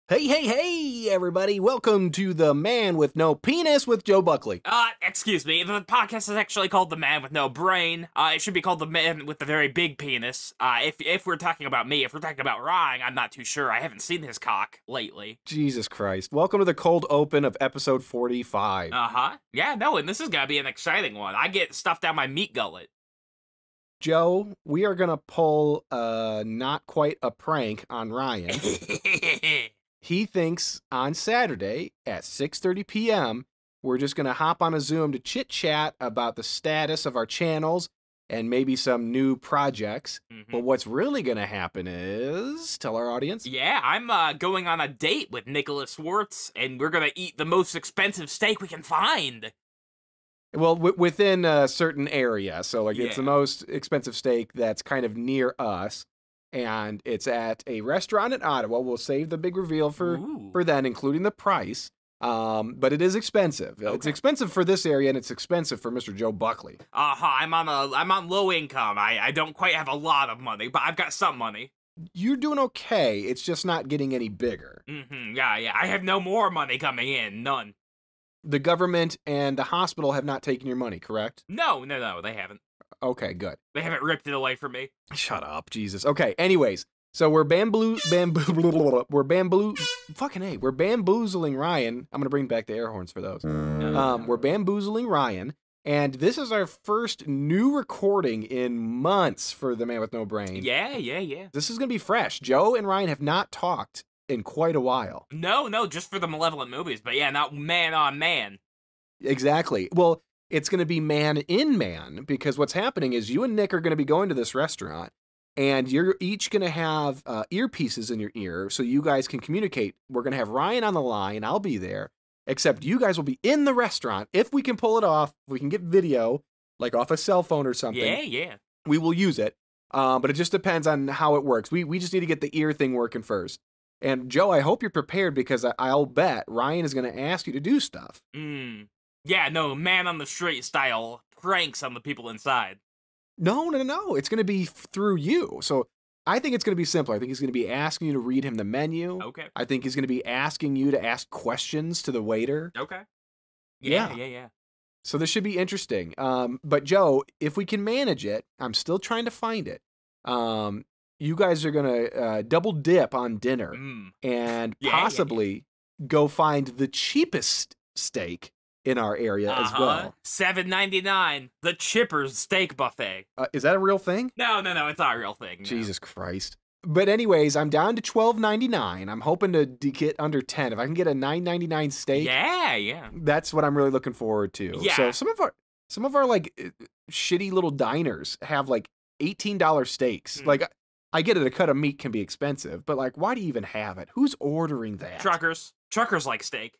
Hey, everybody. Welcome to The Man with No Penis with Joe Buckley. Excuse me. The podcast is actually called The Man with No Brain. It should be called The Man with the Very Big Penis. If we're talking about me, if we're talking about Ryan, I'm not too sure. I haven't seen his cock lately. Jesus Christ. Welcome to the cold open of episode 45. Yeah, no, and this is gonna be an exciting one. I get stuff down my meat gullet. Joe, we are going to pull not quite a prank on Ryan. He thinks on Saturday at 6:30 p.m., we're just going to hop on a Zoom to chit-chat about the status of our channels and maybe some new projects. But what's really going to happen is, tell our audience. Yeah, I'm going on a date with Nicholas Schwartz, and we're gonna eat the most expensive steak we can find. Well, within a certain area. So, like, it's the Yeah. most expensive steak that's kind of near us. And it's at a restaurant in Ottawa. We'll save the big reveal for then, including the price. But it is expensive. It's Okay. expensive for this area, and it's expensive for Mr. Joe Buckley. I'm on low income. I don't quite have a lot of money, but I've got some money. You're doing okay. It's just not getting any bigger. Yeah. I have no more money coming in. None. The government and the hospital have not taken your money, correct? No, they haven't. Okay, good. They haven't ripped it away from me. Shut up, Jesus. Okay, anyways, so we're bamboozling Ryan. I'm gonna bring back the air horns for those. We're bamboozling Ryan, and this is our first new recording in months for The Man with No Brain. Yeah. This is gonna be fresh. Joe and Ryan have not talked in quite a while. No, just for the Malevolent movies, but yeah, not man on man. Exactly. Well, it's going to be man in man, because what's happening is you and Nick are going to be going to this restaurant, and you're each going to have earpieces in your ear so you guys can communicate. We're going to have Ryan on the line. I'll be there, except you guys will be in the restaurant. If we can pull it off, if we can get video, like off a cell phone or something. Yeah. We will use it. But it just depends on how it works. We just need to get the ear thing working first. And Joe, I hope you're prepared, because I'll bet Ryan is going to ask you to do stuff. Yeah, no, man on the street style pranks on the people inside. No. It's going to be through you. So I think it's going to be simpler. I think he's going to be asking you to read him the menu. Okay. I think he's going to be asking you to ask questions to the waiter. Okay. Yeah. So this should be interesting. But Joe, if we can manage it, I'm still trying to find it. You guys are going to double dip on dinner and possibly go find the cheapest steak in our area as well. $7.99, the Chipper's Steak Buffet. Is that a real thing? No, it's not a real thing. No. Jesus Christ. But anyways, I'm down to $12.99. I'm hoping to get under 10. If I can get a $9.99 steak. Yeah. That's what I'm really looking forward to. Yeah. So some of our like shitty little diners have like $18 steaks. Like, I get it, a cut of meat can be expensive, but like, why do you even have it? Who's ordering that? Truckers like steak.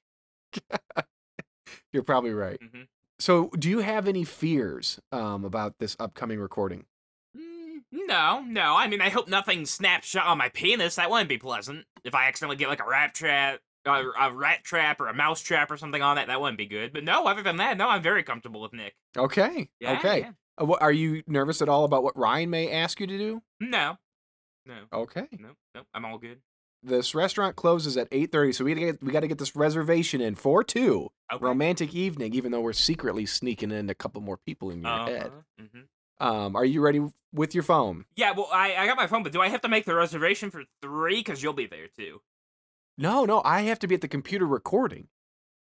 You're probably right. So do you have any fears about this upcoming recording? No. I mean, I hope nothing snaps shut on my penis. That wouldn't be pleasant. If I accidentally get like a rat trap or a mouse trap or something on it, that wouldn't be good. But no, other than that, no, I'm very comfortable with Nick. Okay. Yeah, okay. Yeah. Are you nervous at all about what Ryan may ask you to do? No. Okay. No, I'm all good. This restaurant closes at 8:30, so we got to get this reservation in for 2. Okay. Romantic evening, even though we're secretly sneaking in a couple more people in your head. Mm-hmm. Are you ready with your phone? Yeah, well, I got my phone, but do I have to make the reservation for 3? Because you'll be there, too. No, I have to be at the computer recording.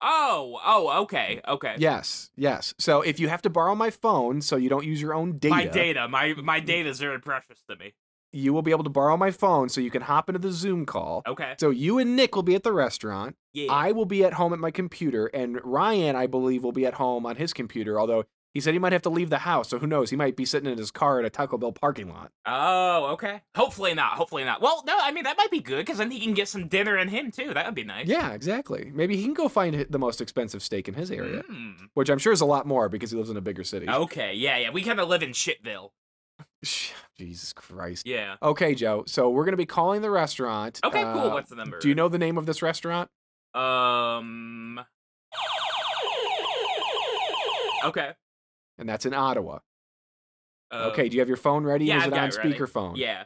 Oh, okay. Yes. So if you have to borrow my phone so you don't use your own data. My data is very precious to me. You will be able to borrow my phone so you can hop into the Zoom call. Okay. So you and Nick will be at the restaurant. Yeah. I will be at home at my computer, and Ryan, I believe, will be at home on his computer, although he said he might have to leave the house, so who knows? He might be sitting in his car at a Taco Bell parking lot. Oh, okay. Hopefully not. Well, no, I mean, that might be good, because then he can get some dinner in him, too. That would be nice. Yeah, exactly. Maybe he can go find the most expensive steak in his area, which I'm sure is a lot more because he lives in a bigger city. Okay, yeah. We kind of live in Shitville. Jesus Christ. Yeah. Okay, Joe. So we're going to be calling the restaurant. Okay, cool. What's the number? Do you know the name of this restaurant? Okay. And that's in Ottawa. Okay, do you have your phone ready? Yeah, Is it I've got on it ready. speakerphone? Yeah.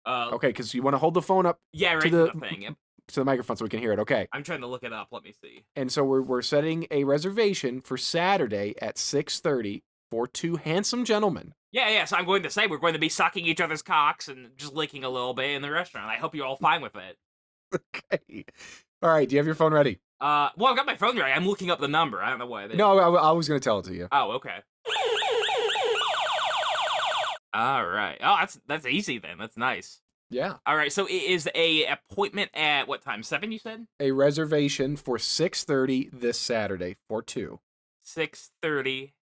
Okay, because you want to hold the phone up Yeah, right to to the the thing. Yep. to the microphone so we can hear it. Okay. I'm trying to look it up. Let me see. And so we're setting a reservation for Saturday at 6:30 for two handsome gentlemen. Yeah. So I'm going to say we're going to be sucking each other's cocks and just licking a little bit in the restaurant. I hope you're all fine with it. Okay. All right. Do you have your phone ready? Well, I've got my phone ready. I'm looking up the number. I don't know what it is. No, I was going to tell it to you. Oh, okay. All right. Oh, that's easy then. That's nice. Yeah. All right. So it is a appointment at what time? 7, you said? A reservation for 6:30 this Saturday for two. 6:30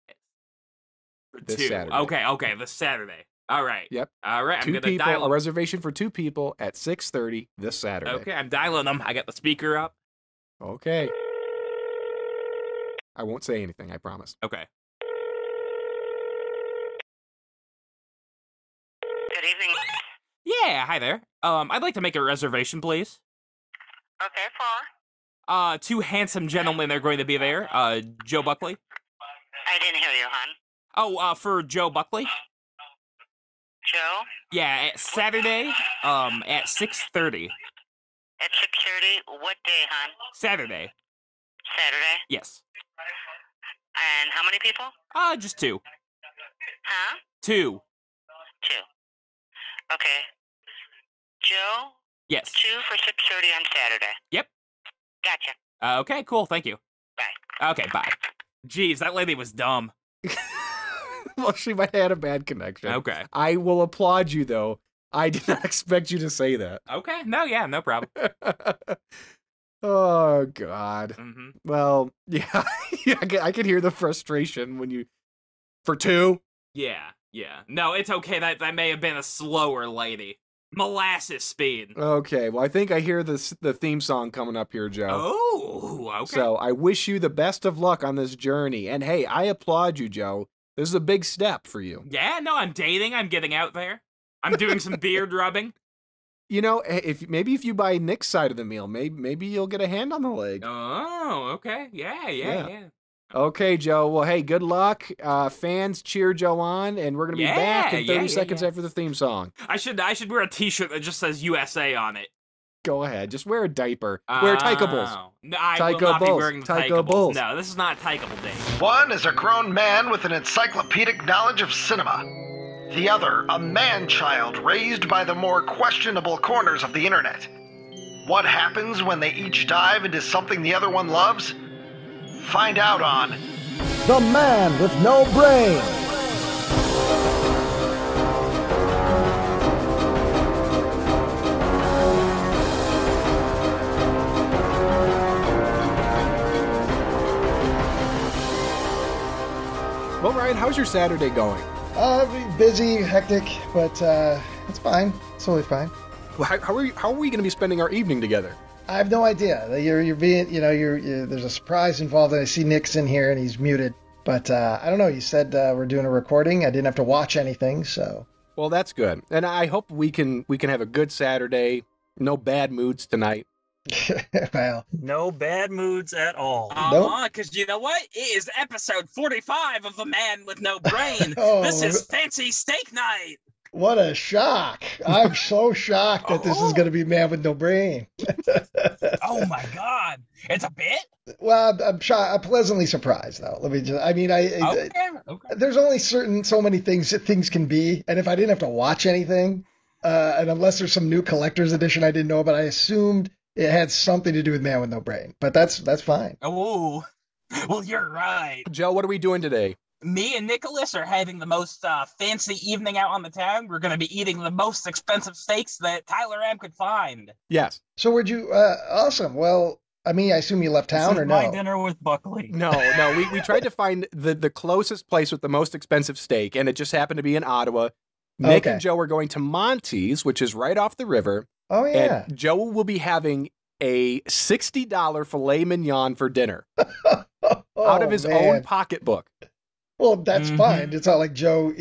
for This 2. Saturday. Okay. This Saturday. All right. Yep. All right. I'm Two gonna people. dial A 'em. reservation for two people at 6:30 this Saturday. Okay, I'm dialing them. I got the speaker up. Okay. I won't say anything. I promise. Okay. Good evening. Yeah. Hi there. I'd like to make a reservation, please. Okay, for? Two handsome gentlemen are going to be there. Joe Buckley. I didn't hear you, hon. Oh, for Joe Buckley. Joe? Yeah, at Saturday. At 6:30. At 6:30? What day, hon? Saturday. Saturday? Yes. And how many people? Just 2. Huh? 2. 2. Okay. Joe? Yes. 2 for 6:30 on Saturday. Yep. Gotcha. Okay, cool. Thank you. Bye. Okay, bye. Jeez, that lady was dumb. Well, she might have had a bad connection. Okay. I will applaud you, though. I did not expect you to say that. Okay. No problem. Oh, God. Mm-hmm. Well, yeah, I can hear the frustration when you... For 2? Yeah. No, it's okay. That may have been a slower lady. Molasses speed. Okay, well, I think I hear the theme song coming up here, Joe. Oh, okay. So I wish you the best of luck on this journey. And hey, I applaud you, Joe. This is a big step for you. Yeah, no, I'm dating. I'm getting out there. I'm doing some beard rubbing. You know, if you buy Nick's side of the meal, maybe you'll get a hand on the leg. Oh, okay. Yeah. Okay, Joe. Well, hey, good luck. Fans, cheer Joe on, and we're gonna be back in 30 seconds after the theme song. I should wear a T-shirt that just says USA on it. Go ahead. Just wear a diaper. Wear Tykables. No, I will Tyka not be Bulls. wearing the Tyka Tykables. Bulls. No, this is not Tykeable Day. One is a grown man with an encyclopedic knowledge of cinema. The other, a man-child raised by the more questionable corners of the internet. What happens when they each dive into something the other one loves? Find out on The Man with No Brain. Well, Ryan, how's your Saturday going? Busy, hectic, but it's fine. It's totally fine. Well, how are we going to be spending our evening together? I have no idea. You're being, there's a surprise involved, and I see Nick's in here and he's muted. But I don't know. You said we're doing a recording. I didn't have to watch anything, so. Well, that's good, and I hope we can have a good Saturday. No bad moods tonight. Well, no bad moods at all. Because you know what? It is episode 45 of The Man with No Brain. Oh, This is fancy steak night. what a shock! I'm so shocked that this is going to be Man with No Brain. Oh my God! It's a bit. Well, I'm shocked. I'm pleasantly surprised, though. Let me just. I mean, Okay. there's only so many things that things can be, and if I didn't have to watch anything, and unless there's some new collector's edition I didn't know about, I assumed it had something to do with Man with No Brain. But that's fine. Oh, well, you're right. Joe, what are we doing today? Me and Nicholas are having the most fancy evening out on the town. We're going to be eating the most expensive steaks that Tyler M could find. Yes. So where'd you? Awesome. Well, I mean, I assume you left town This or is no? my dinner with Buckley. No. We tried to find the closest place with the most expensive steak, and it just happened to be in Ottawa. Nick Okay. and Joe are going to Monty's, which is right off the river. Oh yeah. And Joe will be having a $60 filet mignon for dinner out of his own pocketbook. Well, that's fine. It's not like Joe.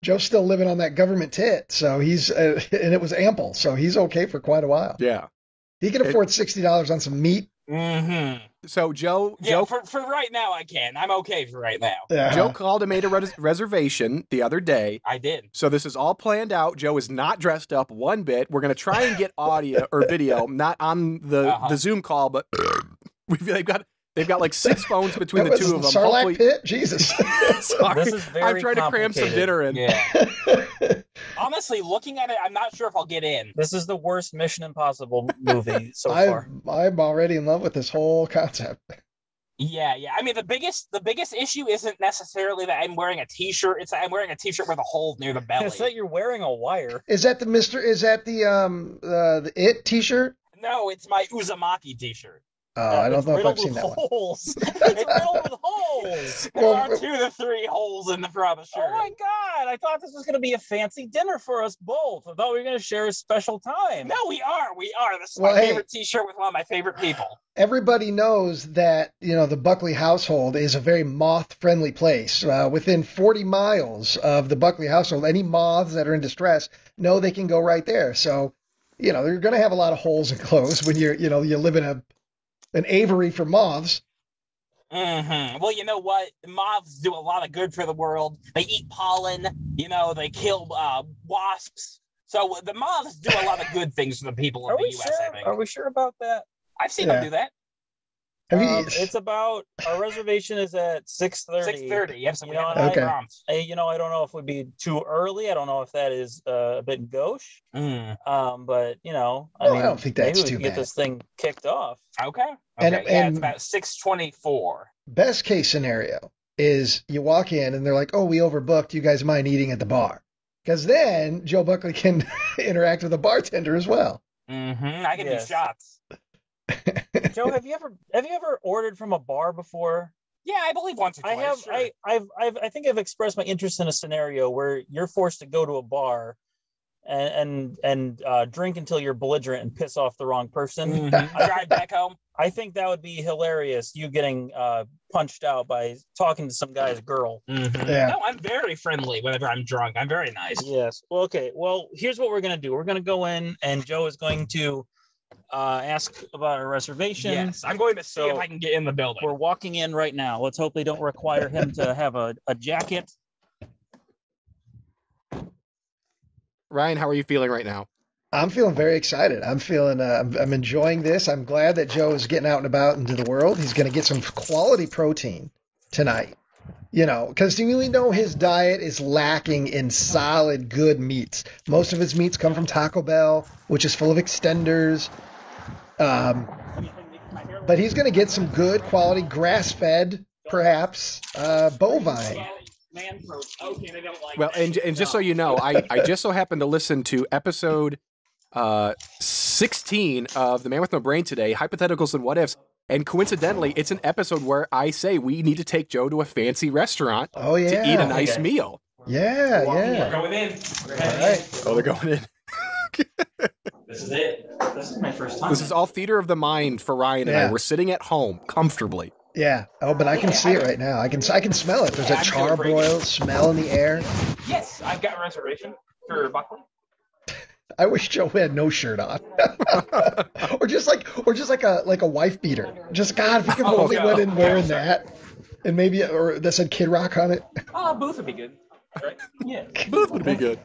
Joe's still living on that government tit, so he's and it was ample, so he's okay for quite a while. Yeah. He can afford $60 on some meat Mm-hmm. So Joe, Yeah, for right now I can. I'm okay for right now. Yeah. Joe called and made a reservation the other day. I did. So this is all planned out. Joe is not dressed up one bit. We're gonna try and get audio or video, not on the Zoom call, but they've got like 6 phones between the two of them. Sarlacc Hopefully, pit? Jesus. sorry, This is very I'm trying to cram some complicated. dinner in. Yeah. Honestly, looking at it, I'm not sure if I'll get in. This is the worst Mission Impossible movie so far. I'm already in love with this whole concept. Yeah. I mean, the biggest issue isn't necessarily that I'm wearing a T-shirt. It's that I'm wearing a T-shirt with a hole near the belly. It's that you're wearing a wire. Is that the It T-shirt? No, it's my Uzumaki T-shirt. Oh, I don't It's know if I've riddled seen with that one. holes. It's riddled with holes. There are 2 to 3 holes in the front of the shirt. Oh my god! I thought this was going to be a fancy dinner for us both. I thought we were going to share a special time. No, we are. This is Well, my hey. favorite T-shirt with one of my favorite people. Everybody knows that, the Buckley household is a very moth-friendly place. Within 40 miles of the Buckley household, any moths that are in distress know they can go right there. So, they're going to have a lot of holes in clothes when you live in an aviary for moths. Mm-hmm. Well, you know what? Moths do a lot of good for the world. They eat pollen. They kill wasps. So the moths do a lot of good things for the people of the U.S. I think. Are we sure about that? I've seen them do that. Have you? It's about our reservation is at 6:30. 6:30. Yes, we have Okay. prompts. I don't know if it would be too early. I don't know if that is a bit gauche. Mm. But I don't think that's maybe we too can get bad. this thing kicked off. Okay. And- Yeah, and- it's about 6:24. Best case scenario is you walk in and they're like, "Oh, we overbooked. You guys mind eating at the bar?" Because then Joe Buckley can interact with the bartender as well. Mm-hmm. I can Yes. do shots. Joe, have you ever ordered from a bar before? Yeah, I believe once or I twice. have. Sure. I think I've expressed my interest in a scenario where you're forced to go to a bar and drink until you're belligerent and piss off the wrong person. Mm-hmm. I drive back home. I think that would be hilarious. You getting punched out by talking to some guy's girl. Mm-hmm. Yeah. No, I'm very friendly whenever I'm drunk. I'm very nice. Yes. Well, okay. Well, here's what we're gonna do. We're gonna go in, and Joe is going to ask about a reservation. Yes, I'm going to see So, if I can get in the building. We're walking in right now. Let's hope they don't require him to have a jacket. Ryan, how are you feeling right now? I'm feeling very excited. I'm feeling, I'm enjoying this. I'm glad that Joe is getting out and about into the world. He's going to get some quality protein tonight, because we know his diet is lacking in solid, good meats. Most of his meats come from Taco Bell, which is full of extenders. But he's going to get some good quality grass-fed, perhaps, bovine. Okay, they don't like Well, and just so you know, I just so happened to listen to episode 16 of The Man with No Brain today, Hypotheticals and What Ifs, and coincidentally, it's an episode where I say we need to take Joe to a fancy restaurant Oh, yeah. to eat a nice meal. Yeah, We're yeah. going in. We're All heading right. Oh, they're going in. This is it. This is my first time. This is all theater of the mind for Ryan and Yeah. I. We're sitting at home comfortably. Yeah. Oh, but I can see it right now. I can smell it. There's a charbroiled smell in the air. in. Yes, I've got a reservation for Buckley. I wish Joe had no shirt on, or just like a wife beater. Just God, if you could only went in wearing that, and maybe or that said Kid Rock on it. Booth would be good. Right? Yeah. Both would be good.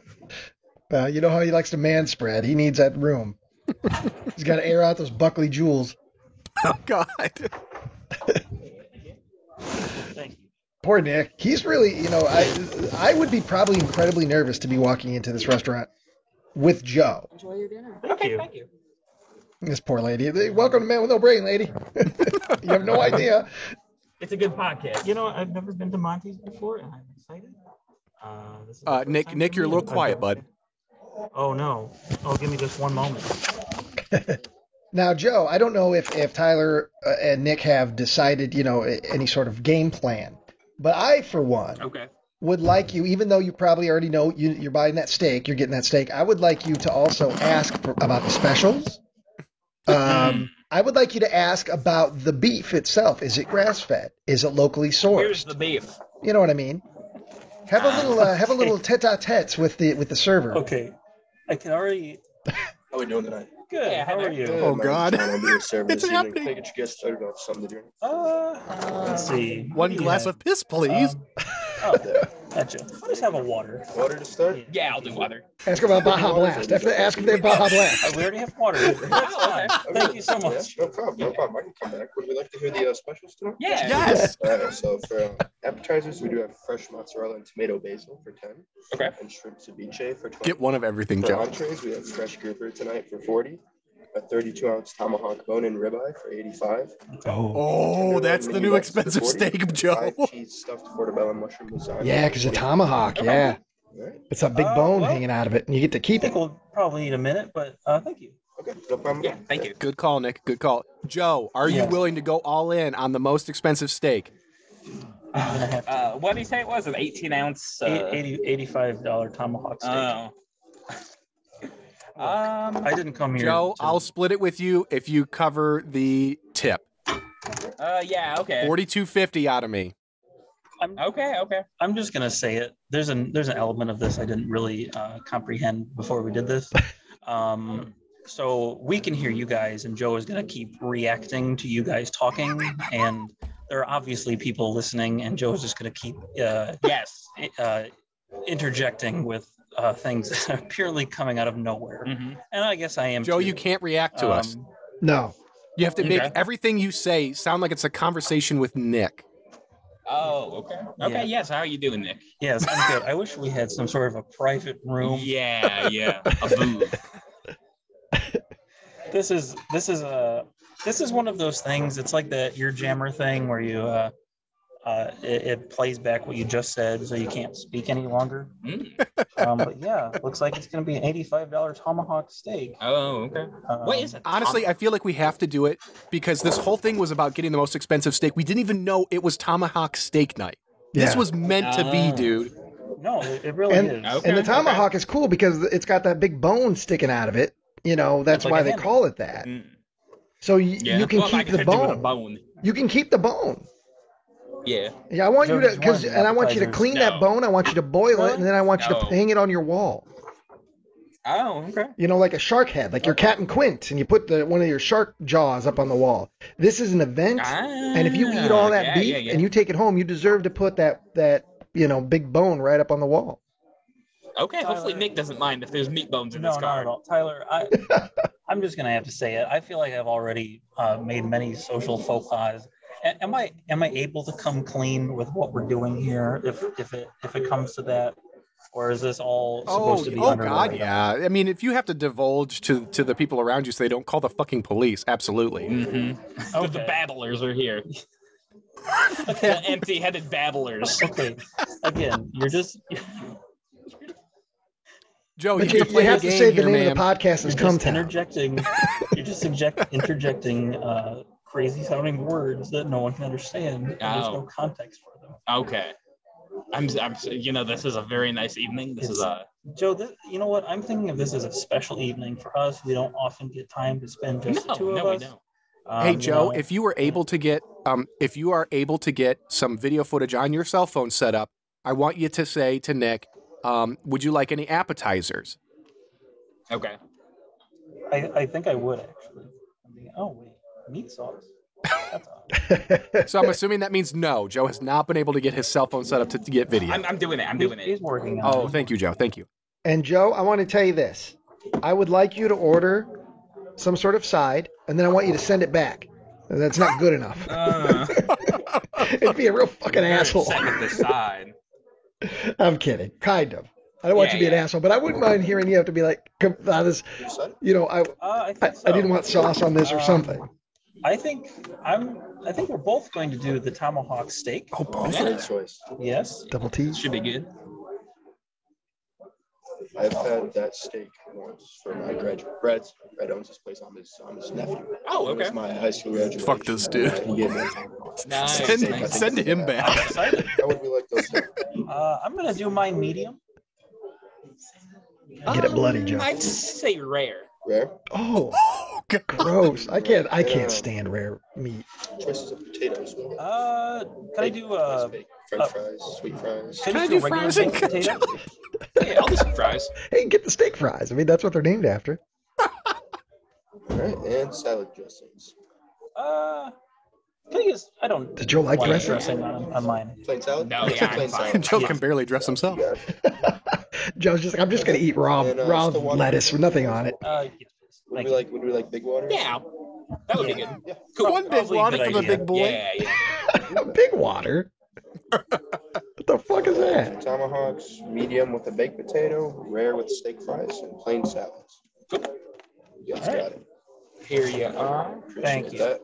You know how he likes to man spread. He needs that room. He's got to air out those Buckley jewels. Oh, God. Thank you. Poor Nick. He's really, I would be probably incredibly nervous to be walking into this restaurant with Joe. Enjoy your dinner. Thank you. Thank you. This poor lady. Welcome to Man with No Brain, lady. You have no idea. It's a good podcast. I've never been to Monty's before, and I'm excited. This is the first Nick, time Nick, for you're a me. little quiet, bud. Oh no! Oh, give me just one moment. Now, Joe, I don't know if Tyler and Nick have decided, any sort of game plan, but I, for one, Okay. would like you, even though you probably already know you're buying that steak, you're getting that steak, I would like you to also ask about the specials. I would like you to ask about the beef itself. Is it grass-fed? Is it locally sourced? Here's the beef. You know what I mean? Have a little tete-a-tetes with the server. Okay, I can already How we doing tonight? Good. Yeah, How are you? Good. Oh, My God. name's John. I'll be your server It's this evening. happening. Can I get you guys started off something to drink? Let's see. What One do you glass have? of piss, please. Oh, gotcha. I'll just have a water. Water to start? Yeah, I'll do water. Ask about Baja Blast. Ask if they have Baja Blast. We already have water. That's fine. Thank you so much. Yeah, no problem. No problem. I can come back. Would we like to hear the specials tonight? Yeah. Yes. All right. So for appetizers, we do have fresh mozzarella and tomato basil for 10. Okay. And shrimp ceviche for 20. Get one of everything, For Joe. entrees, we have fresh grouper tonight for 40. A 32-ounce tomahawk bone-in ribeye for 85. Oh, that's the new expensive steak, Joe. 5 cheese stuffed portobello mushroom lasagna. Yeah, because a tomahawk, yeah. All right. It's a big bone well, hanging out of it, and you get to I keep think it. we'll probably need a minute, but thank you. Okay, no problem. Yeah, thank you. Good call, Nick. Good call. Joe, are you Yes. willing to go all in on the most expensive steak? I'm gonna have to. What did he say it was? An 18-ounce? $85 tomahawk steak. Oh. I didn't come here. Joe, to- I'll split it with you if you cover the tip. Yeah, okay. $42.50 out of me. Okay. I'm just gonna say it. There's an element of this I didn't really comprehend before we did this. So we can hear you guys, and Joe is gonna keep reacting to you guys talking, and there are obviously people listening, and Joe is just gonna keep Yes. interjecting with things that are purely coming out of nowhere. Mm-hmm. And I guess I am. Joe, too. you can't react to us. No. You have to make Okay. everything you say sound like it's a conversation with Nick. Oh, okay. Okay, Yeah. yes. How are you doing, Nick? Yes, I'm good. I wish we had some sort of a private room. Yeah. A booth. This is one of those things. It's like the ear jammer thing where you it plays back what you just said, so you can't speak any longer. But yeah, looks like it's going to be an $85 tomahawk steak. Oh, okay. What is it? Honestly, I feel like we have to do it because this whole thing was about getting the most expensive steak. We didn't even know it was tomahawk steak night. This Yeah. was meant to be, Oh. dude. No, it really And, is. Okay. and the tomahawk is cool because it's got that big bone sticking out of it. You know, that's It's like why a they handle. call it that. Mm. So Yeah. you can Well, I keep the could do with a bone. bone. You can keep the bone. Yeah. Yeah, I want Joe, you to, did you want and I want you to appetizers? clean that No. bone. I want you to boil it, and then I want you to No. hang it on your wall. Oh, okay. You know, like a shark head, like your Captain Quint, and you put one of your shark jaws up on the wall. This is an event, and if you eat all that beef and you take it home, you deserve to put that big bone right up on the wall. Okay, hopefully Tyler. Nick doesn't mind if there's meat bones in No, this not car. at all. Tyler, I'm just going to have to say it. I feel like I've already made many social faux pas. Am I able to come clean with what we're doing here if it comes to that? Or is this all supposed to be under God, the yeah. I mean, if you have to divulge to the people around you so they don't call the fucking police, absolutely. Mm-hmm. Okay. The babblers are here. The empty-headed babblers. Okay. Again, you're just Joe, But you you, have to play you the have to game say the here, name man. of the podcast is you're just Cumtown. interjecting. You're just interjecting crazy sounding words that no one can understand. And there's no context for them. Okay. I'm this is a very nice evening. This is a Joe, you know what? I'm thinking of this as a special evening for us. We don't often get time to spend just the two of we us. don't. Hey Joe, if you are able to get some video footage on your cell phone set up, I want you to say to Nick, would you like any appetizers? Okay. I think I would actually. Oh wait, meat sauce. That's odd. So I'm assuming that means no. Joe has not been able to get his cell phone set up to get video. I'm doing it. I'm doing He's it. working on Oh, it. thank you, Joe. Thank you. And Joe, I want to tell you this. I would like you to order some sort of side, and then I want you to send it back. That's not good enough. It'd be a real fucking asshole. Set it aside. I'm kidding. Kind of. I don't want you to be an asshole, but I wouldn't mind hearing you have to be like, this, I think so. I didn't want sauce on this or something. I think we're both going to do the tomahawk steak. Oh, both. Good choice. Yes. Double T. Should be good. I've had that steak once for my graduate. Brad owns this place. I'm his nephew. Oh, It was okay. my high school graduation. Fuck this dude. He gave me a tomahawk. Nice. Send him back. I'm excited. How would we like those? I'm gonna do mine medium. Get it bloody, Joe. I'd say rare. Rare? Oh, Oh, God. gross. I can't stand rare meat. Choices of potatoes. Can I do French fries, sweet fries. Can I I do do regular fries and baked potato? Yeah, I'll do some fries. Hey, get the steak fries. I mean, that's what they're named after. All right, and salad dressings. Thing is, I don't. Does Joe like want dressing? on mine? Plain salad? No, Just yeah, I'm plain fine. salad. Joe can barely dress himself. You got it. Joe's just like, I'm just gonna eat raw And, raw still water? lettuce with nothing on it. Yes, please. Would Thank we you. like? Would we like big water? Yeah, that would be good. Yeah. One big Probably a water good for the idea. big boy. Yeah. Big water. What the fuck is that? Tomahawks, medium with a baked potato, rare with steak fries, and plain salads. You guys All right. got it. Here you are. Appreciate Thank you. that.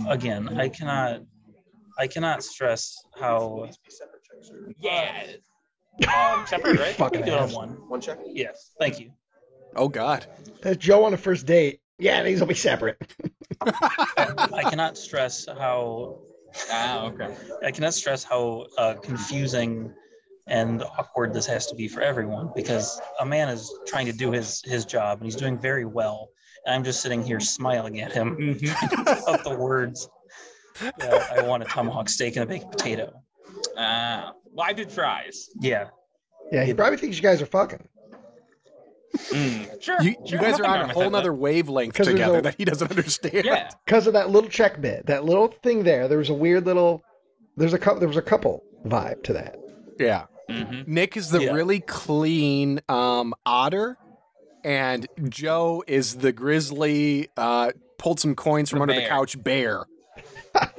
Again, I cannot stress how. Yeah. Separate, right? Fucking We can do it on ass. one. One check. Yes, thank you. Oh God. That's Joe on a first date. Yeah, these will be separate. I cannot stress how. Okay. I cannot stress how confusing and awkward this has to be for everyone, because a man is trying to do his job and he's doing very well, and I'm just sitting here smiling at him without the words. I want a tomahawk steak and a baked potato. Well, I did fries. Yeah. Yeah, he probably thinks you guys are fucking. Sure. You sure, guys are nothing on wrong a with whole that. nother wavelength 'Cause there's together a- that he doesn't understand. Yeah. Because of that little check bit, that little thing there was a weird little. There was a couple vibe to that. Yeah. Mm-hmm. Nick is the Yeah. really clean otter, and Joe is the grizzly, pulled some coins from The under the bear. couch bear.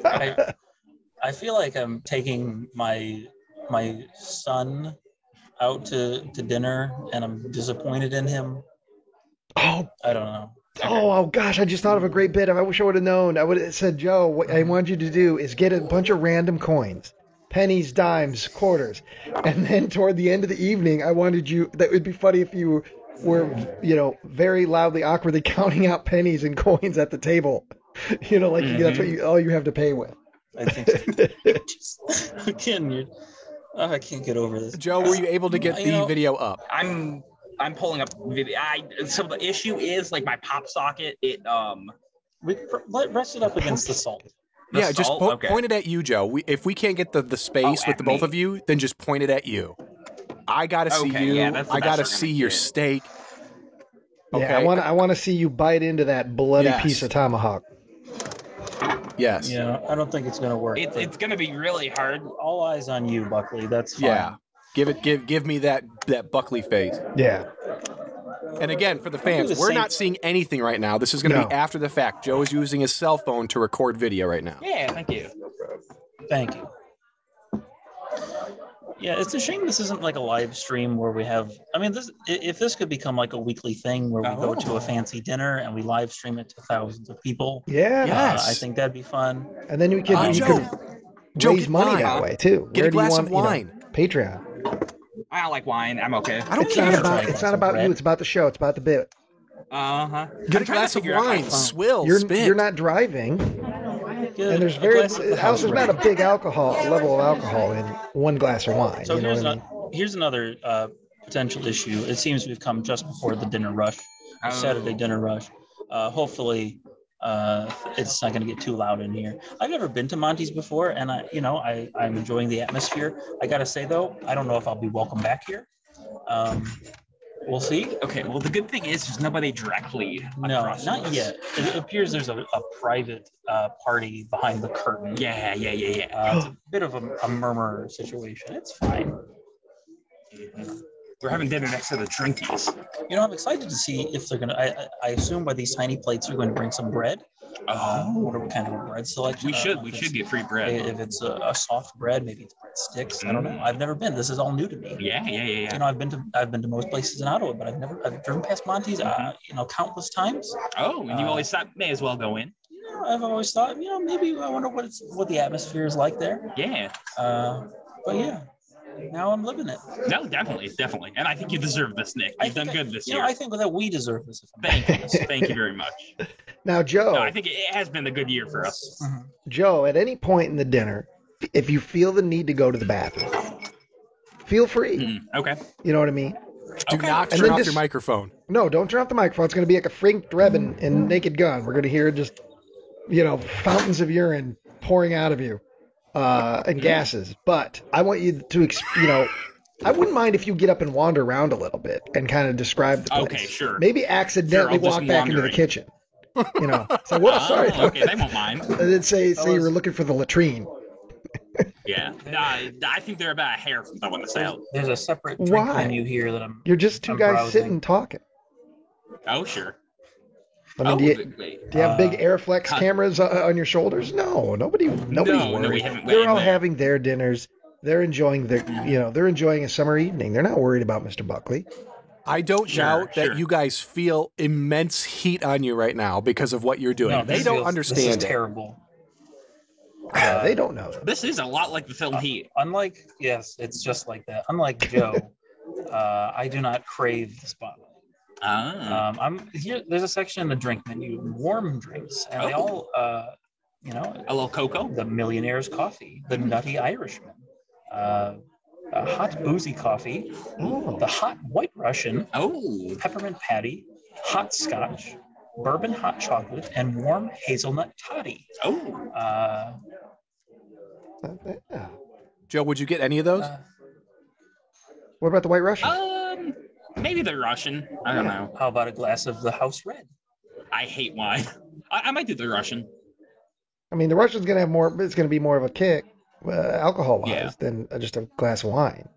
I feel like I'm taking my son out to dinner, and I'm disappointed in him. Oh, I don't know. oh gosh! I just thought of a great bit. I wish I would have known. I would have said, Joe, what I want you to do is get a bunch of random coins, pennies, dimes, quarters, and then toward the end of the evening, I wanted you. That would be funny if you were, very loudly, awkwardly counting out pennies and coins at the table. Like that's what all you have to pay with. I think so. Again, I can't get over this. Joe, were you able to get the video up? I'm pulling up video. So the issue is like my pop socket. Rest it up against the salt. The Yeah, just salt? Okay. point it at you, Joe. If we can't get the space with at the both me. of you, then just point it at you. I gotta see Okay, you. yeah, that's the I best gotta we're gonna see your get. steak. Yeah, I want to see you bite into that bloody Yes. piece of tomahawk. Yes. Yeah, I don't think it's gonna work. It's gonna be really hard. All eyes on you, Buckley. That's fine. Yeah. Give me that Buckley face. Yeah. And again, for the do fans, the we're same- not seeing anything right now. This is going to No. be after the fact. Joe is using his cell phone to record video right now. Yeah, thank you. No problem. Thank you. Yeah, it's a shame this isn't like a live stream where we have. I mean, if this could become like a weekly thing where we go to a fancy dinner and we live stream it to thousands of people, Yeah. Yes. I think that'd be fun. And then you could Joe, raise get money wine. that way too. Get a Where do you glass want, of wine. Patreon. I don't like wine. I'm okay. I don't It's not care. about you. It's about the show. It's about the bit. Get a glass of wine. Swill. Spit. You're not driving, Good. and there's there's not a big level of alcohol in one glass of wine. So you know here's what I mean? here's another potential issue. It seems we've come just before the dinner rush, the Saturday dinner rush. Hopefully, it's not going to get too loud in here. I've never been to Monty's before, and I'm enjoying the atmosphere. I got to say though, I don't know if I'll be welcome back here. We'll see. Okay, well, the good thing is there's nobody directly. No, across not from us. yet. It appears there's a private party behind the curtain. Yeah. It's a bit of a murmur situation. It's fine. We're having dinner next to the Trinkies. I'm excited to see if they're gonna. I assume by these tiny plates are going to bring some bread. What kind of a bread selection? We should get free bread. If it's a soft bread, maybe it's bread sticks. I don't know. I've never been. This is all new to me. Yeah. I've been to most places in Ottawa, but I've driven past Monty's, countless times. Oh, and you always thought may as well go in. I've always thought, maybe I wonder what the atmosphere is like there. Yeah. But yeah, now I'm living it. No, definitely. And I think you deserve this, Nick. You've done good this year. I think that we deserve this. Thank you very much. Now, Joe. No, I think it has been a good year for us. Joe, at any point in the dinner, if you feel the need to go to the bathroom, feel free. Okay. You know what I mean? Do not turn off your microphone. No, don't turn off the microphone. It's going to be like a Frank Drebin in Naked Gun. We're going to hear just, fountains of urine pouring out of you and gases. But I want you to, I wouldn't mind if you get up and wander around a little bit and kind of describe the place. Okay, sure. Maybe accidentally Sure, I'll walk just back into the wandering. kitchen. You know, so whoops, sorry. Okay, they won't mind. And then say you were looking for the latrine. Yeah, no, I think they're about a hair from throwing this out. There's a separate drink Why? menu here that I'm. You're just two I'm guys browsing. sitting talking. Oh, sure. I mean, do you have big Airflex cameras on your shoulders? No, nobody's No, worried. we haven't They're went all in there. having their dinners. They're enjoying they're enjoying a summer evening. They're not worried about Mr. Buckley. I don't doubt that you guys feel immense heat on you right now because of what you're doing. No, They this don't feels- understand This is it. terrible. They don't know. This is a lot like the film Heat. Unlike, yes, it's just like that. Unlike Joe, I do not crave the spotlight. I'm here. There's a section in the drink menu, warm drinks, and they all, a little cocoa, the Millionaire's Coffee, the Nutty Irishman, a hot boozy coffee, the hot White Russian, peppermint patty, hot Scotch, bourbon hot chocolate, and warm hazelnut toddy. Joe, would you get any of those? What about the White Russian? Maybe the Russian. I don't know. How about a glass of the House Red? I hate wine. I might do the Russian. I mean, the Russian's going to have more. It's going to be more of a kick, alcohol-wise, than just a glass of wine.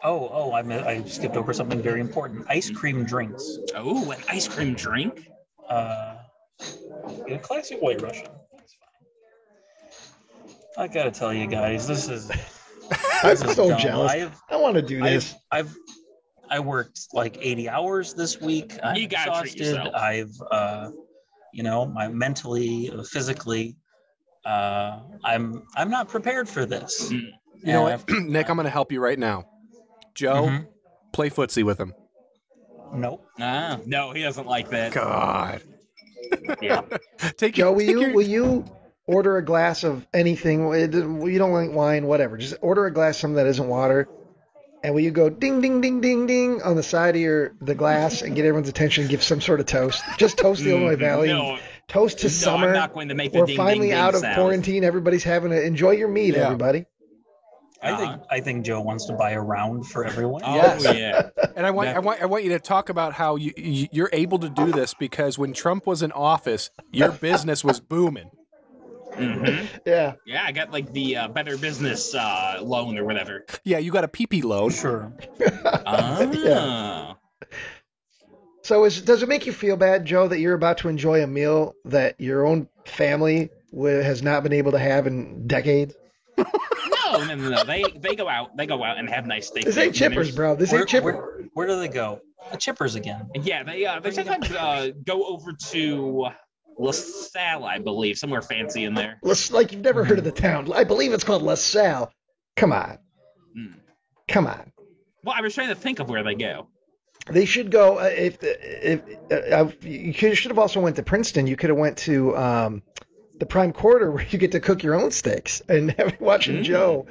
I skipped over something very important. Ice cream drinks. Oh, an ice cream drink? A classic White Russian. That's fine. I gotta tell you guys, this is. I'm so dumb. jealous. I want to do this. I worked like 80 hours this week. I'm You gotta treat exhausted. yourself. My mentally, physically, I'm not prepared for this. You know what, Nick? I'm going to help you right now. Joe, play footsie with him. Nope. No, he doesn't like that. God. Yeah. Joe, will you order a glass of anything? You don't like wine, whatever. Just order a glass of something that isn't water. And will you go ding, ding, ding, ding, ding on the side of the glass and get everyone's attention and give some sort of toast? Just toast the Illinois Valley. No. Toast to summer. I'm not going to make the We're ding, finally ding, ding out of sound. quarantine. Everybody's having to enjoy your meat, everybody. I think Joe wants to buy a round for everyone. Yes. Yeah. And I want you to talk about how you're able to do this because when Trump was in office, your business was booming. Mm-hmm. Yeah. Yeah, I got like the Better Business loan or whatever. Yeah, you got a PP loan. Sure. Yeah. So does it make you feel bad, Joe, that you're about to enjoy a meal that your own family has not been able to have in decades? No. They go out and have nice steak. This ain't Chippers, bro. This ain't Chippers. Where do they go? Chippers again. Yeah, they sometimes go over to LaSalle, I believe, somewhere fancy in there. Like you've never heard of the town. I believe it's called LaSalle. Come on. Come on. Well, I was trying to think of where they go. They should go. You should have also went to Princeton. You could have went to the Prime Quarter where you get to cook your own steaks and watching Joe,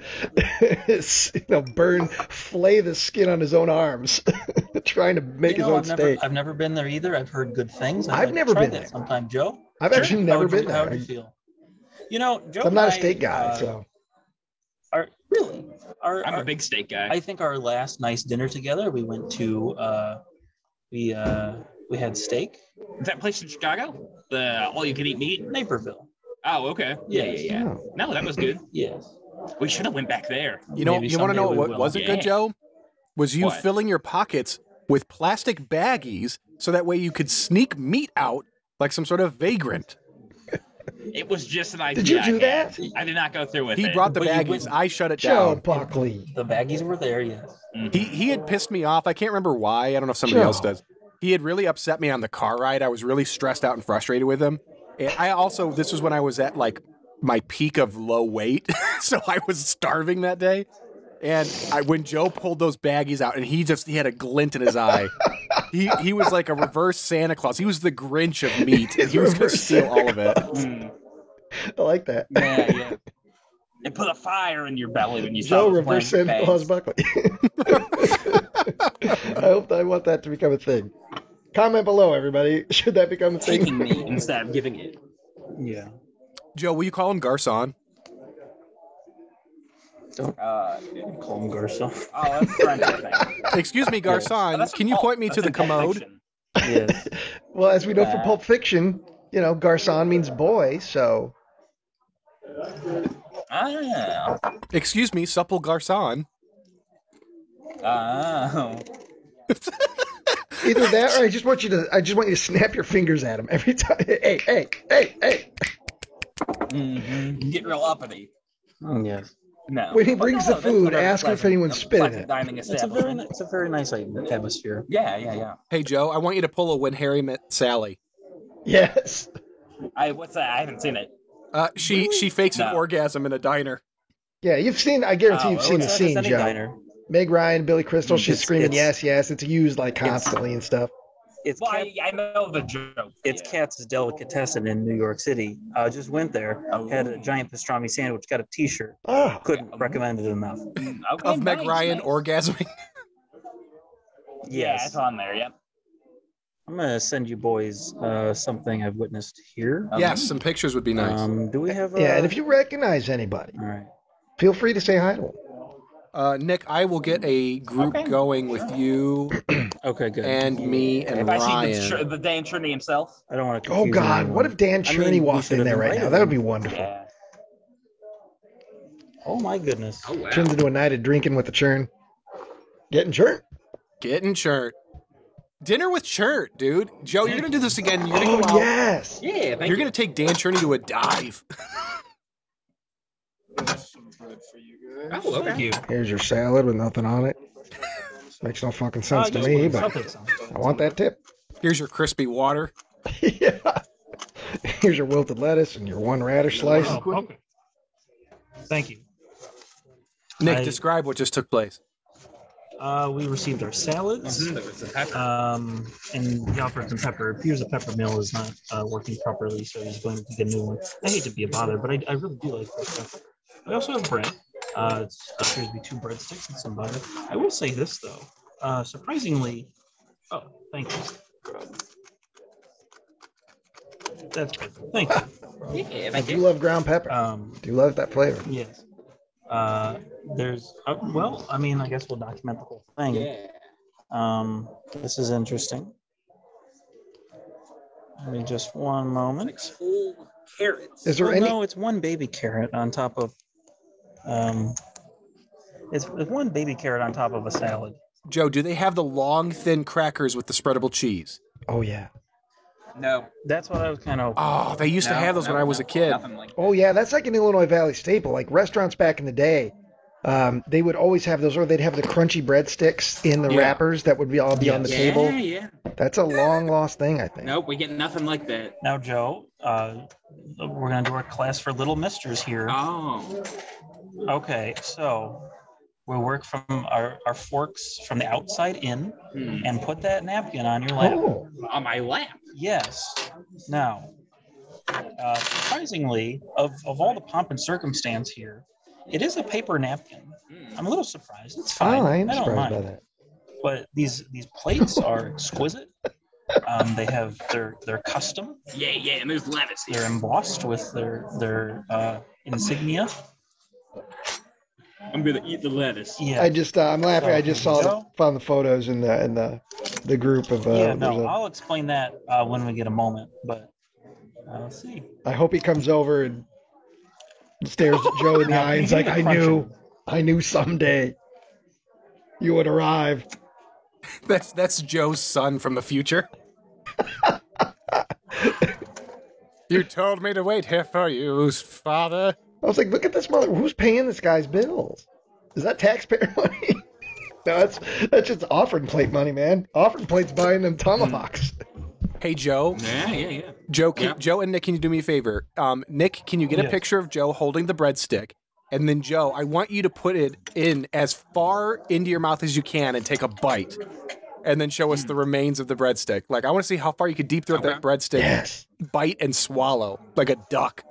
flay the skin on his own arms, trying to make his own steak. I've never been there either. I've heard good things. I've never been there. Sometime, Joe. I've actually never been there. How would you feel? Joe. I'm not a steak guy, so. Really? I'm a big steak guy. I think our last nice dinner together, we went to we had steak. Is that place in Chicago? The all-you-can-eat meat? Naperville. Oh, okay. Yeah. Oh. No, that was good. Yes. We should have went back there. You want to know what wasn't good, Joe? Was you filling your pockets with plastic baggies so that way you could sneak meat out like some sort of vagrant. It was just an idea. Did you do that? I did not go through with it. He brought the baggies. I shut it Joe down. Buckley. The baggies were there, yes. He had pissed me off. I can't remember why. I don't know if somebody else does. He had really upset me on the car ride. I was really stressed out and frustrated with him. And this was when I was at like my peak of low weight. So I was starving that day. And when Joe pulled those baggies out and he had a glint in his eye. He was like a reverse Santa Claus. He was the Grinch of meat. And he was going to steal all of it. I like that. Yeah. It put a fire in your belly when you Joe saw reverse Santa Claus Buckley. I want that to become a thing. Comment below, everybody. Should that become a thing? Taking me instead of giving it. Yeah. Joe, will you call him Garcon? Don't call him Garcon. Oh, that's French, I think. Excuse me, Garcon. That's Can you point me to the commode? Yes. Well, as we know from Pulp Fiction, Garcon means boy, so. Ah. Excuse me, supple Garcon. Oh. Either that, or I just want you to snap your fingers at him every time. Hey. Mm-hmm. Get real uppity. Yes. No. When he brings the food, ask him if anyone's spitting it. Dining It's a very nice atmosphere. Yeah. Hey, Joe, I want you to pull a When Harry Met Sally. Yes. What's that? I haven't seen it. She fakes an orgasm in a diner. Yeah, I guarantee you've seen the scene, Joe. Diner. Meg Ryan, Billy Crystal, she's screaming, it's- yes. It's used like constantly and stuff. It's Well, I know the joke. It's Katz's Delicatessen in New York City. I just went there, had a giant pastrami sandwich, got a T-shirt. Oh, Couldn't recommend it enough. Okay, Of Meg Ryan orgasming. Yeah, Yes. it's on there. Yep. I'm gonna send you boys something I've witnessed here. Yes, some pictures would be nice. Do we have? yeah, and if you recognize anybody, All right. feel free to say hi to them. Nick, I will get a group going with you Okay, good. and me and If I Ryan. see the Dan Trinity himself. I don't want to. Oh God, what if Dan Cherney walked in there right now? That would be wonderful. Yeah. Oh my goodness. Oh wow. Turns into a night of drinking with the churn. Getting churn. Getting churt. Dinner with churt, dude. Joe, you're gonna do this again. You're gonna Oh go out. yes. Yeah, You're gonna take Dan Cherney to a dive. There's some bread for you guys. Oh, okay. Thank you. Here's your salad with nothing on it. Makes no fucking sense to me, but I want that tip. Here's your crispy water. Yeah. Here's your wilted lettuce and your one radish slice. Oh, okay. Thank you. Nick, describe what just took place. We received our salads. There was a pepper. And he offered some pepper. Peter's a pepper mill is not working properly, so he's going to get a new one. I hate to be a bother, but I really do like that pepper. We also have bread. It appears to be 2 breadsticks and some butter. I will say this though, surprisingly. Oh, thank you. That's perfect. Thank you. Yeah, I do love ground pepper. Do love that flavor. Yes. There's well, I mean, I guess we'll document the whole thing. Yeah. This is interesting. Give me just one moment. Whole carrots. Is there any? No, it's one baby carrot on top of. It's one baby carrot on top of a salad. Joe, do they have the long, thin crackers with the spreadable cheese? Oh yeah. No. That's what I was kind of. Oh, they used to have those when I was a kid. Nothing like Oh yeah, that's like an Illinois Valley staple. Like restaurants back in the day, they would always have those, or they'd have the crunchy breadsticks in the Yeah. wrappers that would all be on the table. Yeah. That's a long lost thing, I think. Nope, we get nothing like that. Now, Joe, we're gonna do our class for little misters here. Oh. Okay, so we'll work from our forks from the outside in, and put that napkin on your lap. Oh, On my lap. Yes. Now, surprisingly, of all the pomp and circumstance here, it is a paper napkin. I'm a little surprised. It's fine. I am I don't surprised mind. by that. But these plates are exquisite. They have they're custom. Yeah, and there's lettuce They're here. embossed with their insignia. I'm gonna eat the lettuce. Yeah. I'm laughing. I just Joe? found the photos in the group of. Yeah, there's no, a- I'll explain that when we get a moment. But let's see. I hope he comes over and stares at Joe in the Now, eye and is you like, hear the I knew someday you would arrive. That's Joe's son from the future. You told me to wait here for you, father. I was like, look at this mother. Who's paying this guy's bills? Is that taxpayer money? No, that's just offering plate money, man. Offering plate's buying them tomahawks. Hey, Joe. Yeah. Joe, Yeah. Joe and Nick, can you do me a favor? Nick, can you get a Yes. picture of Joe holding the breadstick? And then, Joe, I want you to put it in as far into your mouth as you can and take a bite. And then show us the remains of the breadstick. Like, I want to see how far you could deep throat that breadstick, Yes. bite and swallow like a duck.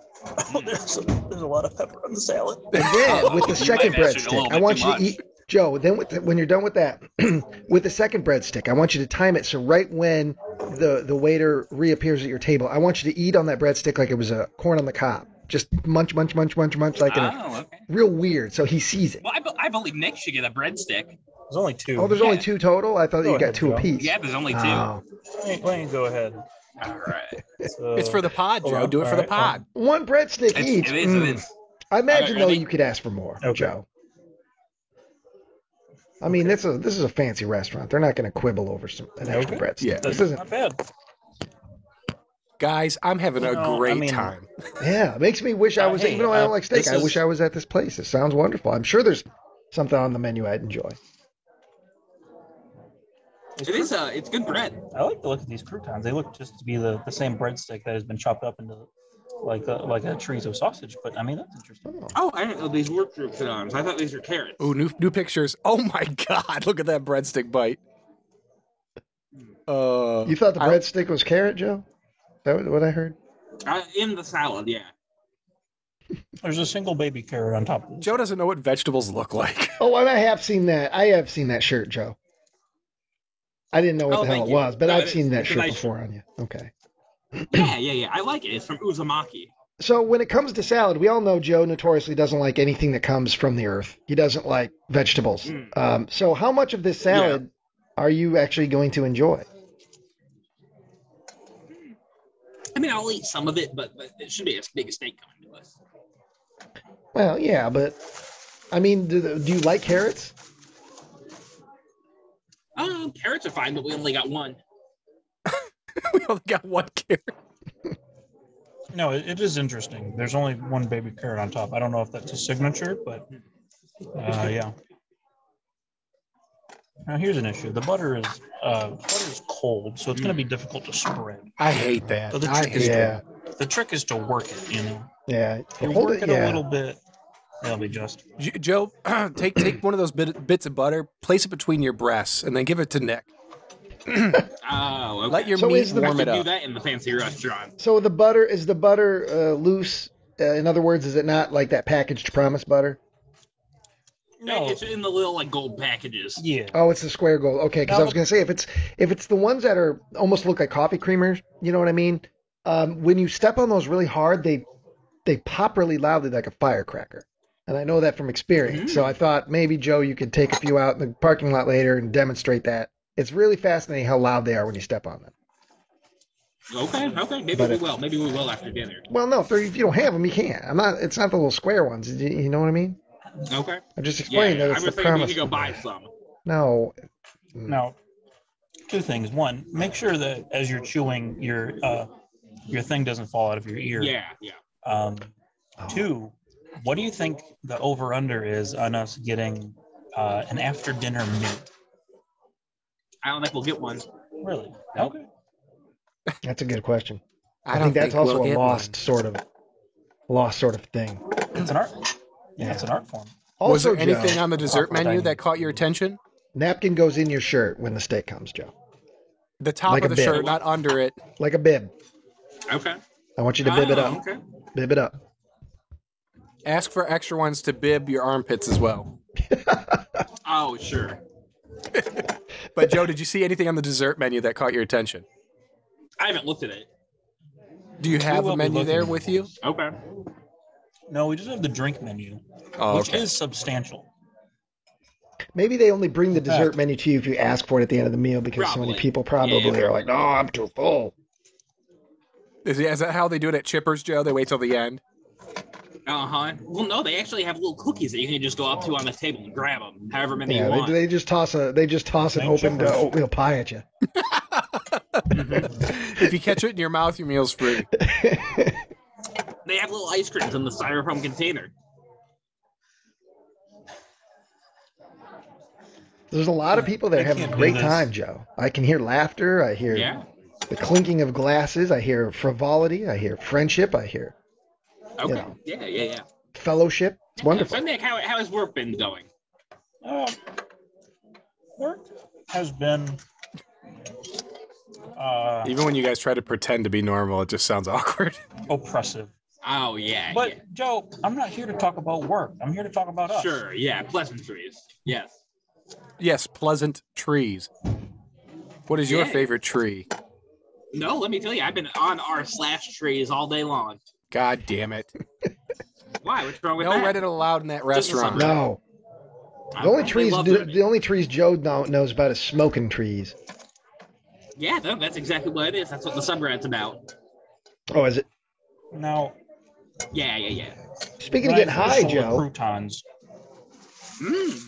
Oh, there's a lot of pepper on the salad. And then with the You second might have mentioned a breadstick, little I bit want too you to much. eat. Joe, then when you're done with that, with the second breadstick, I want you to time it so right when the waiter reappears at your table, I want you to eat on that breadstick like it was a corn on the cob. just munch, like in a, real weird. So he sees it. Well, I believe Nick should get a breadstick. There's only 2. Oh, there's only 2 total? I thought you got 2 apiece. Yeah, there's only 2. Oh. Why don't you go ahead? All right. So, It's for the pod, Joe. Do it for the pod. 1 breadstick each. It is. I imagine, though, ready? you could ask for more, Okay. Joe. I mean, this is a fancy restaurant. They're not going to quibble over an extra breadstick. Yeah. This That's isn't. not bad. Guys, I'm having a No, great I mean- time. Yeah, it makes me wish I was, hey, even though I don't like steak, this I is- wish I was at this place. It sounds wonderful. I'm sure there's something on the menu I'd enjoy. It's good bread. I like to look at these croutons. They look just to be the same breadstick that has been chopped up into like a chorizo sausage. But I mean, that's interesting. Oh, I didn't know these were croutons. I thought these were carrots. Ooh, new pictures. Oh my God, look at that breadstick bite. You thought the breadstick was carrot, Joe? Is that what I heard? In the salad, yeah. There's a single baby carrot on top of this. Joe doesn't know what vegetables look like. Oh, and I have seen that. I have seen that shirt, Joe. I didn't know what the hell thank it you. was, but No, I've seen that it's a shirt nice before on you. Okay. Yeah. I like it. It's from Uzumaki. So when it comes to salad, we all know Joe notoriously doesn't like anything that comes from the earth. He doesn't like vegetables. So how much of this salad are you actually going to enjoy? I mean, I'll eat some of it, but it should be a big steak coming to us. Well, yeah, but I mean, do you like carrots? Carrots are fine, but we only got 1. We only got 1 carrot. No, it is interesting. There's only 1 baby carrot on top. I don't know if that's a signature, but yeah. Now here's an issue. The butter is cold, so it's going to be difficult to spread. I hate that. So the I trick is hate Yeah. the trick is to work it. You know, Yeah. you Hold work it yeah. a little bit. That'll be just. Joe, take one of those bits of butter, place it between your breasts, and then give it to Nick. Oh, okay. Let your So meat is the- warm it do up. that in the fancy restaurant. So is the butter loose? In other words, is it not like that packaged promise butter? No. It's in the little like gold packages. Yeah. Oh, it's the square gold. Okay, because I was going to say if it's the ones that are almost look like coffee creamers, you know what I mean? When you step on those really hard, they pop really loudly like a firecracker. And I know that from experience. So I thought maybe, Joe, you could take a few out in the parking lot later and demonstrate that. It's really fascinating how loud they are when you step on them. Okay. Maybe But we will. Maybe we will after dinner. Well, no, if you don't have them, you can't. It's not the little square ones. You know what I mean? Okay. I'm just explaining that I it's was the thinking we promise. could go buy some. No. Now, 2 things. 1, make sure that as you're chewing, your thing doesn't fall out of your ear. Yeah. 2, what do you think the over/under is on us getting an after-dinner meal? I don't think we'll get one. Really? Nope. Okay. That's a good question. I think don't that's also we'll a get lost sort of thing. It's an art. Yeah, it's an art form. Was Also, there anything Joe, on the dessert Awkward menu thing. that caught your attention? napkin goes in your shirt when the steak comes, Joe, The top Like of a the bib. shirt, not under it. like a bib. Okay. I want you to bib it up. Okay. Bib it up. Ask for extra ones to bib your armpits as well. Oh, sure. But Joe, did you see anything on the dessert menu that caught your attention? I haven't looked at it. Do you have will a be menu looking there at with it. you? Okay. No, we just have the drink menu, Oh, which okay. is substantial. Maybe they only bring the In fact- dessert menu to you if you ask for it at the end of the meal because so many Probably. people probably Yeah, are like, no, I'm too full. Is that how they do it at Chippers, Joe? They wait till the end? Uh-huh. Well, no, they actually have little cookies that you can just go up to on the table and grab them, however many you Yeah, want. they just toss an Thank opened you. oatmeal pie at you. If you catch it in your mouth, your meal's free. They have little ice creams in the styrofoam container. There's a lot of people there I having a can't do great this. time, Joe. I can hear laughter. I hear Yeah. the clinking of glasses. I hear frivolity. I hear friendship. I hear Okay. know. Yeah. fellowship. It's wonderful. So, Nick, how has work been going? Work has been Even when you guys try to pretend to be normal, it just sounds awkward. oppressive. Oh, yeah. But yeah. Joe, I'm not here to talk about work. I'm here to talk about us. Sure, yeah. Pleasantries. Yes. Yes, pleasant trees. What is your Yeah. favorite tree? No, let me tell you, I've been on r/trees all day long. God damn it. Why? What's wrong with No that? Reddit allowed in that Just a restaurant. summer. No. I The only they trees, love Reddit. the only trees Joe knows about is smoking trees. Yeah, no, that's exactly what it is. That's what the subreddit's about. Oh, is it? Now, Yeah. Speaking of when I getting first high, saw the Joe. croutons.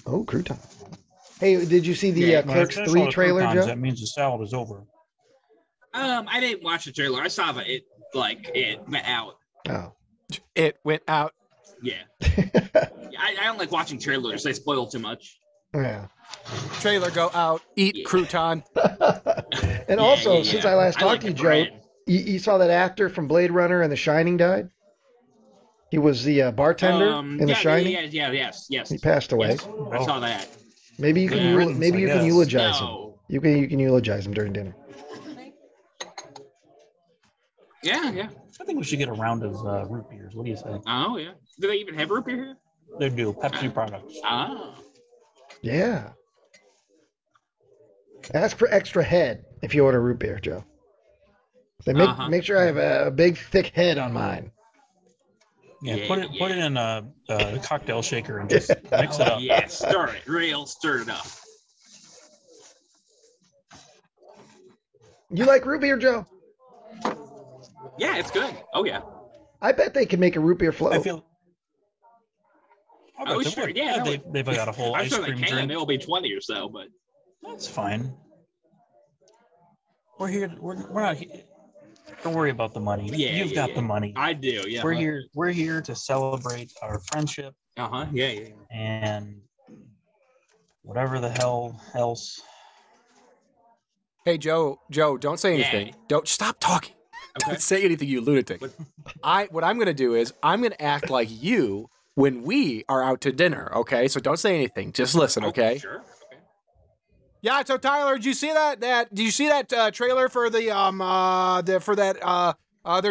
Oh, crouton. Hey, did you see the Yeah, When I Clerks first 3 saw the trailer, croutons, Joe? that means the salad is over. I didn't watch the trailer. I saw that it went out. Oh. It went out. Yeah. I don't like watching trailers. They spoil too much. Yeah. Trailer go out. Eat Yeah. crouton. And Yeah, also, yeah, since yeah. I last I talked like to you, the Joe, bread. you saw that actor from Blade Runner and The Shining died? He was the bartender in The Shining? Yes. He passed away. Yes, I saw that. Maybe you can Yeah, riddance, maybe I you can guess. eulogize him. No. You can eulogize him during dinner. Yeah. I think we should get a round of root beers. What do you say? Oh, yeah. Do they even have root beer here? They do. Pepsi products. Oh. Yeah. Ask for extra head if you order root beer, Joe. They make sure I have a big thick head on mine. Yeah, put it in a cocktail shaker and just mix it up. Yeah, stir it up. You like root beer, Joe? Yeah, it's good. Oh, yeah. I bet they can make a root beer float. I feel. Oh, sure. Yeah, no, they've got a whole I'm ice sure they cream can. drink. It'll be 20 or so, but That's fine. We're here. We're not. Don't worry about the money. You've got the money. I do. Yeah. We're here. We're here to celebrate our friendship Yeah. and whatever the hell else. Hey, Joe, don't say anything. Yeah. Don't stop talking. Okay. Don't say anything, you lunatic. What I'm going to do is I'm going to act like you when we are out to dinner, okay? So don't say anything. Just listen, okay? Sure. Okay. Yeah, so Tyler, did you see did you see that trailer for there's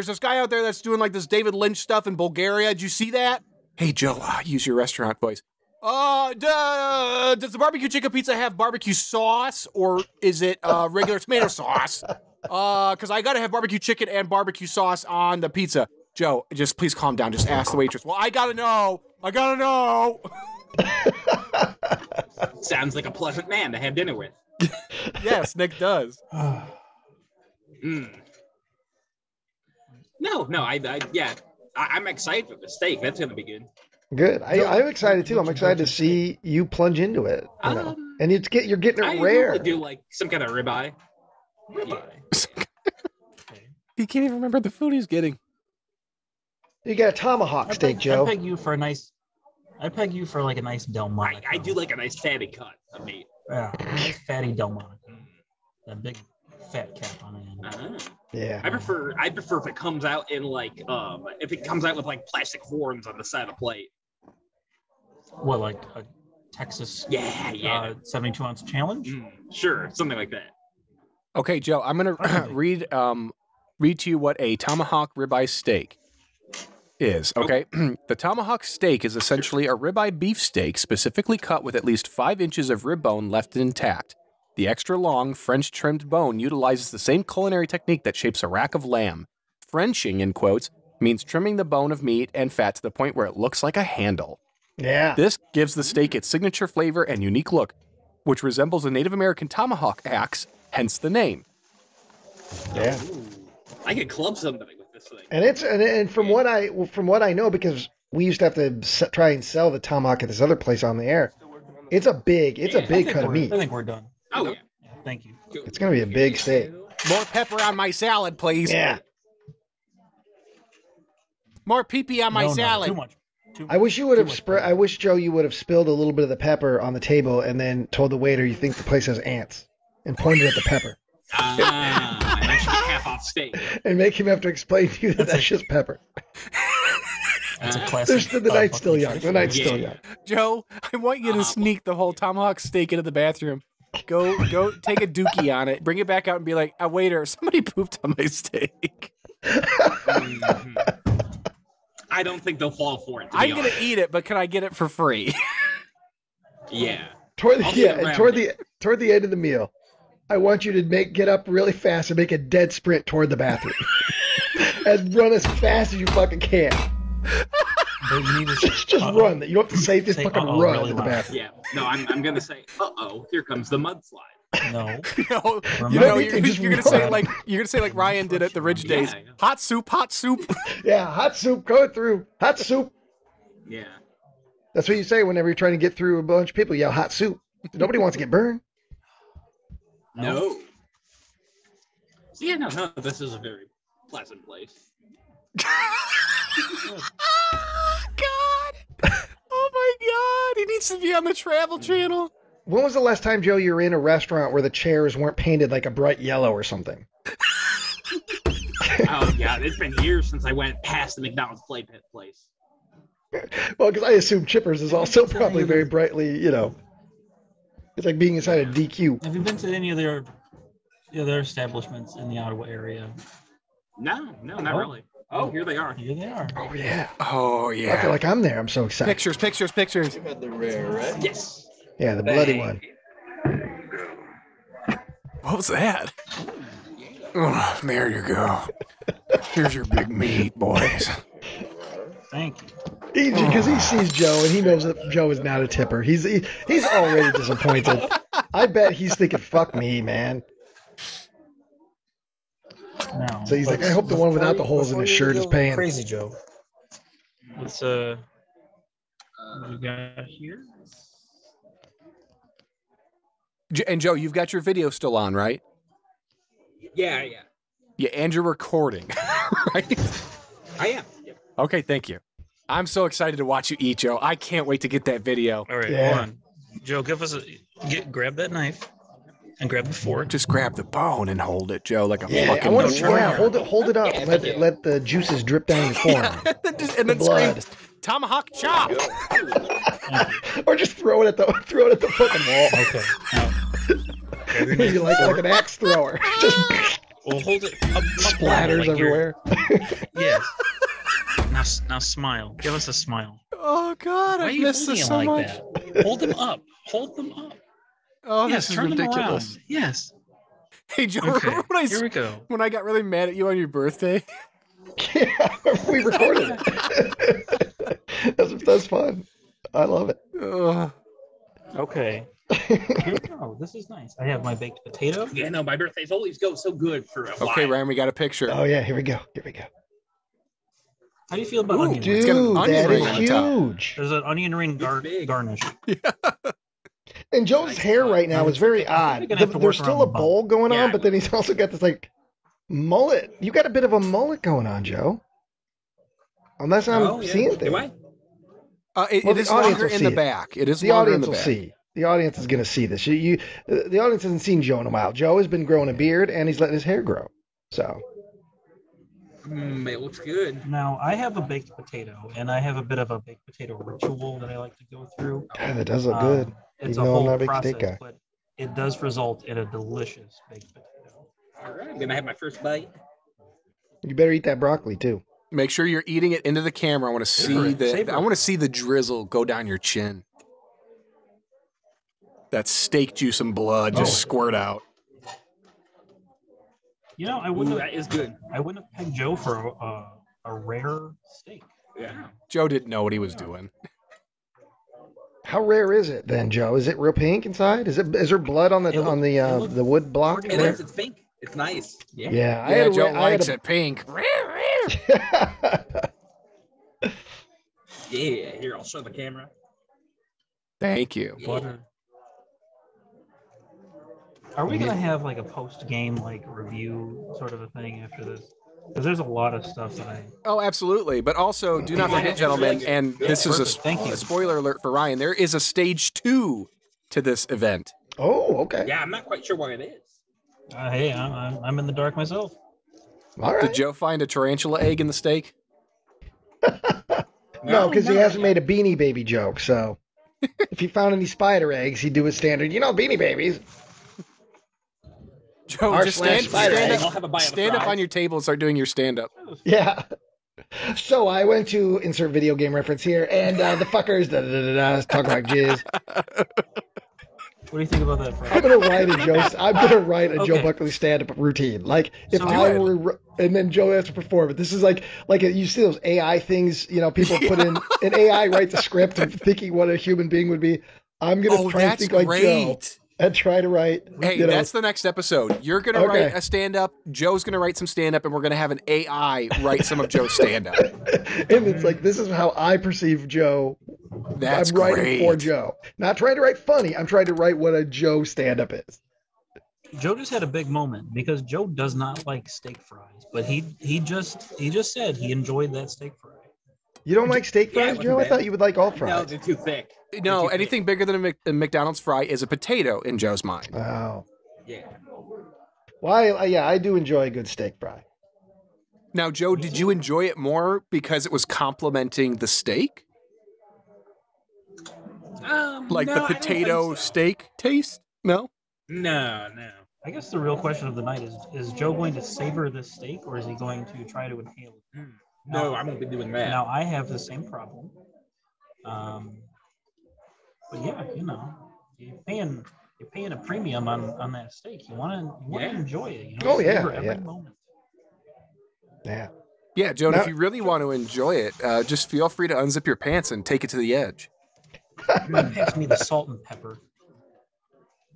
this guy out there that's doing like this David Lynch stuff in Bulgaria. Did you see that? Hey, Joe, use your restaurant voice. Does the barbecue chicken pizza have barbecue sauce or is it regular tomato sauce? Because I got to have barbecue chicken and barbecue sauce on the pizza. Joe, just please calm down. Just ask the waitress. Well, I got to know. Sounds like a pleasant man to have dinner with. Yes, Nick does. No, I'm excited for the steak. That's gonna be good. Good. I'm excited too. I'm excited to see you plunge into it. You know? And you're getting it rare. I do like some kind of ribeye. Yeah. He can't even remember the food he's getting. You got a tomahawk steak, Joe. I peg you for like a nice Delmonico. I do like a nice fatty cut of meat. Yeah, a nice fatty Delmonico. That big fat cap on it. Yeah. I prefer if it comes out in like if it comes out with like plastic horns on the side of the plate. What, like a Texas 72-ounce challenge? Sure, something like that. Okay, Joe, I'm going to read to you what a tomahawk ribeye steak is, okay? The tomahawk steak is essentially a ribeye beef steak specifically cut with at least 5 inches of rib bone left intact. The extra long, French-trimmed bone utilizes the same culinary technique that shapes a rack of lamb. Frenching, in quotes, means trimming the bone of meat and fat to the point where it looks like a handle. Yeah. This gives the steak its signature flavor and unique look, which resembles a Native American tomahawk axe, hence the name. Yeah. I could club somebody with this thing. And from what I know, because we used to have to try and sell the tomahawk at this other place on the air, it's a big cut of meat. I think we're done. Oh yeah. Thank you. It's gonna be a big steak. More pepper on my salad, please. Yeah. More pee-pee on my salad. Too much. I wish you would have I wish, Joe, you would have spilled a little bit of the pepper on the table and then told the waiter you think the place has ants and pointed at the pepper. And I should get half off steak. And make him have to explain to you that's just pepper. That's a classic. The night's still young. The night's still young. Joe, I want you to sneak the whole tomahawk steak into the bathroom. Go take a dookie on it, bring it back out and be like, waiter, somebody pooped on my steak. I don't think they'll fall for it. I'm going to eat it, but can I get it for free? Yeah. Toward the end of the meal, I want you to get up really fast and make a dead sprint toward the bathroom. and run as fast as you fucking can. But you need to Just run. You don't have to say this. Say, fucking uh-oh, run really in the loud. bathroom. Yeah. No, I'm gonna say, uh-oh, here comes the mudslide. No. No, Remember, you're gonna say like Ryan did at the Ridge Days. Yeah. Hot soup, hot soup. Yeah, hot soup. Go through. Hot soup. Yeah. That's what you say whenever you're trying to get through a bunch of people. Yell hot soup. Nobody wants to get burned. No. So yeah, no, this is a very pleasant place. God. Oh my God. He needs to be on the Travel Channel. When was the last time, Joe, you were in a restaurant where the chairs weren't painted like a bright yellow or something? Oh yeah, it's been years since I went past the McDonald's play pit place. Well, because I assume Chippers is also probably very brightly, it's like being inside a DQ. Have you been to any of the other establishments in the Ottawa area? No, not really. Oh, here they are. Here they are. Oh, yeah. Oh I feel yeah. like I'm there. I'm so excited. Pictures. You had the rare, right? Yes. Yeah, the bloody one. What was that? Oh, there you go. Here's your big meat, boys. Thank you. Because he sees Joe and he knows that Joe is not a tipper. He's already disappointed. I bet he's thinking, "Fuck me, man." No, So he's like, "I hope the one without the holes in his shirt is paying." Crazy Joe. What's what you got here? And Joe, you've got your video still on, right? Yeah. Yeah, and you're recording, right? I am. Yep. Okay, thank you. I'm so excited to watch you eat, Joe. I can't wait to get that video. All right, Yeah. hold on. Joe, grab that knife and grab the fork. Just grab the bone and hold it, Joe, like a Yeah, fucking. I want to. destroyer. Yeah, hold it up. Let the juices drip down your corn. and then blood. scream, "Tomahawk chop!" Or just throw it at the fucking wall. Okay. Now, grab your knife You and fork. like an axe thrower. Just Well, hold it up splatters like you're- everywhere. Yes. Now smile. Give us a smile. Oh God, Why are I've you missed holding this it so like much. that? Hold them up. Hold them up. Oh, Yes, this is turn them ridiculous. around. Yes. Hey, Joe, Okay. remember Here we go. when I got really mad at you on your birthday? Yeah, we recorded it. That's fun. I love it. Ugh. Okay. Here we go. This is nice. I have my baked potato. Yeah, no, my birthdays always go so good for a Okay, while. Ryan, we got a picture. Oh yeah, here we go. How do you feel about Ooh, onion It's rings? got an Dude, onion that ring is on top. huge. There's an onion ring big. garnish. And Joe's hair right now is very odd. You're gonna have to There's work still around a the bowl going on, Yeah. but then he's also got this like mullet. You got a bit of a mullet going on, Joe. Unless I'm seeing Do things. I? It Well, the is audience longer will in see the it. back. It is The longer in audience the will back. see. The audience is going to see this. The audience hasn't seen Joe in a while. Joe has been growing a beard and he's letting his hair grow. So It looks good. Now, I have a baked potato, and I have a bit of a baked potato ritual that I like to go through. God, that does look good. It's Even a though I'm whole not a big process, potato guy. but it does result in a delicious baked potato. All right, I'm gonna have my first bite. You better eat that broccoli too. Make sure you're eating it into the camera. I want to Savor see it, savor I it. want to see the drizzle go down your chin. That steak juice and blood just squirt out. You know, I Ooh, wouldn't that is good. have pegged Joe for a rare steak. Yeah. Joe didn't know what he was doing. How rare is it then, Joe? Is it real pink inside? Is there blood on the wood block? It is. It's pink. It's nice. Yeah. Yeah, Yeah, Joe likes it pink. Yeah. Here, I'll show the camera. Thank you. Butter. Are we gonna have like a post-game like review sort of a thing after this? Because there's a lot of stuff that I. Oh, absolutely. But also, do not forget, gentlemen, and this is Thank you. a spoiler alert for Ryan, there is a stage 2 to this event. Oh, okay. Yeah, I'm not quite sure what it is. Hey, I'm in the dark myself. All right. Did Joe find a tarantula egg in the steak? No, because he hasn't made a Beanie Baby joke. So if he found any spider eggs, he'd do his standard. Beanie Babies. Joe, R just slash spider egg. I'll have a bite of stand up fries. on your table and start doing your stand-up. Yeah. So I went to insert video game reference here, and the fuckers talking about jizz. What do you think about that, I'm Frank? gonna write a Joe Okay. Buckley stand-up routine. Like if So I good. were, and then Joe has to perform it. This is like you see those AI things. You know, people put in an AI writes a script of thinking what a human being would be. I'm gonna try to that's think like Joe great. and try to write. Hey, you know, that's the next episode. You're going to Okay. write a stand-up, Joe's going to write some stand-up, and we're going to have an AI write some of Joe's stand-up. and it's like this is how I perceive Joe. That's I'm writing great. for Joe, not trying to write funny. I'm trying to write what a Joe stand-up is. Joe just had a big moment because Joe does not like steak fries, but he just said he enjoyed that steak fry. You don't like steak Yeah, it fries, wasn't Joe? I bad. thought you would like all No, fries. they're too thick. No, anything bigger than a McDonald's fry is a potato in Joe's mind. Oh. Yeah. Well, yeah, I do enjoy a good steak fry. Now, Joe, did you enjoy it more because it was complimenting the steak? Like no, the I don't think potato so. steak taste? No? No. I guess the real question of the night is Joe going to savor this steak or is he going to try to inhale it? No, I won't be doing that. Now I have the same problem. But yeah, you know, you're paying a premium on that steak. You want to enjoy it. You know, Oh, yeah, savor every yeah. moment. Yeah. Yeah, Joe, Now- if you really want to enjoy it, just feel free to unzip your pants and take it to the edge. Pass me the salt and pepper.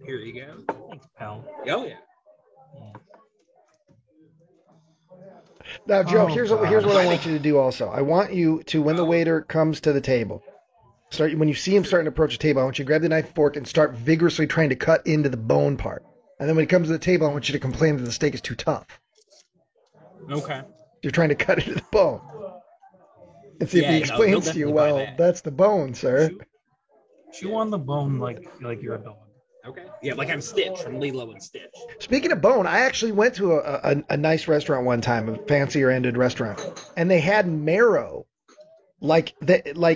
Here you go. Thanks, pal. Oh, yeah. Now, Joe, Oh, here's God. what I want you to do also. I want you to, when the waiter comes to the table, when you see him starting to approach the table, I want you to grab the knife and fork and start vigorously trying to cut into the bone part. And then when he comes to the table, I want you to complain that the steak is too tough. Okay. You're trying to cut into the bone. And see Yeah, if he no, explains he'll to you, definitely buy well, that. that's the bone, sir. Chew on the bone like you're a dog. Okay. Yeah, like I'm Stitch from Lilo and Stitch. Speaking of bone, I actually went to a nice restaurant one time, a fancier ended restaurant, and they had marrow like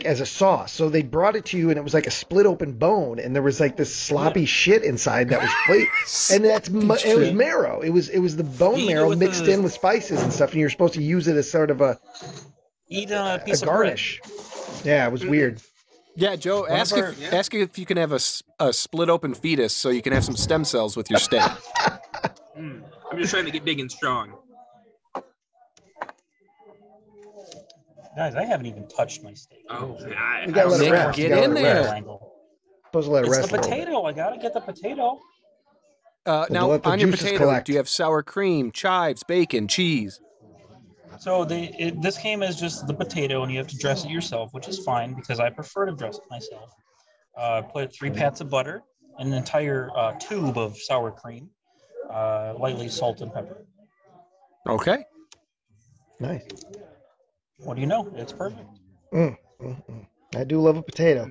as a sauce. So they brought it to you, and it was like a split open bone, and there was like this sloppy shit inside that was and it was marrow. It was the bone You eat it marrow with mixed the- in with spices and stuff, and you're supposed to use it as sort of a Eat a piece of garnish. Yeah, it was weird. Yeah, Joe, ask if you can have a split open fetus so you can have some stem cells with your steak. I'm just trying to get big and strong. Guys, I haven't even touched my steak. Oh, You gotta let it Nick, rest. get You gotta in let it there. rest. Angle. Supposed to let it It's rest. the a little bit. potato. I gotta get the potato. Now, let the on your juices potato, collect. do you have sour cream, chives, bacon, cheese? So this came as just the potato, and you have to dress it yourself, which is fine because I prefer to dress it myself. Put 3 pats of butter, an entire tube of sour cream, lightly salt and pepper. Okay. Nice. What do you know? It's perfect. I do love a potato.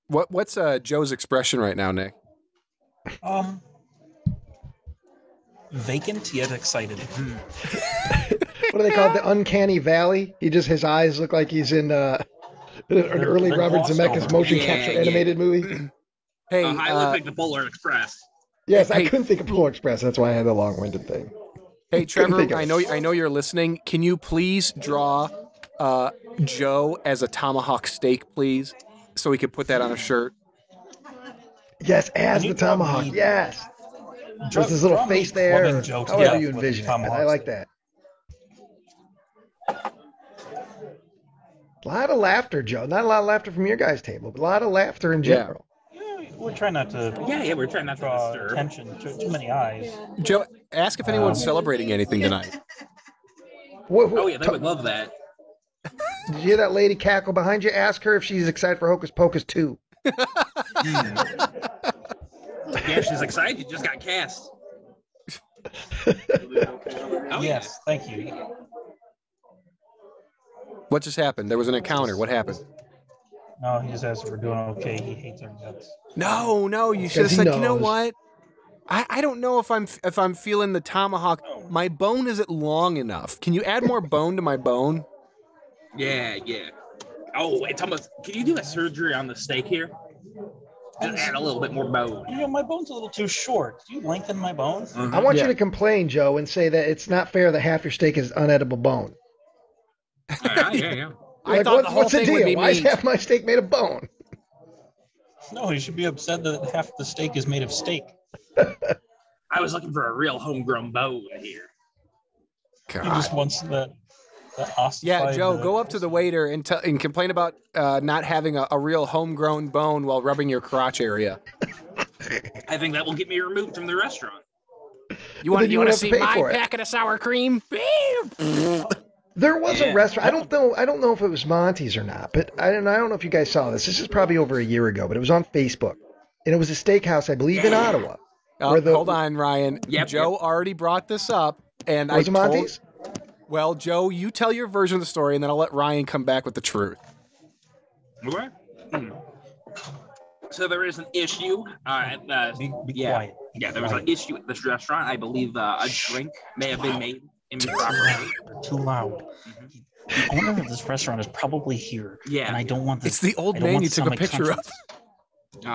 What's Joe's expression right now, Nick? Vacant yet excited. What do they call it? The uncanny valley? His eyes look like he's in an early they're Robert glossed Zemeckis over. motion Yeah, capture yeah. animated movie. Hey, I look like the Polar Express. Yes, I Hey. couldn't think of Polar Express. That's why I had the long-winded thing. hey, couldn't think Trevor, of it. I know you're listening. Can you please draw Joe as a tomahawk steak, please, so we could put that on a shirt? Yes, as Can you the draw tomahawk. me- Yes. Draw- Just his little draw me face there. clubbing or Joe to However death you with envision it. tomahawk I like steak. that. A lot of laughter, Joe. Not a lot of laughter from your guys' table, but a lot of laughter in Yeah. general. Yeah, we're trying not to Yeah, we're trying not to draw disturb. attention to too many eyes. Joe, ask if anyone's celebrating anything tonight. Oh, yeah, they would love that. Did you hear that lady cackle behind you? Ask her if she's excited for Hocus Pocus 2. Yeah, she's excited. You just got cast. Oh, Yes, thank you. What just happened? There was an encounter. What happened? No, he just asked if we're doing okay. He hates our guts. No, you should have he said, you know knows. what? I don't know if I'm feeling the tomahawk. My bone isn't long enough. Can you add more bone to my bone? Yeah. Oh, it's almost. Can you do a surgery on the steak here? Just add a little bit more bone. You know, my bone's a little too short. Do you lengthen my bones? I want Yeah. you to complain, Joe, and say that it's not fair that half your steak is unedible bone. Yeah. I Like, thought the whole what's the thing would deal? be Why is meat. half my steak made of bone? No, you should be upset that half the steak is made of steak. I was looking for a real homegrown bone here. He just wants that ossified. Yeah, Joe, go up to the waiter and complain about not having a real homegrown bone while rubbing your crotch area. I think that will get me removed from the restaurant. You want to have see to pay my for it. packet of sour cream? There was a restaurant. I don't know if it was Monty's or not, but I don't know if you guys saw this. This is probably over a year ago, but it was on Facebook, and it was a steakhouse, I believe, in Ottawa. Hold on, Ryan. Yep, Joe already brought this up, and Was it Monty's? Well, Joe, you tell your version of the story, and then I'll let Ryan come back with the truth. What? So there is an issue. Be quiet. Yeah, there was an issue at this restaurant. I believe a drink may have been made improperly. They're too loud. The owner of this restaurant is probably here. Yeah. And I don't want this. It's the old I don't man want you this took on a my picture of. conscience.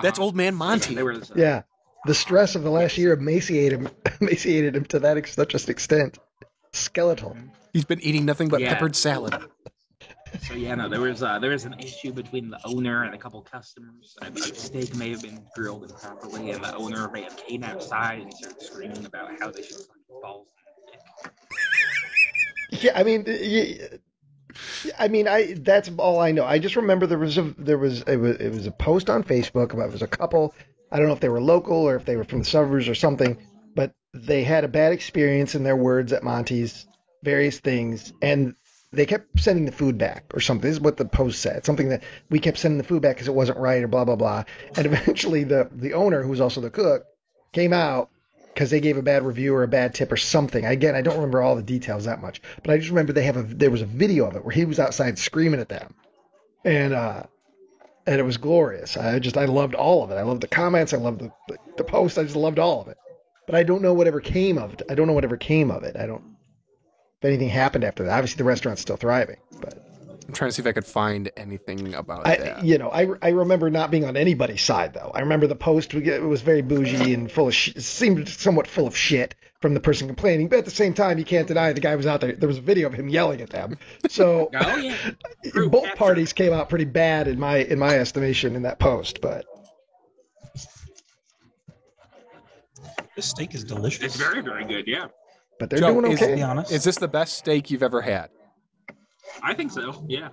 That's old man Monty. They were, Yeah. The stress of the last year emaciated him to that such an extent. Skeletal. He's been eating nothing but Yeah. peppered salad. So yeah, no, there was an issue between the owner and a couple customers. A steak may have been grilled improperly, and the owner may have came outside and started screaming about how they should fucking balls. Yeah, I mean, that's all I know. I just remember it was a post on Facebook about it was a couple. I don't know if they were local or if they were from the suburbs or something, but they had a bad experience in their words at Monty's, various things, and they kept sending the food back or something. This is what the post said. Something that we kept sending the food back because it wasn't right or blah, blah, blah. And eventually the owner, who was also the cook, came out because they gave a bad review or a bad tip or something. Again, I don't remember all the details that much, but I just remember there was a video of it where he was outside screaming at them. And it was glorious. I loved all of it. I loved the comments. I loved the post. I just loved all of it. But I don't know whatever came of it. I don't know whatever came of it. I don't. If anything happened after that. Obviously, the restaurant's still thriving. But I'm trying to see if I could find anything about that. I remember not being on anybody's side though. I remember the post. It was very bougie and full of. Seemed somewhat full of shit from the person complaining. But at the same time, you can't deny the guy was out there. There was a video of him yelling at them. So both parties came out pretty bad in my estimation in that post. But this steak is delicious. It's very, very good. Yeah, but they're Joe, doing okay. To be honest. Is this the best steak you've ever had? I think so. Yeah.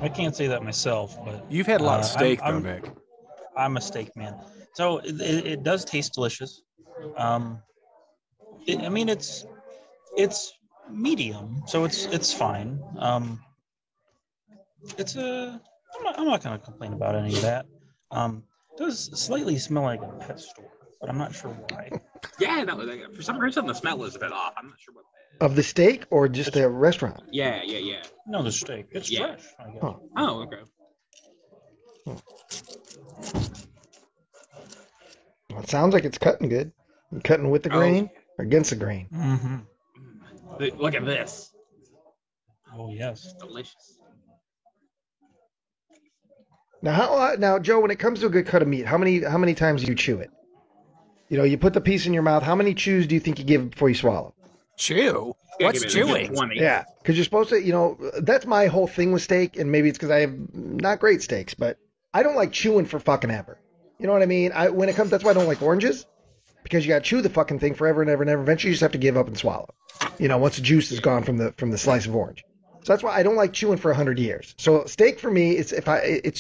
I can't say that myself, but You've had a lot of steak, though, Nick. I'm a steak man, so it does taste delicious. It's medium, so it's fine. I'm not going to complain about any of that. It does slightly smell like a pet store, but I'm not sure why. Yeah, no, for some reason the smell is a bit off. I'm not sure what that is. Of the steak or just the restaurant? Yeah. No, the steak. It's fresh. I guess. Huh. Oh, okay. Well, it sounds like it's cutting good. You cutting with the grain or against the grain? Mm-hmm. Look at this. Oh yes, It's delicious. Now, Joe, when it comes to a good cut of meat, how many times do you chew it? You know, you put the piece in your mouth. How many chews do you think you give before you swallow? Chew? What's chewing? Yeah, because you're supposed to, that's my whole thing with steak, and maybe it's because I have not great steaks, but I don't like chewing for fucking ever. You know what I mean? That's why I don't like oranges, because you got to chew the fucking thing forever and ever and ever. Eventually, you just have to give up and swallow. Once the juice is gone from the slice of orange. So that's why I don't like chewing for 100 years. So steak for me, it's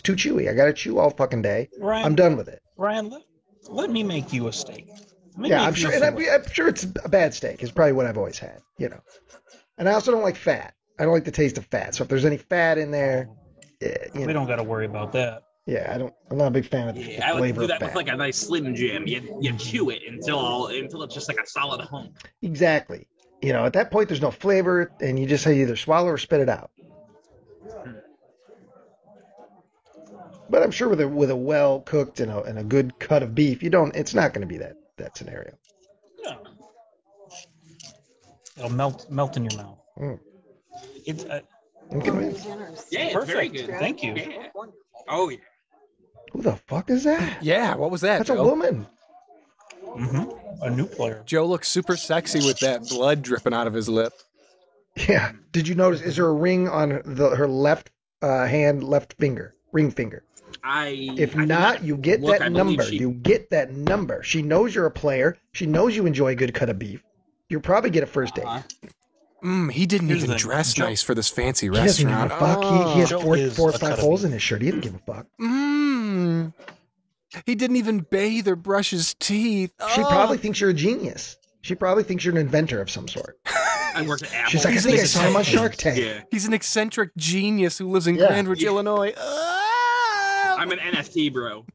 too chewy. I got to chew all fucking day. Ryan, I'm done with it. Ryan, let me make you a steak. I'm sure it's a bad steak. Is probably what I've always had. And I also don't like fat. I don't like the taste of fat. So if there's any fat in there, we don't got to worry about that. Yeah, I'm not a big fan of the flavor I would do that of fat. with like a nice Slim Jim. You chew it until it's just like a solid hunk. Exactly. At that point, there's no flavor, and you just either swallow or spit it out. But I'm sure with a well cooked and a good cut of beef, it's not going to be that scenario. No. It'll melt in your mouth. I'm convinced. Yeah, it's Perfect. very good. Thank you. Yeah. Oh yeah. Who the fuck is that? Yeah, what was that, That's Joe? a woman. Mm-hmm. A new player. Joe looks super sexy with that blood dripping out of his lip. Yeah. Did you notice? Is there a ring on her left hand, left finger, ring finger? If not, you get that number. You get that number. She knows you're a player. She knows you enjoy a good cut of beef. You'll probably get a first date. He didn't even dress nice for this fancy restaurant. He doesn't give a fuck. He has four or five holes in his shirt. He doesn't give a fuck. He didn't even bathe or brush his teeth. She probably thinks you're a genius. She probably thinks you're an inventor of some sort. I worked at Apple. She's like, I think I saw him on Shark Tank. Yeah. He's an eccentric genius who lives in Grand Ridge, Illinois. I'm an NFT bro.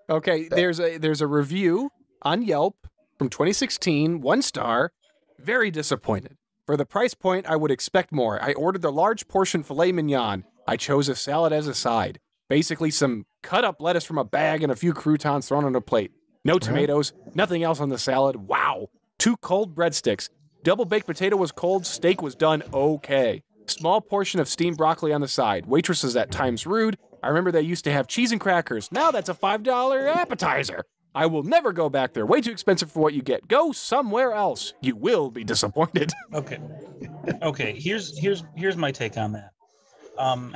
Okay, there's a review on Yelp from 2016, 1 star. Very disappointed. For the price point, I would expect more. I ordered the large portion filet mignon. I chose a salad as a side. Basically some cut up lettuce from a bag and a few croutons thrown on a plate. No tomatoes, nothing else on the salad. Wow. 2 cold breadsticks. Double baked potato was cold, steak was done okay. Small portion of steamed broccoli on the side. Waitress is at times rude. I remember they used to have cheese and crackers. Now that's a $5 appetizer. I will never go back there. Way too expensive for what you get. Go somewhere else. You will be disappointed. Okay. Here's my take on that.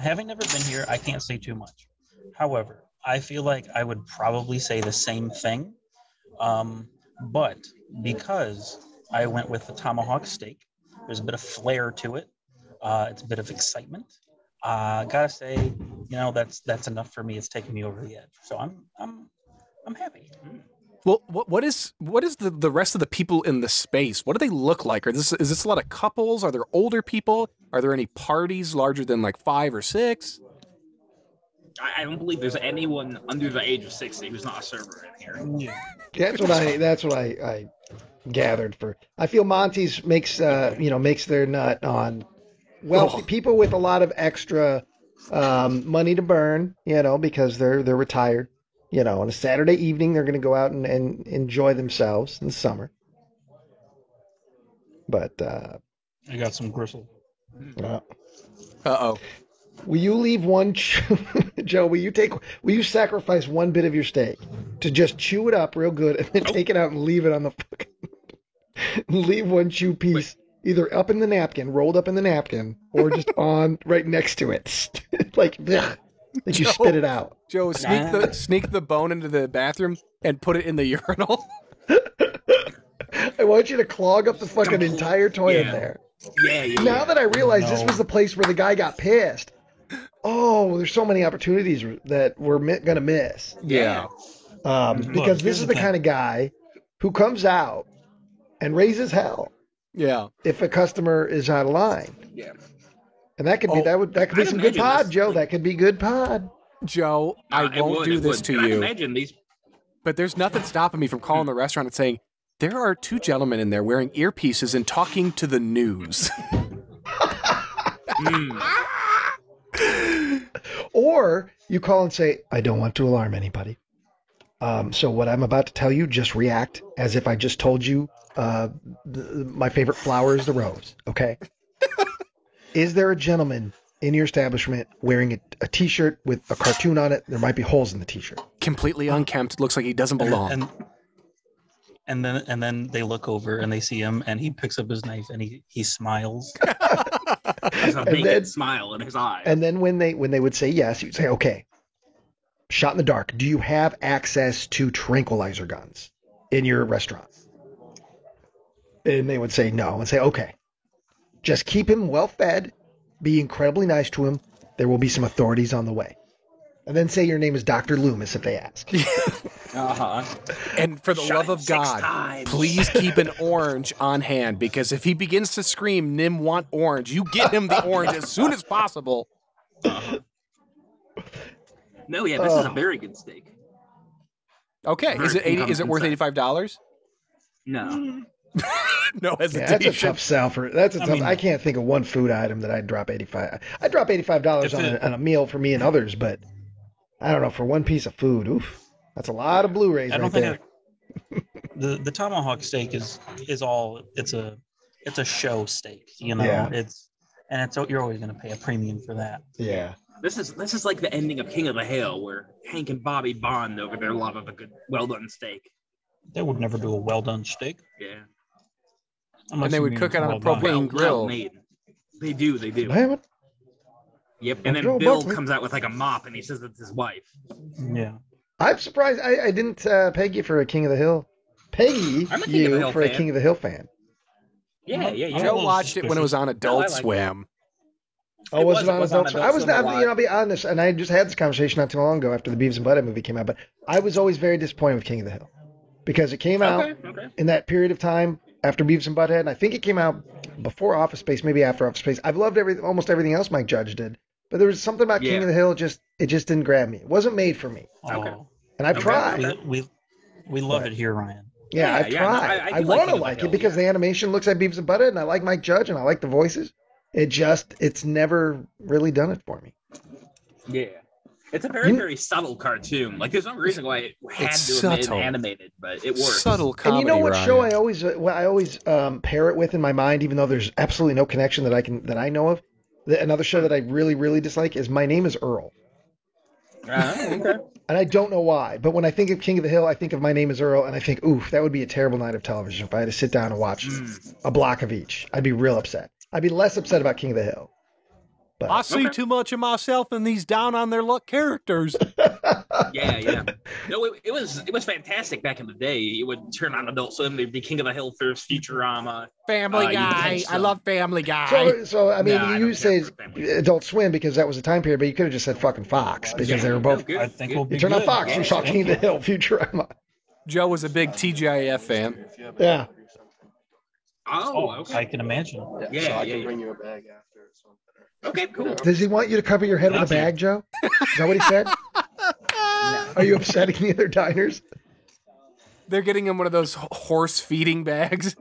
Having never been here, I can't say too much. However, I feel like I would probably say the same thing. But because I went with the tomahawk steak, there's a bit of flair to it. It's a bit of excitement. Gotta say, that's enough for me. It's taking me over the edge. So I'm happy. Well, what is the rest of the people in the space? What do they look like? Is this a lot of couples? Are there older people? Are there any parties larger than like 5 or 6? I don't believe there's anyone under the age of 60 who's not a server in here. Yeah. That's what I gathered for. I feel Monty's makes their nut on wealthy people with a lot of extra money to burn, because they're retired. On a Saturday evening, they're going to go out and enjoy themselves in the summer. But I got some gristle. Uh-oh. Will you leave one, Joe? Will you sacrifice one bit of your steak to just chew it up real good and then take it out and leave it on the fucking, leave one chew piece either up in the napkin, rolled up in the napkin, or just on right next to it, like you spit it out. Joe, sneak the bone into the bathroom and put it in the urinal. I want you to clog up the fucking entire toilet there. Yeah. Now that I realize this was the place where the guy got pissed. Oh, there's so many opportunities that we're gonna miss. Yeah. Because this is the kind of guy who comes out and raises hell. Yeah. If a customer is out of line. Yeah. And that could be that could be some good pod, Joe. That could be good pod. Joe, I won't do this to you. Imagine these. But there's nothing stopping me from calling the restaurant and saying, there are 2 gentlemen in there wearing earpieces and talking to the news. Or you call and say, I don't want to alarm anybody. So what I'm about to tell you, just react as if I just told you my favorite flower is the rose, okay? Is there a gentleman in your establishment wearing a T-shirt with a cartoon on it? There might be holes in the T-shirt. Completely unkempt. Looks like he doesn't belong. And then they look over and they see him and he picks up his knife and he smiles. There's a big smile in his eye. And then when they would say yes, you'd say, okay, shot in the dark. Do you have access to tranquilizer guns in your restaurant? And they would say no and say, okay, just keep him well fed, be incredibly nice to him. There will be some authorities on the way. And then say your name is Dr. Loomis if they ask. And for the love of God, please keep an orange on hand, because if he begins to scream, Nim want orange, you get him the orange as soon as possible. No, yeah, this is a very good steak. Okay, is it worth $85? No. No hesitation. Yeah, that's a tough sell for. I can't think of one food item that I'd drop $85. I'd drop $85 on a meal for me and others, but I don't know, for one piece of food. Oof, that's a lot of Blu-rays. I don't think the tomahawk steak is all. It's a show steak, Yeah. You're always going to pay a premium for that. Yeah. This is like the ending of King of the Hill, where Hank and Bobby bond over their love of a good, well done steak. They would never do a well done steak. Yeah. And they would cook it on a propane grill. Made. They do. What? Yep. And then Bill comes out with like a mop, and he says it's his wife. Yeah. I'm surprised I didn't peg you for a King of the Hill. Peggy you for a King of the Hill fan. Yeah. Joe watched it when it was on Adult Swim. Oh, was it on Adult Swim? I was not, I'll be honest, and I just had this conversation not too long ago after the Beavis and Butthead movie came out, but I was always very disappointed with King of the Hill because it came out in that period of time after Beavis and Butthead, and I think it came out before Office Space, maybe after Office Space. I've loved almost everything else Mike Judge did, but there was something about King of the Hill, it just didn't grab me. It wasn't made for me. Okay. And I've tried. We love it here, Ryan. Yeah, I've tried. I want to like it because the animation looks like Beavis and Butthead, and I like Mike Judge, and I like the voices. It's never really done it for me. Yeah. It's a very, very subtle cartoon. Like, there's no reason why it had to have been animated, but it works. Subtle comedy, and you know what Ryan. show I always pair it with in my mind, even though there's absolutely no connection that I know of? Another show that I really, really dislike is My Name is Earl. Okay. And I don't know why, but when I think of King of the Hill, I think of My Name is Earl, and I think, oof, that would be a terrible night of television if I had to sit down and watch a block of each. I'd be real upset. I'd be less upset about King of the Hill. But, I see too much of myself in these down on their luck characters. Yeah. No, it was fantastic back in the day. It would turn on Adult Swim. There'd be King of the Hill first, Futurama. Family Guy. I love Family Guy. So I mean, you say Adult Swim because that was the time period, but you could have just said fucking Fox because they were both. I think we'll be you turn on Fox, you saw King of the Hill, Futurama. Joe was a big TGIF fan. Yeah. Oh, okay. I can imagine. Yeah, so I can bring you a bag after or something. Okay, cool. Does he want you to cover your head with a bag, Joe? Is that what he said? Are you upsetting the other diners? They're getting him one of those horse feeding bags.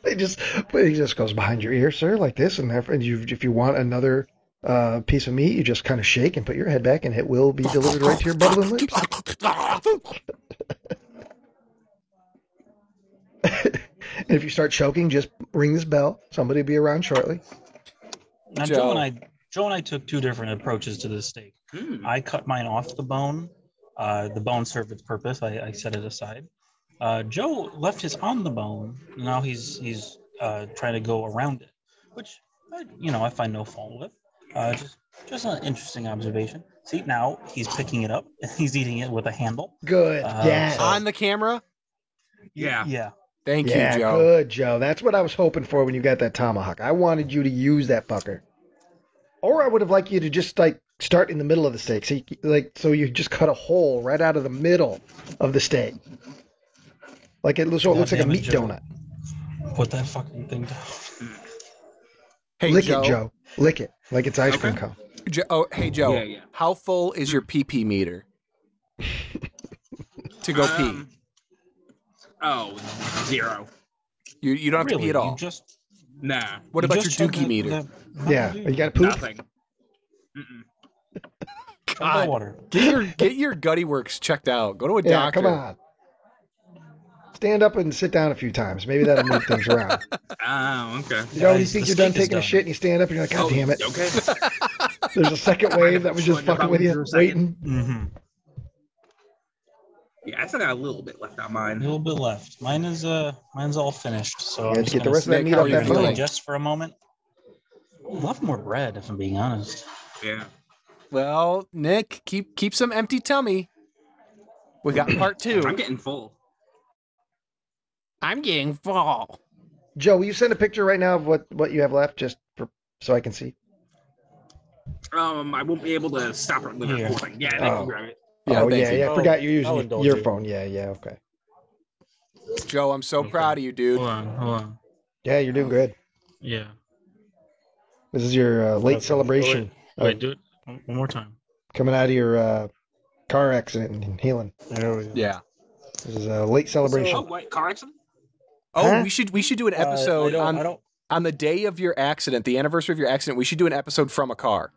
He just goes behind your ear, sir, like this, and if you want another piece of meat, you just kind of shake and put your head back, and it will be delivered right to your bubbling lips. And if you start choking, just ring this bell. Somebody will be around shortly. Now, Joe and I took two different approaches to this steak. I cut mine off the bone. The bone served its purpose. I set it aside. Joe left his on the bone. Now he's trying to go around it, which I find no fault with. Just an interesting observation. See, now he's picking it up and he's eating it with a handle. Good. Yes. On the camera? Yeah. Thank you, Joe. Good, Joe. That's what I was hoping for when you got that tomahawk. I wanted you to use that fucker. Or I would have liked you to just start in the middle of the steak. So you just cut a hole right out of the middle of the steak. It looks like a meat donut. Put that fucking thing down. Hey, Lick it, Joe. Lick it like it's ice cream cone. Hey, Joe. Yeah. How full is your pee-pee meter? To go pee. 0. You don't have to pee at all. Nah. What about your dookie meter? You got to poop? Nothing. God, water. Get your gutty works checked out. Go to a doctor. Come on. Stand up and sit down a few times. Maybe that'll move things around. Oh, okay. You think you're done taking a shit and you stand up and you're like, God damn it. Okay. There's a second wave that was just fucking with you, waiting. Mm-hmm. Yeah, I still got a little bit left on mine. A little bit left. Mine's all finished. So I'm just get the rest of that meat off that bone. Just for a moment. I'd love more bread, if I'm being honest. Yeah. Well, Nick, keep some empty tummy. We got part 2. I'm getting full. Joe, will you send a picture right now of what you have left, just so I can see? I won't be able to stop it with the whole thing. Yeah, I can grab it. I forgot you're using your phone. Yeah, okay. Joe, I'm so proud of you, dude. Hold on. Yeah, you're doing good. Yeah. This is your late celebration. Wait, do it one more time. Coming out of your car accident and healing. There we go. Yeah. This is a late celebration. Car accident? Oh, we should do an episode on the day of your accident, the anniversary of your accident. We should do an episode from a car.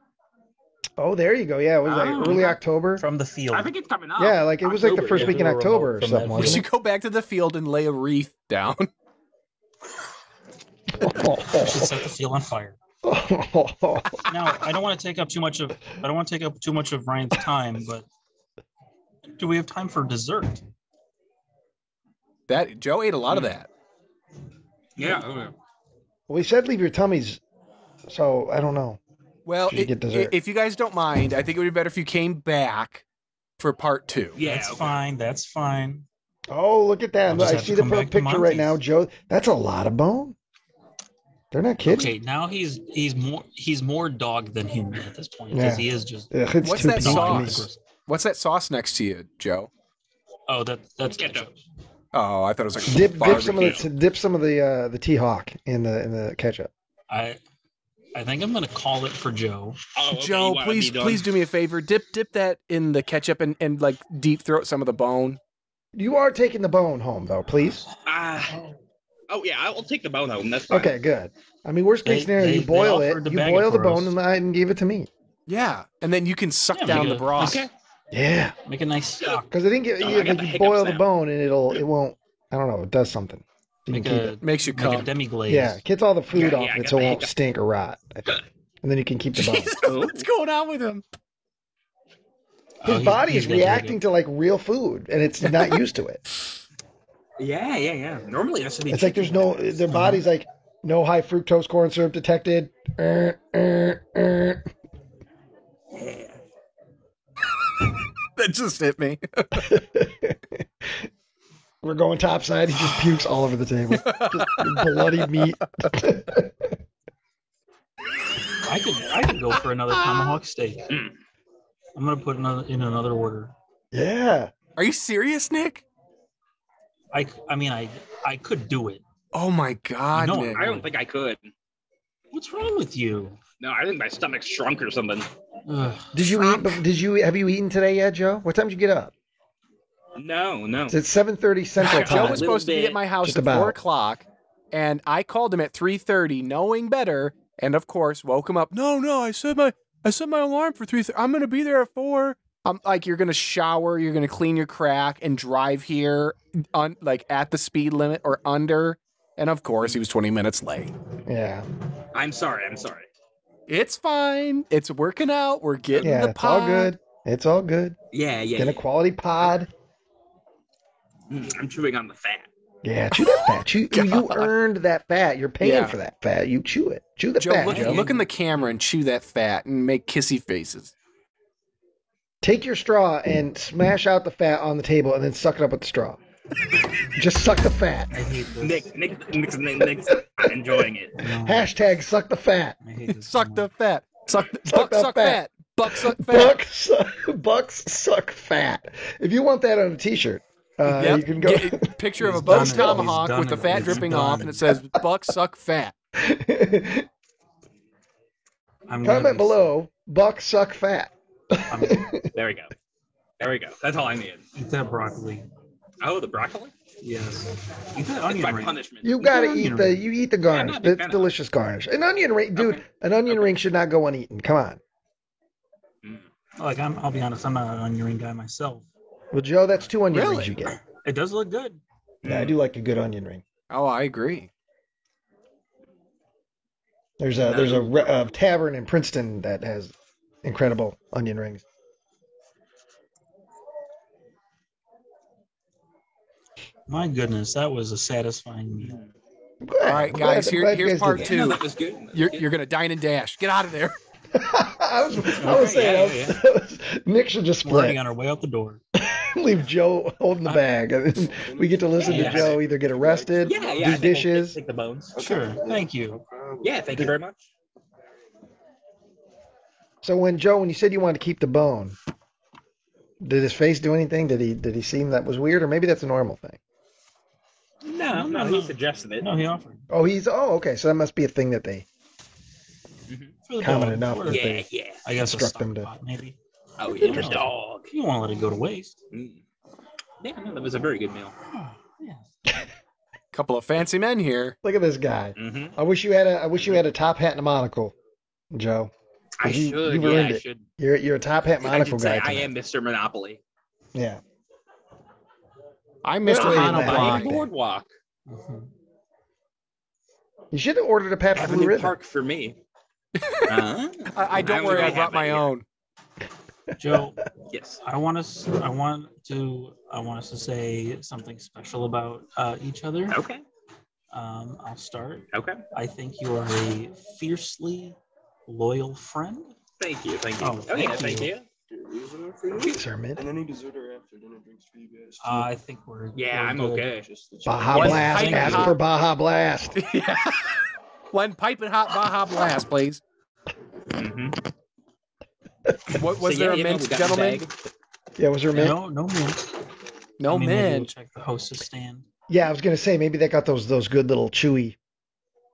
Oh, there you go. Yeah, it was early October. From the field. I think it's coming up. Yeah, it was the first week in October or something. We should go back to the field and lay a wreath down. We should set the field on fire. Now, I don't want to take up too much of Ryan's time, but do we have time for dessert? Joe ate a lot of that. Yeah. Okay. Well, we said leave your tummies, so I don't know. Well, Should get dessert. if you guys don't mind, I think it would be better if you came back for part 2. Yeah. That's okay. fine. That's fine. Oh, look at that! I'll just I have see to the come back to picture right now, Monty's. Joe. That's a lot of bone. They're not kidding. Okay, now he's more dog than human at this point Yeah. because he is just. Ugh, it's What's too that pink to me. sauce? What's that sauce next to you, Joe? Oh, that's ketchup. Oh, I thought it was like Dip barbecue. dip some of the T-Hawk in the ketchup. I think I'm gonna call it for Joe. Oh, okay, Joe, you want me done? please do me a favor. Dip that in the ketchup and like deep throat some of the bone. You are taking the bone home though, please. Oh yeah, I'll take the bone home. That's fine. Okay, good. I mean, worst case scenario, you they boil offered it, to you bag it boil the for bone us. and give it to me. Yeah, and then you can suck Yeah, down make the a- broth. Okay. Yeah, Make a nice stock. because I think Oh, I got the you hiccups boil the now. bone and it won't. I don't know. It does something. You Make can keep a it. Makes you make a come. demi glaze. Yeah, it gets all the food Yeah, off yeah, I it got so it the won't hiccup. stink or rot. I think. And then you can keep the bone. Oh. What's going on with him? His body is reacting to like real food, and it's not used to it. Yeah. Normally that should be. It's like there's no. Their body's like no high fructose corn syrup detected. That just hit me. We're going topside. He just pukes all over the table. Just bloody meat. I could go for another tomahawk steak. I'm gonna put in another order. Yeah. Are you serious, Nick? I mean I could do it. Oh my God, No, Nick. I don't think I could. What's wrong with you? No, I think my stomach shrunk or something. Ugh. Did you eat? Have you eaten today yet, Joe? What time did you get up? No. It's at 7:30 Central Joe Time. was supposed to be at my house Just at about. 4 o'clock, and I called him at 3:30, knowing better, and of course woke him up. No, I set my alarm for 3:30. I'm gonna be there at 4. I'm like, you're gonna shower, you're gonna clean your crack, and drive here, like at the speed limit or under. And of course, he was 20 minutes late. Yeah. I'm sorry. It's fine. It's working out. We're getting Yeah. the It's all pod. good. It's all good. Yeah. Get a quality pod. I'm chewing on the fat. Yeah, chew that fat. You earned that fat. You're paying Yeah. for that fat. You chew it. Chew the Joe, fat, look, Joe. look in the camera and chew that fat and make kissy faces. Take your straw and smash out the fat on the table and then suck it up with the straw. Just suck the fat. I hate this. Nick's I'm enjoying it. No, Hashtag suck the fat. I hate this Suck so the much. fat. Suck Suck the suck fat. fat. Buck suck fat. Bucks suck fat. If you want that on a t-shirt, Yep. you can go. Get a picture of a He's Buck's done it. tomahawk He's with the done fat it. dripping He's off, done and it. it says "Buck suck fat." I'm gonna Comment be- below. Bucks suck fat. There we go. That's all I need. Eat that broccoli. Oh, the broccoli? Yes. Eat that That's onion my ring. punishment. You gotta onion eat ring. you eat the garnish. not a big That's fan of delicious garnish. An onion ring, dude. Okay. An onion ring should not go uneaten. Come on. Like I'll be honest, I'm not an onion ring guy myself. Well, Joe, that's 2 onion Really? rings you get. It does look good. Yeah, I do like a good onion ring. Oh, I agree. There's a tavern in Princeton that has incredible onion rings. My goodness, that was a satisfying meal. Good. All right, I'm guys, glad- I'm glad you here's guys part did two. No, that was good. That was You're good. gonna dine and dash. Get out of there. that. I was saying, Nick should just We're already split. on our way out the door. Leave Joe holding the bag, and then we get to listen to Yeah. Joe either get arrested, Yeah, I do think I'll dishes. take the bones. Sure. Thank you. Yeah, thank you very much. So when you said you wanted to keep the bone, did his face do anything? Did he seem that was weird, or maybe that's a normal thing? No, he suggested it. No, he offered. Oh, okay. So that must be a thing that they For the common dog. enough Or that Yeah, they yeah. I guess a instruct stock them to. pot, maybe. Oh, yeah, Interesting. dog. You don't want to let it go to waste. Yeah, no, that was a very good meal. Yes. Couple of fancy men here. Look at this guy. Mm-hmm. I wish you had a top hat and a monocle, Joe. I You- should. you've Yeah, earned I it. should. You're a top hat I monocle should say guy. I tonight. am Mr. Monopoly. Yeah. I'm Yeah, Mr. wait a I'm minute. Monopoly. Boardwalk. Mhm. You should have ordered a Pabst Blue Avenue Ribbon. Park for me. I don't I worry. was I gonna brought have my that, yeah. own. Joe, Yes. I want us to say something special about each other. Okay. I'll start. Okay. I think you are a fiercely loyal friend. Thank you. Thank you. Oh, thank you. Sermon. And any dessert or after dinner drinks for you guys. Too. I think we're Yeah, I'm good. okay. Just the Baja One Blast. pipe Ask hot. for Baja Blast. Yeah. One piping hot Baja Blast, please. Mm-hmm. What was there a mint, gentlemen? Yeah, was there a mint? No mint. No Maybe we'll mint. check the hostess stand. Yeah, I was gonna say maybe they got those good little chewy.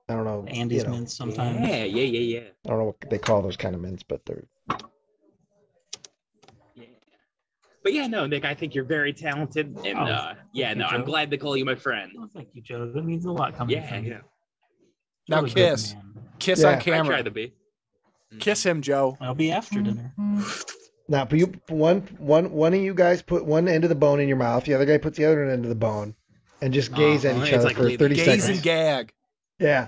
I don't know. Andy's you know, mints sometimes. Yeah. I don't know what they call those kind of mints, but they're. Yeah. But yeah, no, Nick, I think you're very talented, and I'm glad to call you my friend. Oh, thank you, Joe. That means a lot coming Yeah, from you. yeah. Now Really good kiss. man. Kiss Yeah. on I try camera. to be. Kiss him, Joe. I'll be after dinner. Now, but you one of you guys put one end of the bone in your mouth, the other guy puts the other end of the bone, and just gaze at each It's other like for leaving 30 Gaze seconds. and gag. Yeah.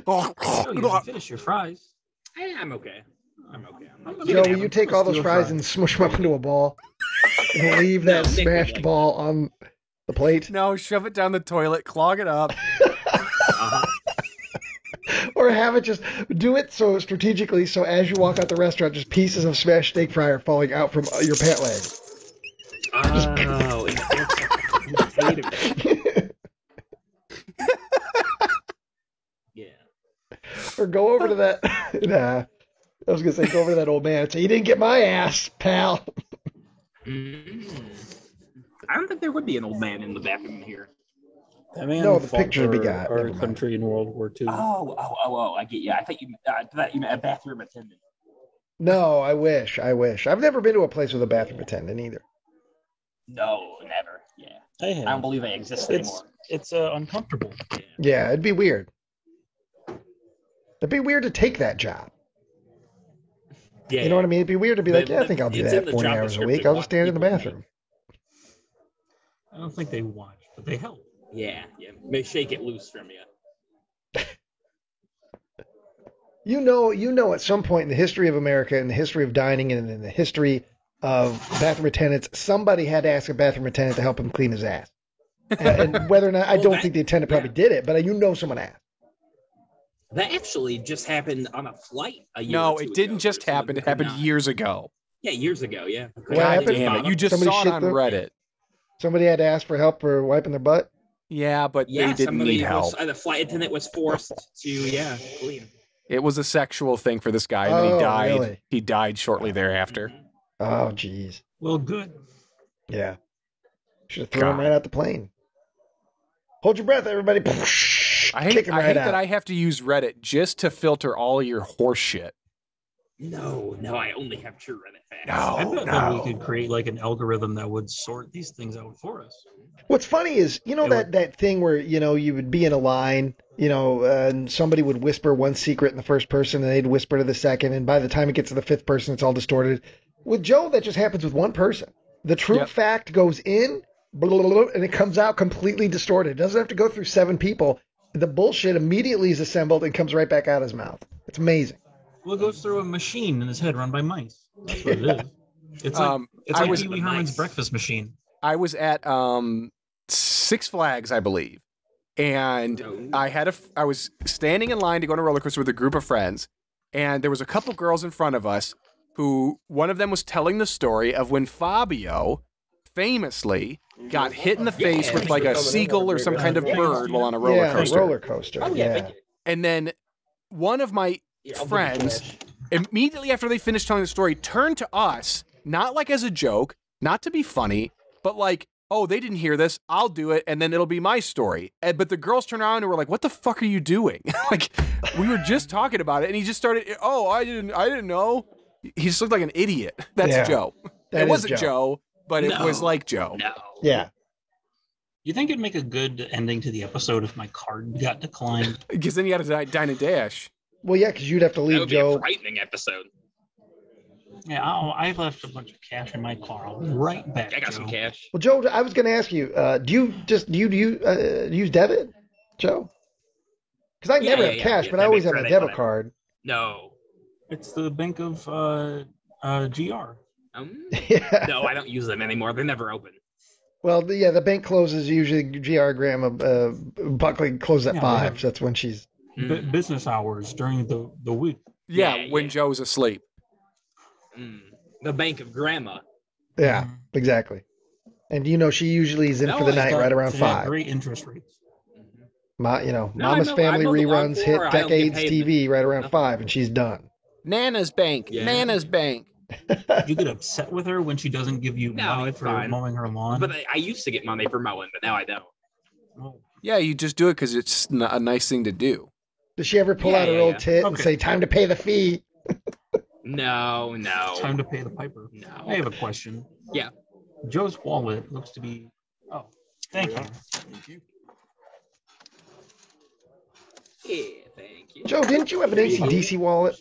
Oh, you can finish your fries. I'm okay. I'm okay. Joe, will you take all those fries and smush them up into a ball and leave that No, Nick would smashed like ball on the plate? No, shove it down the toilet, clog it up. Or have it just do it so strategically so as you walk out the restaurant, just pieces of smashed steak fry are falling out from your pant leg. Oh, yeah. Or go over to that. Nah, I was gonna say go over to that old man and say, "You didn't get my ass, pal." I don't think there would be an old man in the bathroom here. That man No, the fought picture we for got. our Never mind. country in World War II. Oh, I get you. I thought you meant a bathroom attendant. No, I wish. I've never been to a place with a bathroom attendant either. No, never. Yeah. I have. I don't believe they exist anymore. It's uncomfortable. Yeah, it'd be weird. It'd be weird to take that job. Yeah. You know what I mean? It'd be weird to be like, But yeah, I think I'll do it's in that the 40 job hours a description. week. I'll just stand in the Watch bathroom. I don't think they watch, but they help. Yeah. May shake it loose from you. You know, at some point in the history of America, in the history of dining, and in the history of bathroom attendants, somebody had to ask a bathroom attendant to help him clean his ass. And whether or not, I don't think the attendant probably did it, but someone asked. That actually just happened on a flight a year No, or two it didn't ago. just Someone happen. It could happened not- years ago. Yeah, years ago, yeah. What God happened? damn it. You just Somebody saw it shit on the- Reddit. Somebody had to ask for help for wiping their butt. Yeah, but Yeah, they didn't need help. the flight attendant was forced to, clean. It was a sexual thing for this guy, and then Oh, he died. really? He died shortly thereafter. Oh, jeez. Well, good. Yeah. Should have thrown him God. right out the plane. Hold your breath, everybody. I hate Kick him right out. that I have to use Reddit just to filter all your horse shit. No, I only have true Reddit facts. No. I bet that we could create like an algorithm that would sort these things out for us. What's funny is, that thing where, you would be in a line, and somebody would whisper one secret in the first person and they'd whisper to the second. And by the time it gets to the fifth person, it's all distorted. With Joe, that just happens with one person. The true fact goes in, blah, blah, blah, and it comes out completely distorted. It doesn't have to go through 7 people. The bullshit immediately is assembled and comes right back out his mouth. It's amazing. Well, it goes through a machine in his head run by mice. That's what it is. It's like Pee Wee Herman's breakfast machine. I was at Six Flags, I believe, and I was standing in line to go on a roller coaster with a group of friends, and there was a couple girls in front of us who one of them was telling the story of when Fabio famously got hit in the face with like a seagull or some kind of bird while on a roller coaster. Roller coaster. Oh, yeah. And then one of my friends, immediately after they finished telling the story, turned to us, not like as a joke, not to be funny, but like, oh, they didn't hear this, I'll do it, and then it'll be my story. But the girls turned around and were like, what the fuck are you doing? Like, we were just talking about it, and he just started, oh, I didn't know. He just looked like an idiot. That's Joe. It wasn't Joe, but it was like Joe. No. Yeah. You think it'd make a good ending to the episode if my card got declined? Because then you had to dine and dash. Well, yeah, because you'd have to That leave would be a Joe. frightening episode. Yeah, I left a bunch of cash in my car. I'll be right back. I got some cash. Well, Joe, I was going to ask you, do you use debit, Joe? Because I never have cash, but I always have a debit card. No. It's the Bank of GR. Yeah. No, I don't use them anymore. They're never open. Well, the bank closes usually. GR Graham Buckley closes at 5. So that's when she's business hours during the week. Yeah, when Joe's asleep. The bank of grandma. Yeah, exactly. And she usually is in for the night right around 5. Great interest rates. Mama's Family reruns hit Decades TV right around 5, and she's done. Nana's Bank. Yeah. Nana's Bank. You get upset with her when she doesn't give you money for mowing her lawn? But I used to get money for mowing, but now I don't. Oh. Yeah, you just do it because it's a nice thing to do. Does she ever pull out her old tit and say, time to pay the fee? No. Time to pay the piper. No. I have a question. Yeah. Joe's wallet looks to be... Oh, thank you. Thank you. Yeah, thank you. Joe, didn't you have an AC/DC wallet?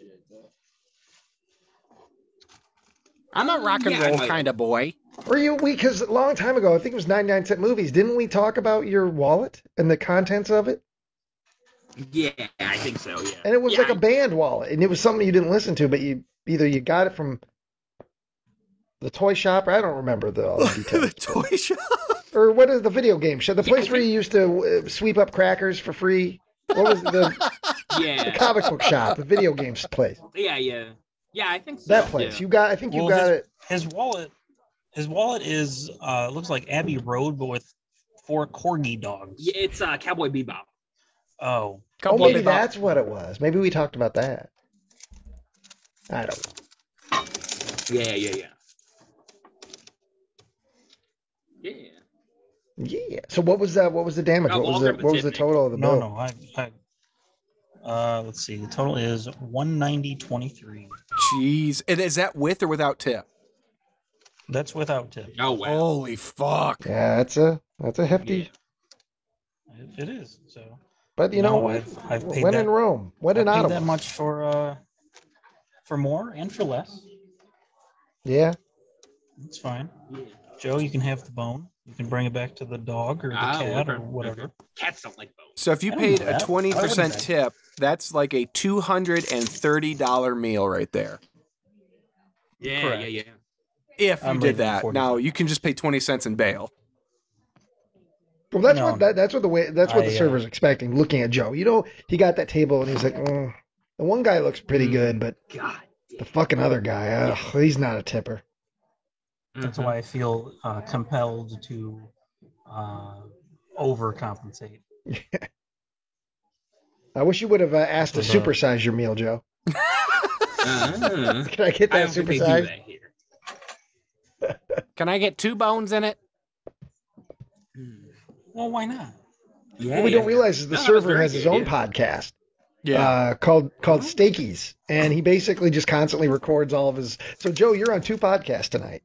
I'm a rock and roll kind of boy. Were you? Because a long time ago, I think it was 99-cent movies. Didn't we talk about your wallet and the contents of it? Yeah, I think so. Yeah. And it was like a band wallet, and it was something you didn't listen to, but either you got it from the toy shop, or I don't remember all the details. The toy shop, or what is the video game shop? The place where you used to sweep up crackers for free. What was the comic book shop? The video games place. Yeah, I think so. That place. Yeah. I think you got it. His wallet is looks like Abbey Road, but with 4 corgi dogs. Yeah, it's Cowboy Bebop. Oh. Maybe that's what it was. Maybe we talked about that. I don't know. Yeah. Yeah. So what was that? What was the damage? What was the total of the bill? No. Let's see. The total is $190.23. Jeez. And is that with or without tip? That's without tip. Oh wow. Holy fuck. Yeah, that's a hefty. Yeah. It is. So. But I've paid when in Rome, when in Ottawa. That much for more and for less. Yeah. It's fine. Yeah. Joe, you can have the bone. You can bring it back to the dog or the cat or whatever. Cats don't like bones. So if you paid a 20% tip, that's like a $230 meal right there. Yeah. If you did that. Now you can just pay 20 cents and bail. Well, that's what the server's expecting. Looking at Joe, he got that table and he's like, the one guy looks pretty good, but the fucking other guy, he's not a tipper. That's why I feel compelled to overcompensate. I wish you would have asked to supersize your meal, Joe. Can I get that supersized? Can I get 2 bones in it? Well, why not? Yeah, what we don't realize is the server has his own podcast. Yeah. Called Steakies, and he basically just constantly records all of his. So, Joe, you're on 2 podcasts tonight.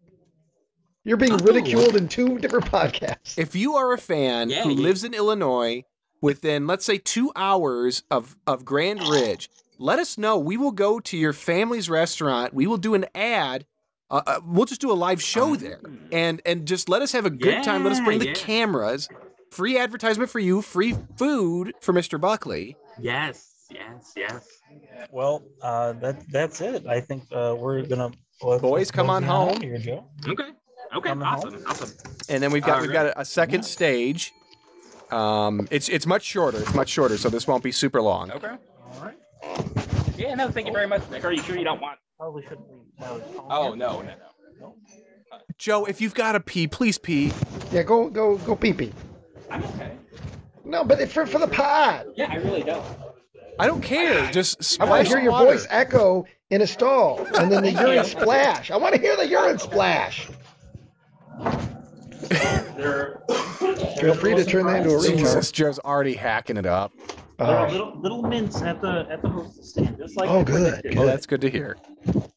You're being ridiculed in 2 different podcasts. If you are a fan who lives in Illinois within, let's say, 2 hours of Grand Ridge, let us know. We will go to your family's restaurant. We will do an ad. We'll just do a live show there, and just let us have a good time. Let us bring the cameras. Free advertisement for you. Free food for Mr. Buckley. Yes. Well, that's it. I think we're gonna. Boys, come on home. Here, Joe. Okay. Awesome. And then we've got a second stage. It's much shorter. So this won't be super long. Okay. All right. Yeah. No. Thank you very much, Nick. Are you sure you don't want? Probably shouldn't leave. Oh no. Joe, if you've got to pee, please pee. Yeah, go pee pee. I'm okay. No, but for the pod. Yeah, I really don't. I don't care. Just splash I want to hear your water. voice echo in a stall, and then the urine splash. I want to hear the urine splash. Feel free to turn that into a retard. Jesus, Joe's already hacking it up. There are little mints at the hostess stand, just like. Oh, good. Oh, that's good to hear.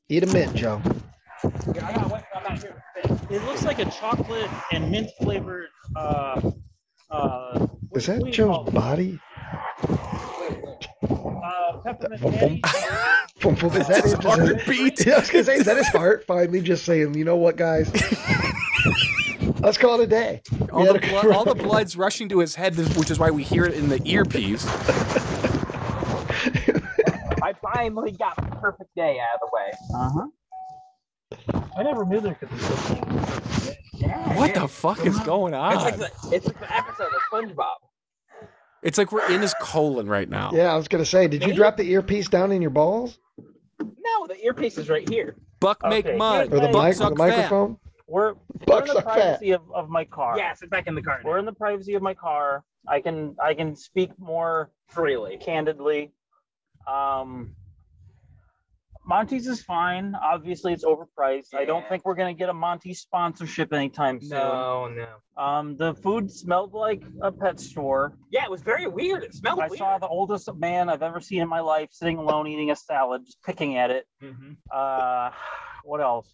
Eat a mint, Joe. It looks like a chocolate and mint flavored. Is that Joe's body? Peppermint candy. Is that his heartbeat? I was gonna say, is that his heart finally just saying, you know what, guys? Let's call it a day. All the blood's rushing to his head, which is why we hear it in the earpiece. I finally got the perfect day out of the way. I never knew there could be such thing. Yeah. What the fuck is going on? It's like the episode of SpongeBob. It's like we're in his colon right now. Yeah, I was gonna say, did you drop the earpiece down in your balls? No, the earpiece is right here. Buck make mud. Or the, Buck the suck microphone? We're in Buck the suck fat. privacy of my car. Yeah, sit back in the car. We're in the privacy of my car. I can speak more Freely. candidly. Monty's is fine. Obviously, it's overpriced. I don't think we're gonna get a Monty's sponsorship anytime soon. No. The food smelled like a pet store. Yeah, it was very weird. It smelled I weird. saw the oldest man I've ever seen in my life sitting alone eating a salad, just picking at it. What else?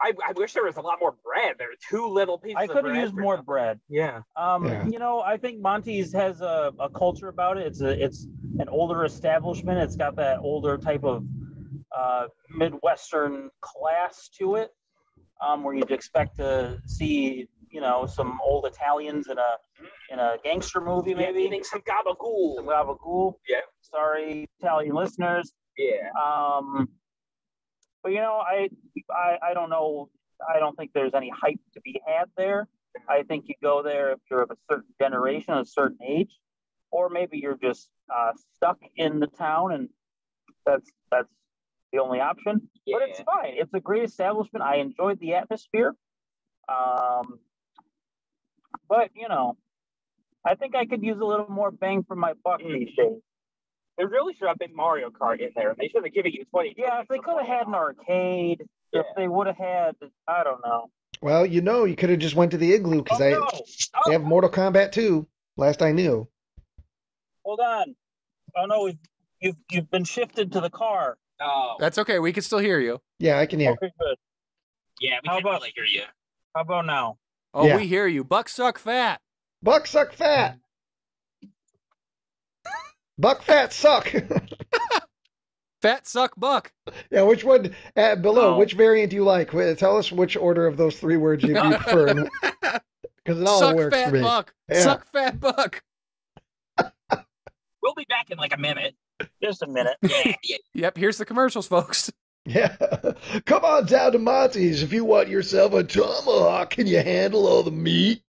I wish there was a lot more bread. There were 2 little pieces I of could bread. have used more bread. Yeah. I think Monty's has a culture about it. It's an older establishment. It's got that older type of Midwestern class to it, where you'd expect to see, some old Italians in a gangster movie, maybe. Eating some gabagool. Some gabagool. Yeah. Sorry, Italian listeners. Yeah. But I don't know. I don't think there's any hype to be had there. I think you go there if you're of a certain generation, a certain age, or maybe you're just stuck in the town, and that's the only option. Yeah. But it's fine. It's a great establishment. I enjoyed the atmosphere. But I think I could use a little more bang for my buck these days. They really should have been Mario Kart in there. They should have given you 20. Yeah, if they could have had an arcade, if they would have had, I don't know. Well, you could have just went to the Igloo because they have Mortal Kombat 2. Last I knew. Hold on. Oh no, you've been shifted to the car. Oh. That's okay. We can still hear you. Yeah, I can hear. Okay, good. Yeah, we can really hear you. How about now? Oh, Yeah. we hear you. Buck suck fat. Buck suck fat. Buck fat suck. Fat suck buck. Yeah, which one below? Which variant do you like? Tell us which order of those 3 words you prefer. Because it all Suck works fat for me. buck. Yeah. Suck fat buck. We'll be back in like a minute. Just a minute. Yeah. Yep, here's the commercials, folks. Yeah. Come on down to Monty's if you want yourself a tomahawk. Can you handle all the meat?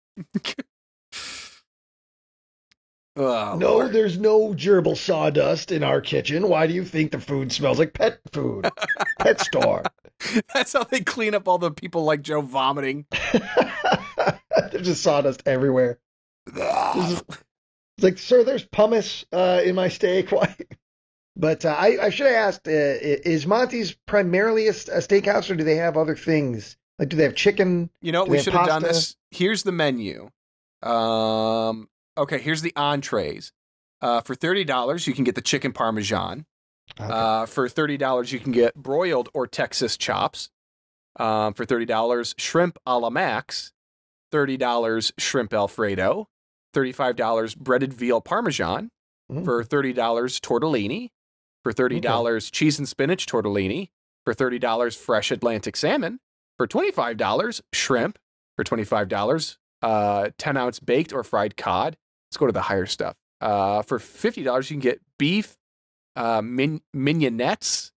Oh, No, Lord. there's no gerbil sawdust in our kitchen. Why do you think the food smells like pet food? Pet store. That's how they clean up all the people like Joe vomiting. There's just sawdust everywhere. It's like, sir, there's pumice in my steak. Why? But I should have asked, is Monty's primarily a steakhouse, or do they have other things? Like, do they have chicken? You know, Do we they have should have done pasta? this. Here's the menu. Okay, here's the entrees. For $30, you can get the chicken parmesan. Okay. For $30, you can get broiled or Texas chops. For $30, shrimp a la Max. $30, shrimp Alfredo. $35, breaded veal parmesan. Mm. For $30, tortellini. For $30, cheese and spinach tortellini. For $30, fresh Atlantic salmon. For $25, shrimp. For $25, 10-ounce baked or fried cod. Let's go to the higher stuff. For $50, you can get beef mignonettes,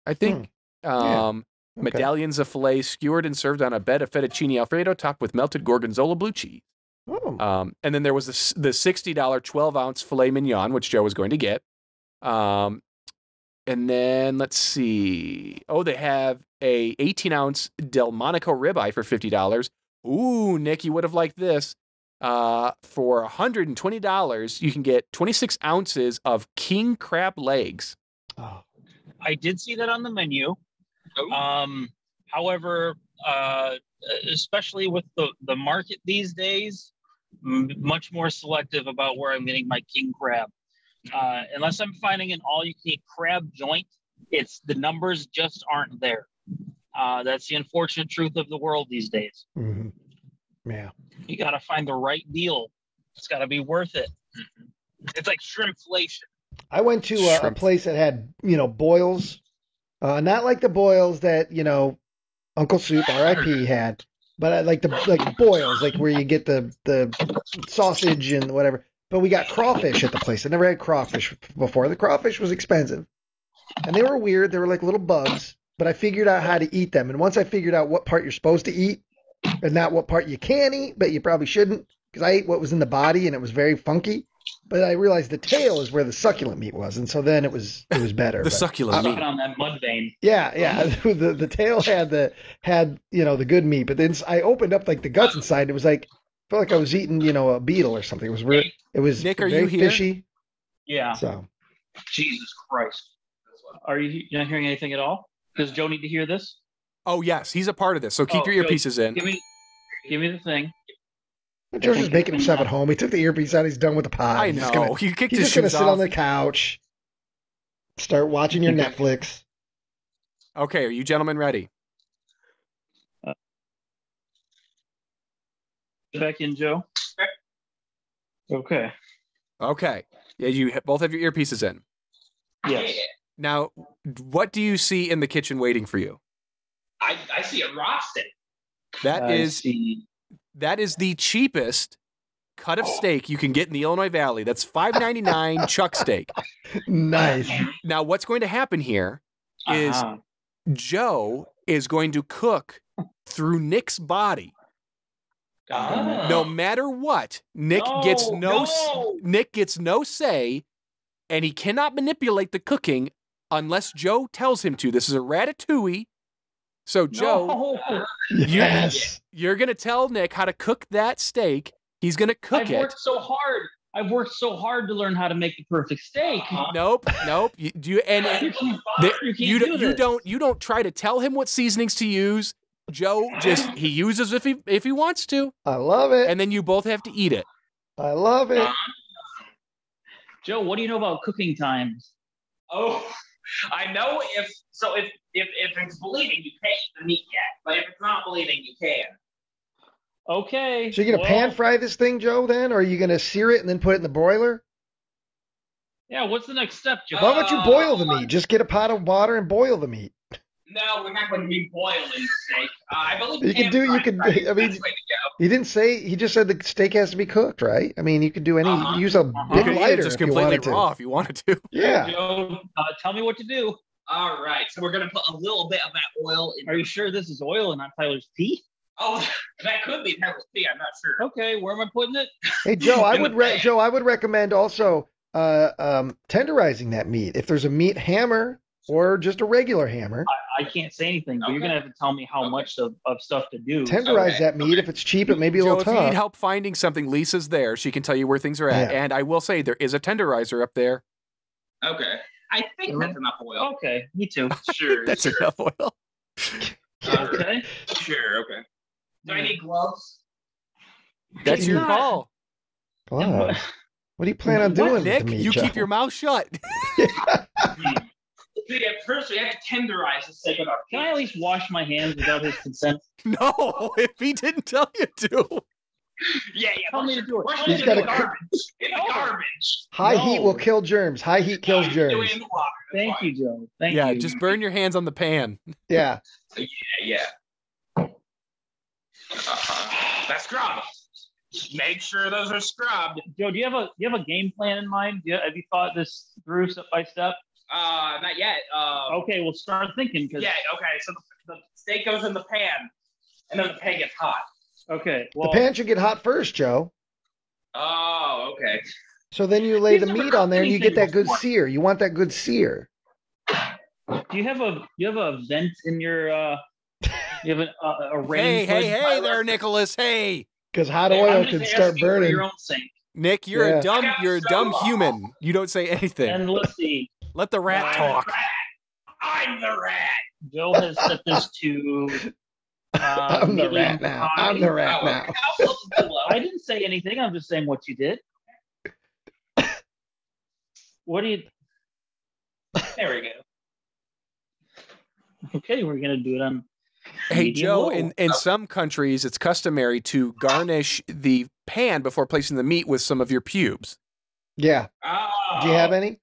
I think. Okay. Medallions of filet skewered and served on a bed of fettuccine Alfredo topped with melted gorgonzola blue cheese. Oh. And then there was the $60 12-ounce filet mignon, which Joe was going to get. And then let's see. Oh, they have a 18-ounce Delmonico ribeye for $50. Ooh, Nick, you would have liked this. For $120, you can get 26 ounces of king crab legs. Oh. I did see that on the menu. However, especially with the market these days, much more selective about where I'm getting my king crab. Unless I'm finding an all-you-can-eat crab joint, the numbers just aren't there. That's the unfortunate truth of the world these days. Mm-hmm. Yeah. You got to find the right deal. It's got to be worth it. It's like shrimpflation. I went to a place that had, boils. Not like the boils that, Uncle Soup, R.I.P. had, but I like the boils, like where you get the sausage and whatever. But we got crawfish at the place. I never had crawfish before. The crawfish was expensive. And they were weird. They were like little bugs. but I figured out how to eat them. And once I figured out what part you're supposed to eat and not what part you can eat, but you probably shouldn't, because I ate what was in the body and it was very funky. But I realized the tail is where the succulent meat was, and so then it was better. The succulent meat. On that mud vein. Yeah. The tail had the good meat, but then I opened up like the guts inside. And it was like I felt like I was eating a beetle or something. It was Nick, are very you here? fishy. Yeah. So Jesus Christ. Are you not hearing anything at all? Does Joe need to hear this? Oh yes, he's a part of this. So keep your earpieces in. Give me the thing. George is making himself at home. He took the earpiece out. He's done with the pod. I know. He kicked his He's just going to shoes sit off. on the couch, start watching your Netflix. Okay, are you gentlemen ready? Back in, Joe. Okay. Okay. Yeah, you both have your earpieces in. Yes. Now, what do you see in the kitchen waiting for you? I see a raw steak. That is the cheapest cut of steak you can get in the Illinois Valley. That's $5.99 chuck steak. Nice. Now, what's going to happen here is Joe is going to cook through Nick's body. No matter what, Nick gets no say, and he cannot manipulate the cooking unless Joe tells him to. This is a ratatouille. So, Joe, you're going to tell Nick how to cook that steak. He's going to cook it. I've worked so hard to learn how to make the perfect steak. Nope. You don't try to tell him what seasonings to use. Joe he uses if he wants to. I love it. And then you both have to eat it. I love it. Joe, what do you know about cooking times? Oh, I know if it's bleeding, you can't eat the meat yet. But if it's not bleeding, you can. Okay. So you're going to pan fry this thing, Joe, then? Or are you going to sear it and then put it in the broiler? Yeah, what's the next step, Joe? Why don't you boil the meat? Just get a pot of water and boil the meat. No, we're not going to be boiling the steak. I believe he didn't say, he just said the steak has to be cooked, right? I mean, you could do use a big lighter just if you wanted completely raw if you wanted to. Yeah. Joe, tell me what to do. All right, so we're going to put a little bit of that oil in. Are you sure this is oil and not Tyler's pee? Oh, that could be Tyler's pee. I'm not sure. Okay, where am I putting it? Hey, Joe, I would recommend also tenderizing that meat. If there's a meat hammer or just a regular hammer. I can't say anything, but you're going to have to tell me how much of stuff to do. Tenderize that meat. If it's cheap, it may be a little tough. If you need help finding something, Lisa's there. She can tell you where things are at. Yeah. And I will say there is a tenderizer up there. Okay. I think that's enough oil. Okay, me too. Sure. That's enough oil. Okay. Sure, okay. Do I need gloves? That's your call. Gloves? What do you plan on doing, Nick? With the meat, you Joe? Keep your mouth shut. See, at first we have to tenderize the steak with our Can I at least wash my hands without his consent? No, if he didn't tell you to. Yeah. Tell me to do it. He's got garbage. In the garbage. High heat will kill germs. High heat kills germs. Thank you, Joe. Thank you. Yeah, just burn your hands on the pan. Yeah. Yeah. That's scrubbed. Make sure those are scrubbed. Joe, do you have a game plan in mind? Have you thought this through step by step? Not yet. Okay, we'll start thinking. Yeah, okay. So the steak goes in the pan, and then the pan gets hot. Okay. Well, the pan should get hot first, Joe. Oh, okay. So then you lay the meat on there, and you get that good sear. You want that good sear. Do you have a vent in your? You have a range. Hey there, Nicholas. Hey. Because hot oil can start burning. Your own sink. Nick, you're a dumb human. You don't say anything. And let's see. Let the rat talk. I'm the rat. Joe has set this to. I'm the rat now. I'm the rat now. I didn't say anything. I'm just saying what you did. What do you? There we go. Okay, we're gonna do it on. Hey, Joe, in some countries, it's customary to garnish the pan before placing the meat with some of your pubes. Yeah. Do you have any?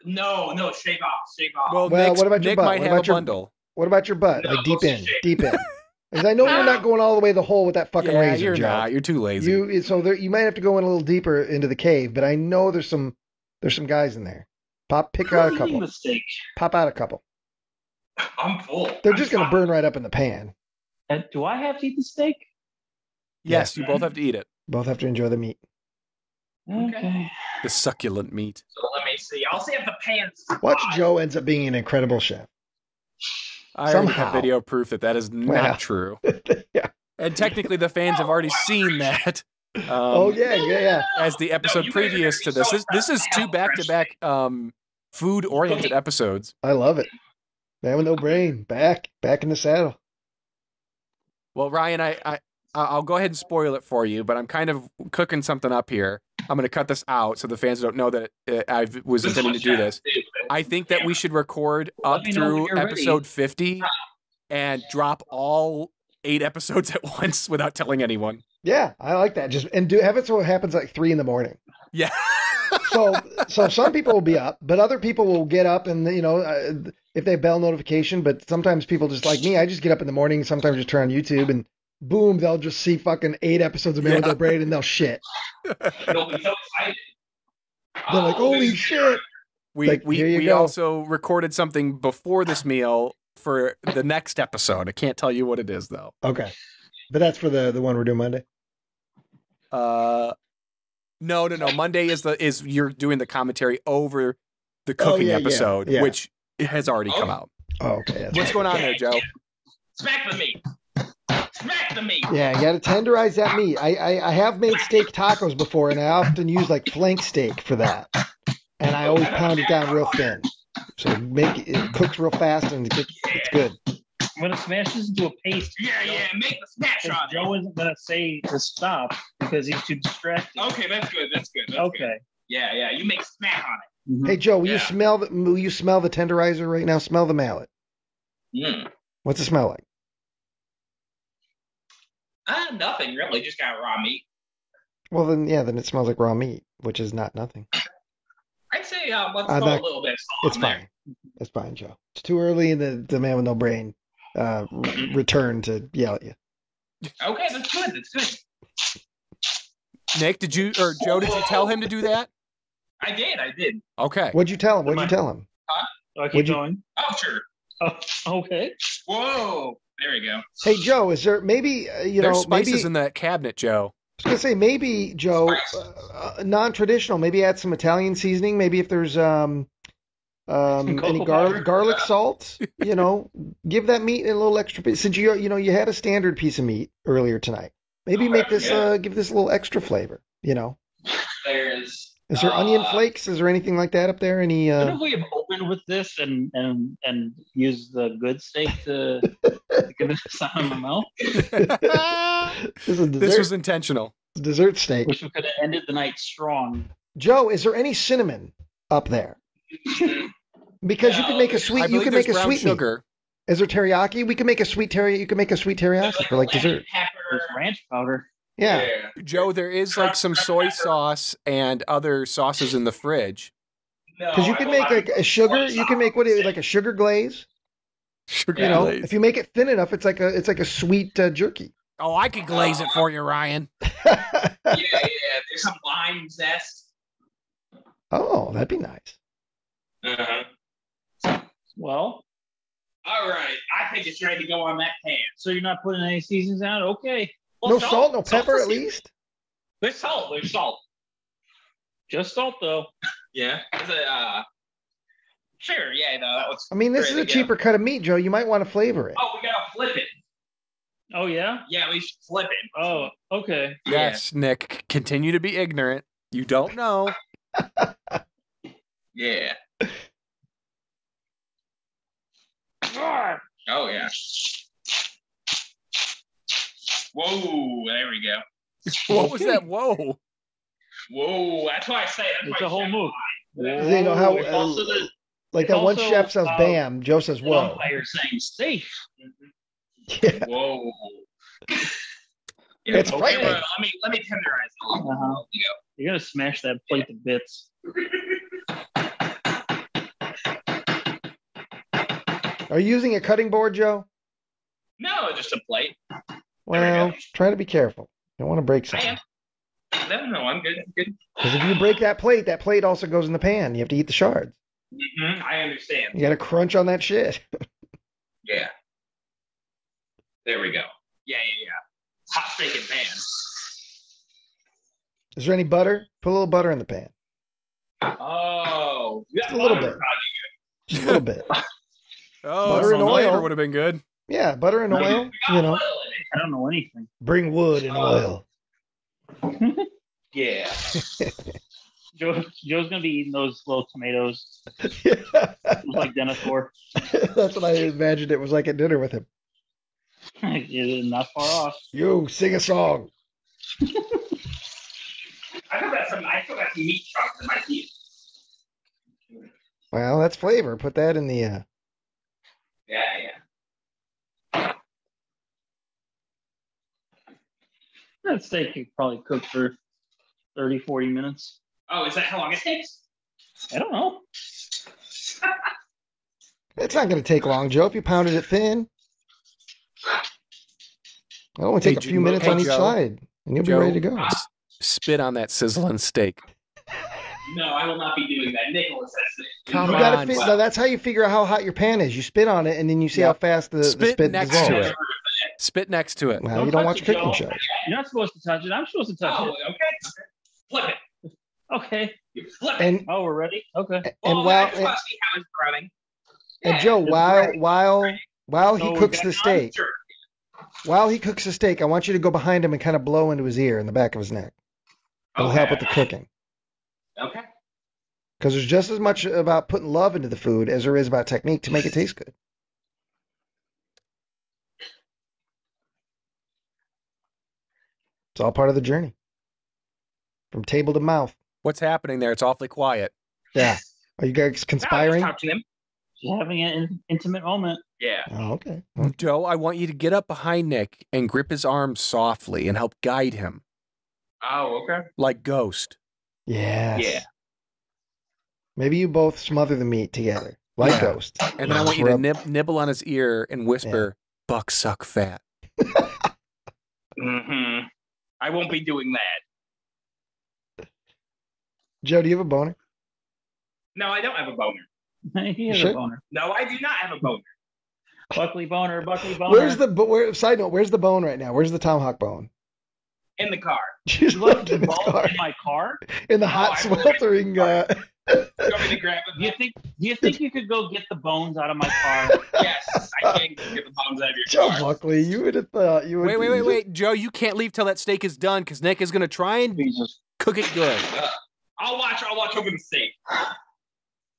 No, shave off. Well, what about your Nick butt? might have a bundle. What about your butt? No, like deep in. Because I know you're not going all the way the hole with that fucking razor, you're Joe. not. You're too lazy. You might have to go in a little deeper into the cave, but I know there's some guys in there. Pick out a couple. Pop out a couple. I'm full. They're just going to burn right up in the pan. And do I have to eat the steak? Yes, you both have to eat it. Both have to enjoy the meat. Okay. The succulent meat. So let me see. I'll see if the pan's Watch Joe ends up being an incredible chef. I already have Somehow. video proof that is not Well. true. Yeah. And technically, the fans have already seen that. Oh, yeah. As the episode you guys are previous to gonna be this. so This is two back-to-back food-oriented episodes. I love it. Man with no brain. Back in the saddle. Well, Ryan, I'll go ahead and spoil it for you, but I'm kind of cooking something up here. I'm going to cut this out so the fans don't know that I was intending to do this. I think that we should record up me know when through you're ready. episode 50 and drop all 8 episodes at once without telling anyone. Yeah, I like that. Just have it so it happens like 3 a.m. Yeah. So some people will be up, but other people will get up and, if they have bell notification, but sometimes people just like me, I just get up in the morning, sometimes just turn on YouTube and boom, they'll just see fucking 8 episodes of Man with No Brain and they'll shit. They'll be so excited. They're like, holy shit. Like, here you We go. also recorded something before this meal for the next episode. I can't tell you what it is, though. Okay. But that's for the one we're doing Monday. No. Monday is you're doing the commentary over the cooking episode, yeah. which has already come out. Oh, okay. That's What's going on there, Joe? Smack the meat. Smack the meat. Yeah, you got to tenderize that meat. I have made steak tacos before, and I often use like flank steak for that. And I always pound it down real thin. So it cooks real fast and it's good. I'm going to smash this into a paste. Yeah, make the smash on it. Joe isn't going to say to stop because he's too distracted. Okay, that's good. That's good. Okay. Yeah, you make smack on it. Mhm. Hey Joe, will you smell the tenderizer right now? Smell the mallet. What's it smell like? Nothing really. Just got raw meat. Well then it smells like raw meat, which is not nothing. I'd say let's throw a little bit of salt It's in there. fine. It's fine, Joe. It's too early in the Man with No Brain return to yell at you. Okay, that's good. That's good. Nick, Joe, did you tell him to do that? I did. Okay. What'd you tell him? Do I keep going? Oh, sure. Oh, okay. Whoa. There we go. Hey Joe, is there maybe There's spices maybe in that cabinet, Joe. I was gonna say maybe Joe, non-traditional. Maybe add some Italian seasoning. Maybe if there's any garlic salt. Give that meat a little extra. Since you had a standard piece of meat earlier tonight. Maybe make this give this a little extra flavor. There's. Is there onion flakes? Is there anything like that up there? Any? What if we have opened with this and use the good steak to give it a sound in my mouth? This was intentional. Dessert steak. Wish we could have ended the night strong. Joe, is there any cinnamon up there? Because you can make a sweet. You can make a sweet sugar. Meat. Is there teriyaki? We can make a sweet teriyaki. You can make a sweet teriyaki for like dessert. There's ranch powder. Yeah. Joe, there is like some soy sauce and other sauces in the fridge. Because you can make like a sugar. You can make like a sugar glaze. Sugar glaze. If you make it thin enough, it's like a sweet jerky. Oh, I could glaze it for you, Ryan. Yeah. There's some lime zest. Oh, that'd be nice. Well, all right. I think it's ready to go on that pan. So you're not putting any seasonings on? Okay. Well, No salt, no pepper, at least. There's salt. Just salt, though. Yeah. Sure. Yeah. No, that was. I mean, this is a cheaper cut of meat, Joe. You might want to flavor it. Oh, we gotta flip it. Oh, yeah? Yeah, we should flip it. Oh, okay. Yes, Nick. Continue to be ignorant. You don't know. Yeah. Oh yeah. Whoa! There we go. What was that? Whoa! Whoa! That's why I say that's It's my a whole chef move. You know how Also the- like that one also, chef says "bam," Joe says the "whoa." umpire saying safe. Yeah. Whoa! It's okay, frightening. well, let me tenderize it. There we go. You're gonna smash that plate to bits. Are you using a cutting board, Joe? No, just a plate. Well, try to be careful. You don't want to break I something. am. No, I'm good. I'm good. Because if you break that plate also goes in the pan. You have to eat the shards. I understand. You got to crunch on that shit. There we go. Yeah. Hot steak and pan. Is there any butter? Put a little butter in the pan. Oh, Just a little bit. Just a little bit. Butter and oil would have been good. Yeah, butter and oil. You know. I don't know anything. Bring wood and oil. Yeah. Joe's gonna be eating those little tomatoes. Like Denethor. That's what I imagined it was like at dinner with him. You're not far off. You sing a song. I still got some meat chunks in my teeth. Well, that's flavor. Put that in the. Yeah. That steak could probably cook for 30, 40 minutes. Oh, is that how long it takes? I don't know. It's not going to take long, Joe. If you pounded it thin, it'll only take a few minutes on each side, and you'll be ready to go. Spit on that sizzling steak. No, I will not be doing that. Nicholas has to. Come You on. no, that's how you figure out how hot your pan is. You spit on it, and then you see how fast the spit next dissolves. to it. Spit next to it. Well, you don't watch cooking shows. You're not supposed to touch it. I'm supposed to touch it. Okay. Flip it. Okay. You flip it. And Oh, we're ready? Okay. and I just want to see how it's running. and Joe, while he cooks the steak, Sure. while he cooks the steak, I want you to go behind him and kind of blow into his ear in the back of his neck. It'll help with the cooking. Okay. Because there's just as much about putting love into the food as there is about technique to make it taste good. It's all part of the journey. From table to mouth. What's happening there? It's awfully quiet. Yeah. Are you guys conspiring? Talk to him. Just having an intimate moment. Yeah. Oh, okay. Joe, I want you to get up behind Nick and grip his arm softly and help guide him. Oh, okay. Like Ghost. Yes. Yeah. Maybe you both smother the meat together. Like Ghost. And then I want you to nibble on his ear and whisper, "Buck suck fat." Mm-hmm. I won't be doing that. Joe, do you have a boner? No, I don't have a boner. He has Sure. a boner. No, I do not have a boner. Buckley boner. Side note, where's the bone right now? Where's the tomahawk bone? In the car. She's You left left the in his bone car. in my car? In the hot, I will- sweltering... You want me to grab it? Do you think you could go get the bones out of my car? Yes, I can get the bones out of your Joe car. Buckley, you would have thought you would... Wait. Joe, you can't leave till that steak is done because Nick is going to try and Jesus. cook it good. I'll watch over the steak.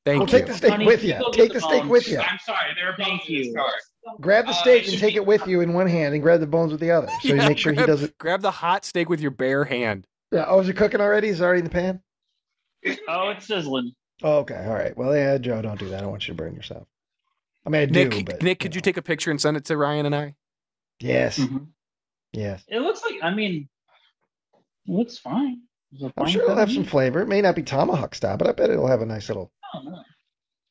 Thank Well, you. take the steak Honey, with you you. go Take get the the steak bones. with you. I'm sorry, there are bones in this car. Grab the steak they and should take be- it with you in one hand and grab the bones with the other. So you Yeah, make sure he doesn't... Grab the hot steak with your bare hand. Yeah. Oh, is it cooking already? Is it already in the pan? Oh, it's sizzling. Oh, okay. All right. Well, yeah, Joe, don't do that. I don't want you to burn yourself. I mean, I do, Nick, but... Nick, could you take a picture and send it to Ryan and I? Yes. Mhm. Yes. It looks like, it looks fine. It's a I'm fine sure it'll have cut some meat. flavor. It may not be tomahawk style, but I bet it'll have a nice little... I don't know.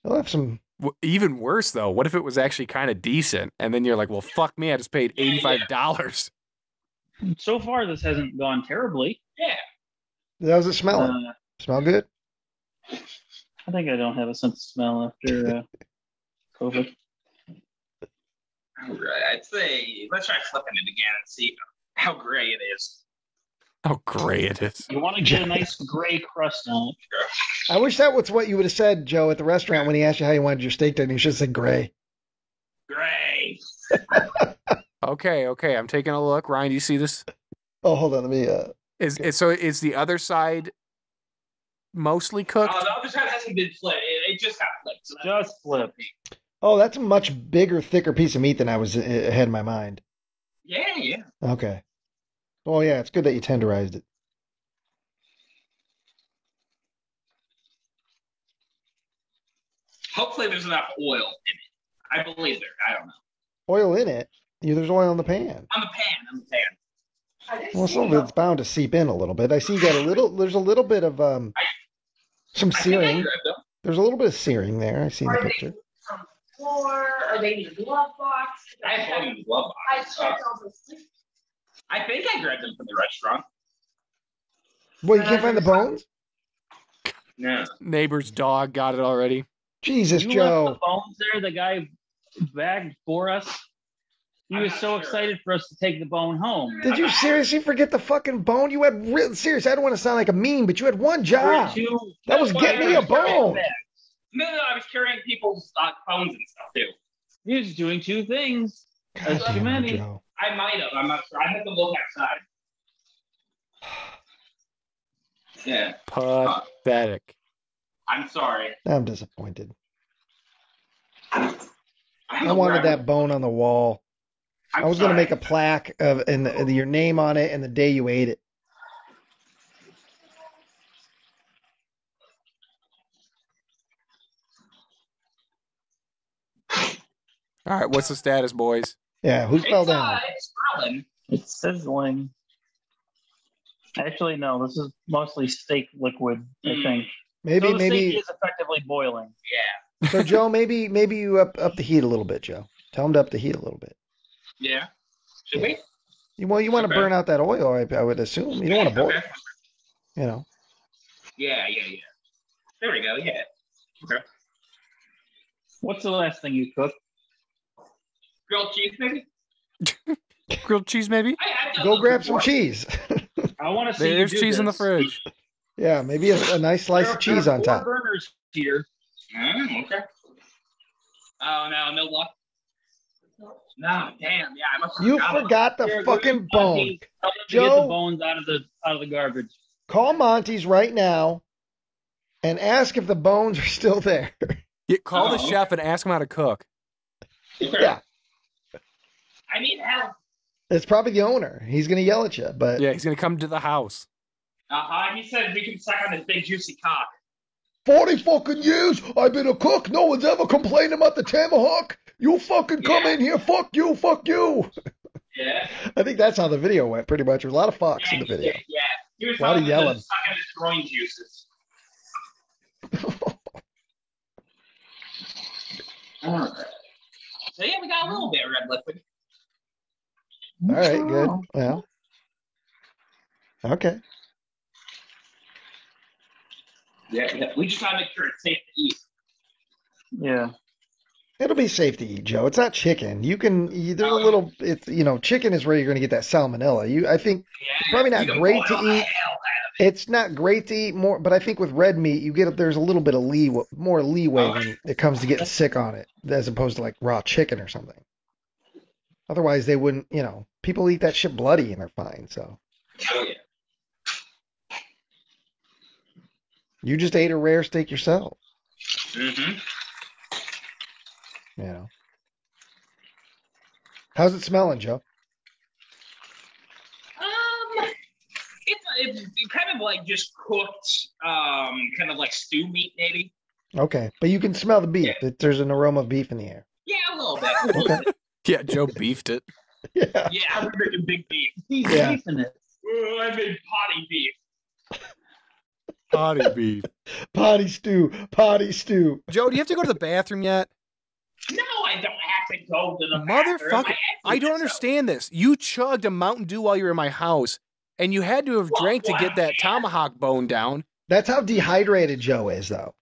It'll have some... Even worse, though. What if it was actually kind of decent? And then you're like, well, fuck me. I just paid $85. So far, this hasn't gone terribly. Yeah. How's it smelling? Smell good? I think I don't have a sense of smell after COVID. All right, I'd say let's try flipping it again and see how gray it is. How gray it is. You want to get a nice gray crust on it. I wish that was what you would have said, Joe, at the restaurant when he asked you how you wanted your steak done. You should have said gray. Gray. Okay. I'm taking a look. Ryan, do you see this? Oh, hold on. Let me... Is the other side mostly cooked? Oh, the other side hasn't been flipped. It just got flipped. So Just flip. Oh, that's a much bigger, thicker piece of meat than I had in my mind. Yeah. Okay. Oh, yeah. It's good that you tenderized it. Hopefully there's enough oil in it. I believe there. I don't know. Oil in it? There's oil in the pan. On the pan. Well, some of it's bound to seep in a little bit. I see you got there's a little bit of some I think I searing. grabbed them. There's a little bit of searing there. I see in the picture. From the floor, or they need a glove box. I have one in the glove I box. checked all those. I think I grabbed them from the restaurant. Well, you can't find the bones? No. Neighbor's dog got it already. Jesus, You Joe. left the bones there. The guy bagged for us. He was so excited for us to take the bone home. Did you seriously forget the fucking bone? You had serious. I don't want to sound like a meme, but you had one job. That was get me a bone. No, I was carrying people's phones and stuff too. He was doing two things. That's too many. Joe. I might have. I'm not sure. I have to look outside. Yeah. Pathetic. I'm sorry. I'm disappointed. I I wanted that bone on the wall. I was going to make a plaque of and your name on it and the day you ate it. All right, what's the status, boys? Yeah, who fell down? It's Alan. It's sizzling. Actually, no. This is mostly steak liquid, I think. Maybe, so the maybe. steak is effectively boiling. Yeah. So, Joe, maybe you up the heat a little bit, Joe. Tell him to up the heat a little bit. Yeah. Should we? You want to burn out that oil, I would assume. You don't want to boil. Okay. You know. Yeah. There we go. Yeah. Okay. What's the last thing you cooked? Grilled cheese, maybe? Grilled cheese, maybe? Go grab some cheese. I want to see There's you do cheese in the this. fridge. Yeah, maybe a nice slice of cheese on top. Burners here. Okay. Oh, no luck. No, damn. Yeah, I must have You forgot the fucking bone. Get the Joe, bones out of the garbage. call Monty's right now and ask if the bones are still there. Call the chef and ask him how to cook. Yeah. I need help. It's probably the owner. He's going to yell at you, but Yeah, he's going to come to the house. He said we can suck on his big juicy cock. 40 fucking years I've been a cook. No one's ever complained about the tomahawk. You fucking come in here. Fuck you. Fuck you. Yeah. I think that's how the video went, pretty much. There was a lot of fucks in the video. Yeah. He was A lot of talking yelling. to sucking his groin juices. All right. So yeah, we got a little bit of red liquid. All right, good. Well, okay. Yeah. We just gotta make sure it's safe to eat. Yeah. It'll be safe to eat, Joe. It's not chicken. You can. There's a little. It's chicken is where you're going to get that salmonella. I think it's probably not great to eat. It's not great to eat more, but I think with red meat, there's a little bit of more leeway when it comes to getting sick on it, as opposed to like raw chicken or something. Otherwise, they wouldn't. People eat that shit bloody and they're fine. So. Oh yeah. You just ate a rare steak yourself. Mm-hmm. How's it smelling, Joe? It's kind of like just cooked, kind of like stew meat maybe. Okay, but you can smell the beef. There's an aroma of beef in the air. Yeah, a little bit. Okay. Yeah, Joe beefed it. Yeah. Yeah, I'm making big beef. He's Yeah. beefing it. I made potty beef. Potty beef. Potty stew. Joe, do you have to go to the bathroom yet? No, I don't have to go to the bathroom. Motherfucker, I don't understand this. You chugged a Mountain Dew while you were in my house, and you had to have drank to get that tomahawk bone down. That's how dehydrated Joe is, though.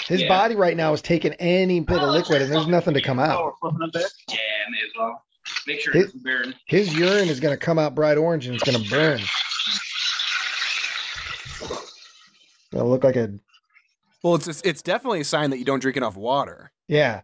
His body right now is taking any bit of liquid, and there's nothing to come out. Yeah, may as well. Make sure it's burn. His urine is going to come out bright orange, and it's going to burn. It'll look like a... Well, it's definitely a sign that you don't drink enough water. Yeah.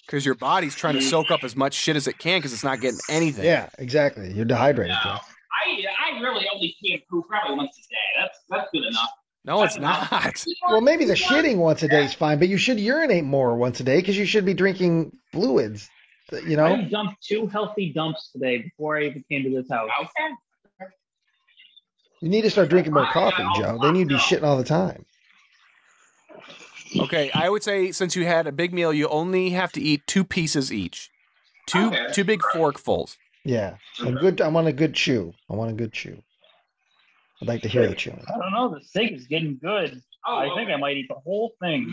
Because your body's trying to soak up as much shit as it can because it's not getting anything. Yeah, exactly. You're dehydrated, Joe. I really only can't poop probably once a day. That's good enough. No, it's not. Well, maybe the shitting once a day is fine, but you should urinate more once a day because you should be drinking fluids. I dumped 2 healthy dumps today before I even came to this house. Okay. You need to start drinking more coffee, Joe. They need to be shitting all the time. Okay, I would say since you had a big meal, you only have to eat 2 pieces each. Two big forkfuls. Yeah. I want a good chew. I'd like to hear the chewing. I don't know. The steak is getting good. I think I might eat the whole thing.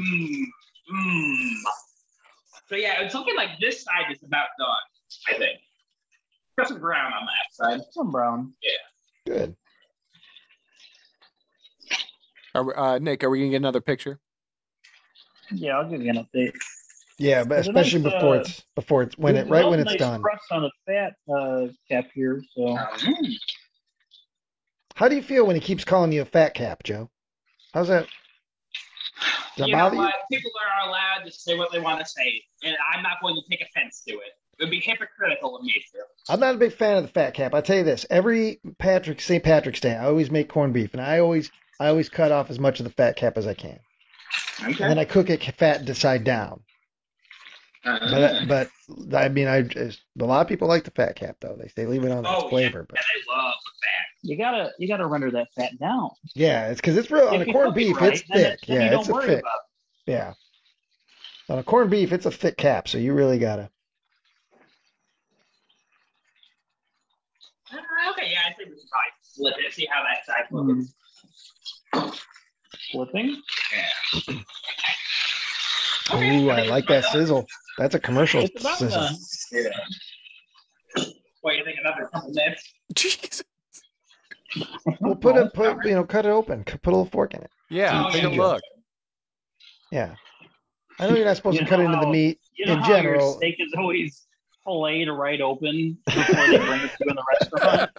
So yeah, it's looking like this side is about done, I think. Got some brown on that side. Some brown. Yeah. Good. Nick, are we going to get another picture? Yeah, I'll give you an update. Yeah, but There's a especially nice, before it's when there's it right when a it's nice done. crust on the fat cap here. So How do you feel when he keeps calling you a fat cap, Joe? How's that? Does that You know bother you? what? People are allowed to say what they want to say, and I'm not going to take offense to it. It would be hypocritical of me to. I'm not a big fan of the fat cap. I tell you this: every St. Patrick's Day, I always make corned beef, and I always cut off as much of the fat cap as I can, and then I cook it fat side down. But I mean, a lot of people like the fat cap though. They leave it on its flavor. Yeah, they love the fat. you gotta render that fat down. Yeah, it's because it's real on a corned beef. It's thick. Then Yeah, you it's don't a worry thick. about it. Yeah, on a corned beef, it's a thick cap, so you really gotta. Okay, yeah, I think we should probably flip it, see how that side looks. Flipping. Yeah. Ooh, I like that sizzle. That's a commercial It's about sizzle. done. Yeah. What do you think? Another couple minutes? Jesus. Well, cut it open. Put a little fork in it. Yeah, take a look. Yeah. I know you're not supposed to cut into the meat You know in how general. your steak is always filleted right open before they bring it to you in the restaurant.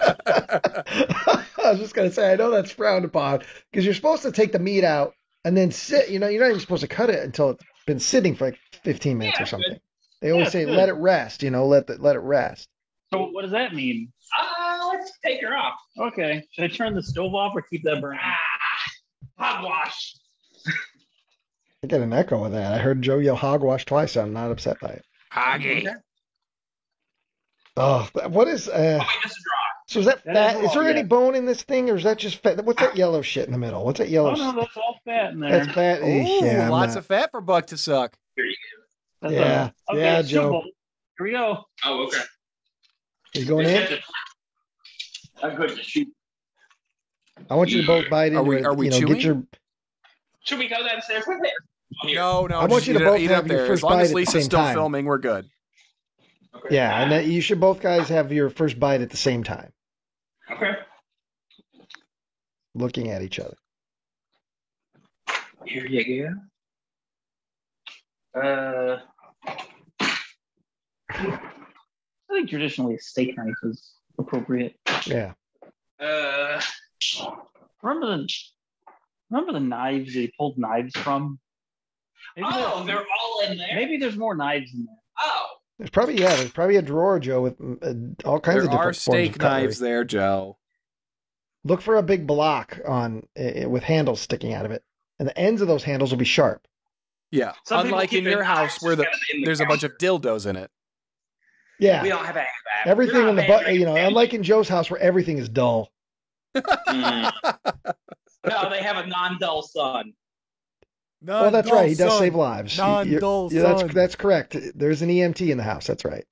I was just gonna say, I know that's frowned upon because you're supposed to take the meat out and then sit. You know, you're not even supposed to cut it until it's been sitting for like 15 minutes or something. Good. They always say, good. let it rest. You know, let it rest. So what does that mean? Let's take her off. Okay. Should I turn the stove off or keep that burning? Hogwash. I get an echo of that. I heard Joe yell hogwash twice. So I'm not upset by it. Hoggy. Oh, what is? Oh, wait, this is raw. So is that That fat? is Is there raw, any yeah. bone in this thing, or is that just fat? What's that yellow shit in the middle? What's that yellow? Oh no, that's all fat in there. That's fat. Ooh, Yeah, I'm lots not- of fat for Buck to suck. That's Yeah, okay, yeah, Super Joe. Bowl. Here we go. Oh, okay. You going in? I'm good to shoot. I want you to both bite into it. Are we you know, chewing? get your. Should we go downstairs with it? No, I want you to both eat have up your there. first As long bite as at the Lisa's same still time. filming, we're good. Okay. Yeah, and that you should both guys have your first bite at the same time, Okay. looking at each other. Here you go. I think traditionally a steak knife is appropriate. Yeah. Remember the knives they pulled knives from? Maybe they're all in there. maybe there's more knives in there. Oh. There's probably a drawer, Joe, with all kinds of There are different forms of steak cutlery. knives there, Joe. Look for a big block on with handles sticking out of it, and the ends of those handles will be sharp. Yeah, Some people unlike keep in their your house knives where kind of in the there's a bunch of dildos in it. Yeah. We don't have any of that. Everything We're in the not butt, you know, unlike in Joe's house where everything is dull. No, they have a non-dull son. Oh, that's right. He does save lives. Non-dull Yeah, son. that's correct. There's an EMT in the house. That's right.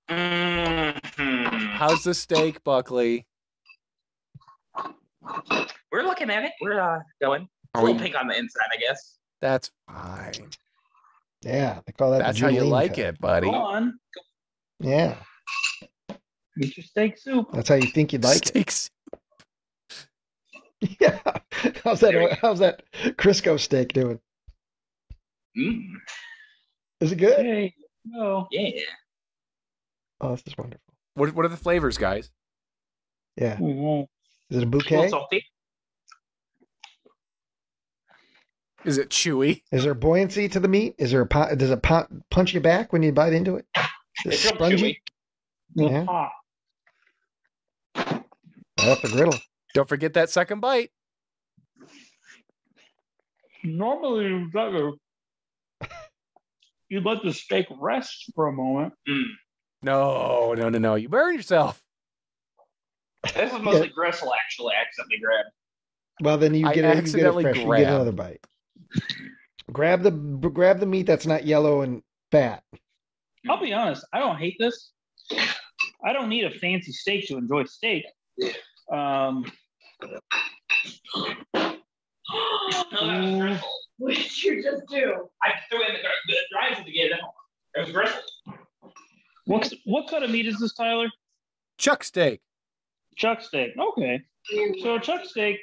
How's the steak, Buckley? We're looking at it. We're going. Are A little we- pink on the inside, I guess. That's fine. Yeah, they call that That's the how you Julienne like cut. it, buddy. Go on. Yeah, Eat your steak soup. that's how you think you'd like Steaks. it. Yeah. How's that Crisco steak doing? Mm. Is it good? Hey, no. Yeah. Oh, this is wonderful. What are the flavors, guys? Yeah. Mhm. Is it a A little bouquet? salty. Is it chewy? Is there buoyancy to the meat? Is there does it punch you back when you bite into it? Is it It's real spongy? Yeah. Hot. Right off the griddle. Don't forget that second bite. Normally, you let the steak rest for a moment. No. You burn yourself. This is mostly gristle, actually. I accidentally grabbed. Well, then you I get it. You get it accidentally fresh. You get grabbed. another bite. Grab the meat that's not yellow and fat. I'll be honest. I don't hate this. I don't need a fancy steak to enjoy steak. No, that was gristle. What did you just do? I threw in the dries to get it out. It was gristle. What kind of meat is this, Tyler? Chuck steak. Chuck steak. Okay. So chuck steak.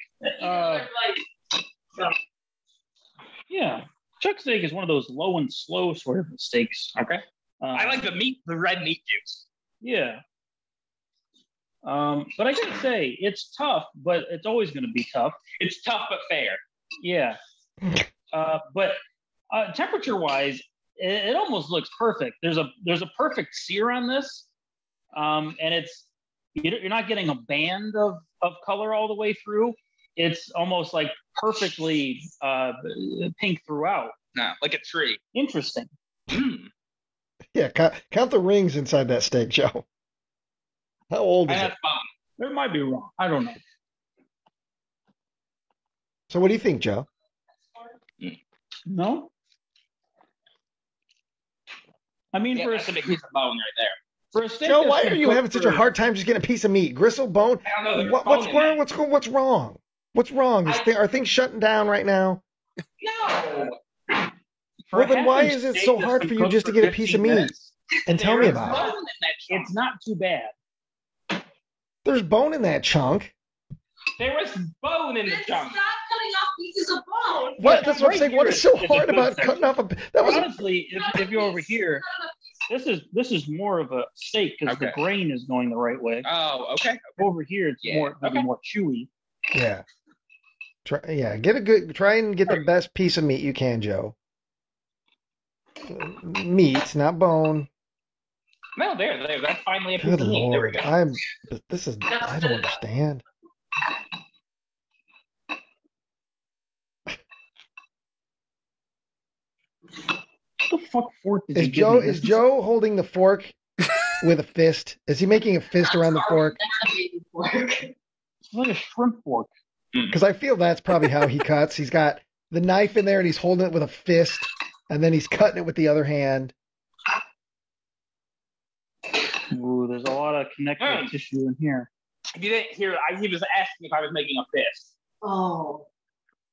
Yeah. Chuck steak is one of those low and slow sort of steaks. Okay. I like the red meat juice. Yeah. But I gotta say, it's tough, but it's always going to be tough. It's tough but fair. Yeah. But temperature-wise, it almost looks perfect. There's a perfect sear on this, and you're not getting a band of color all the way through. It's almost like perfectly pink throughout. No, like a tree. Interesting. Yeah, count the rings inside that steak, Joe. How old is it? It might be wrong. I don't know. So what do you think, Joe? No? I mean, for that's a big piece of bone right there. For a steak, Joe, why are you having such a hard time just getting a piece of meat? Gristle, bone? I don't know. What's wrong? What's wrong? What's wrong? Are things shutting down right now? No. Well, then why is it so hard for you just to get a piece of meat? And tell me about it. It's not too bad. There's bone in that chunk. There was bone in the chunk. Stop cutting off pieces of bone. What? That's what I'm saying. What is so hard about cutting off a? That was honestly, if you're over here, this is more of a steak because the grain is going the right way. Oh, okay. Over here, it's more chewy. Yeah. Try and get the best piece of meat you can, Joe. Meat, not bone. No, there. That's finally a piece Good of meat. There we Lord, go. I don't understand. What the fuck fork Is Joe holding the fork with a fist? Is he making a fist around the fork? It's like a shrimp fork. Because I feel that's probably how he cuts. He's got the knife in there and he's holding it with a fist, and then he's cutting it with the other hand. Ooh, there's a lot of connective tissue in here. If you didn't hear, he was asking if I was making a fist. Oh.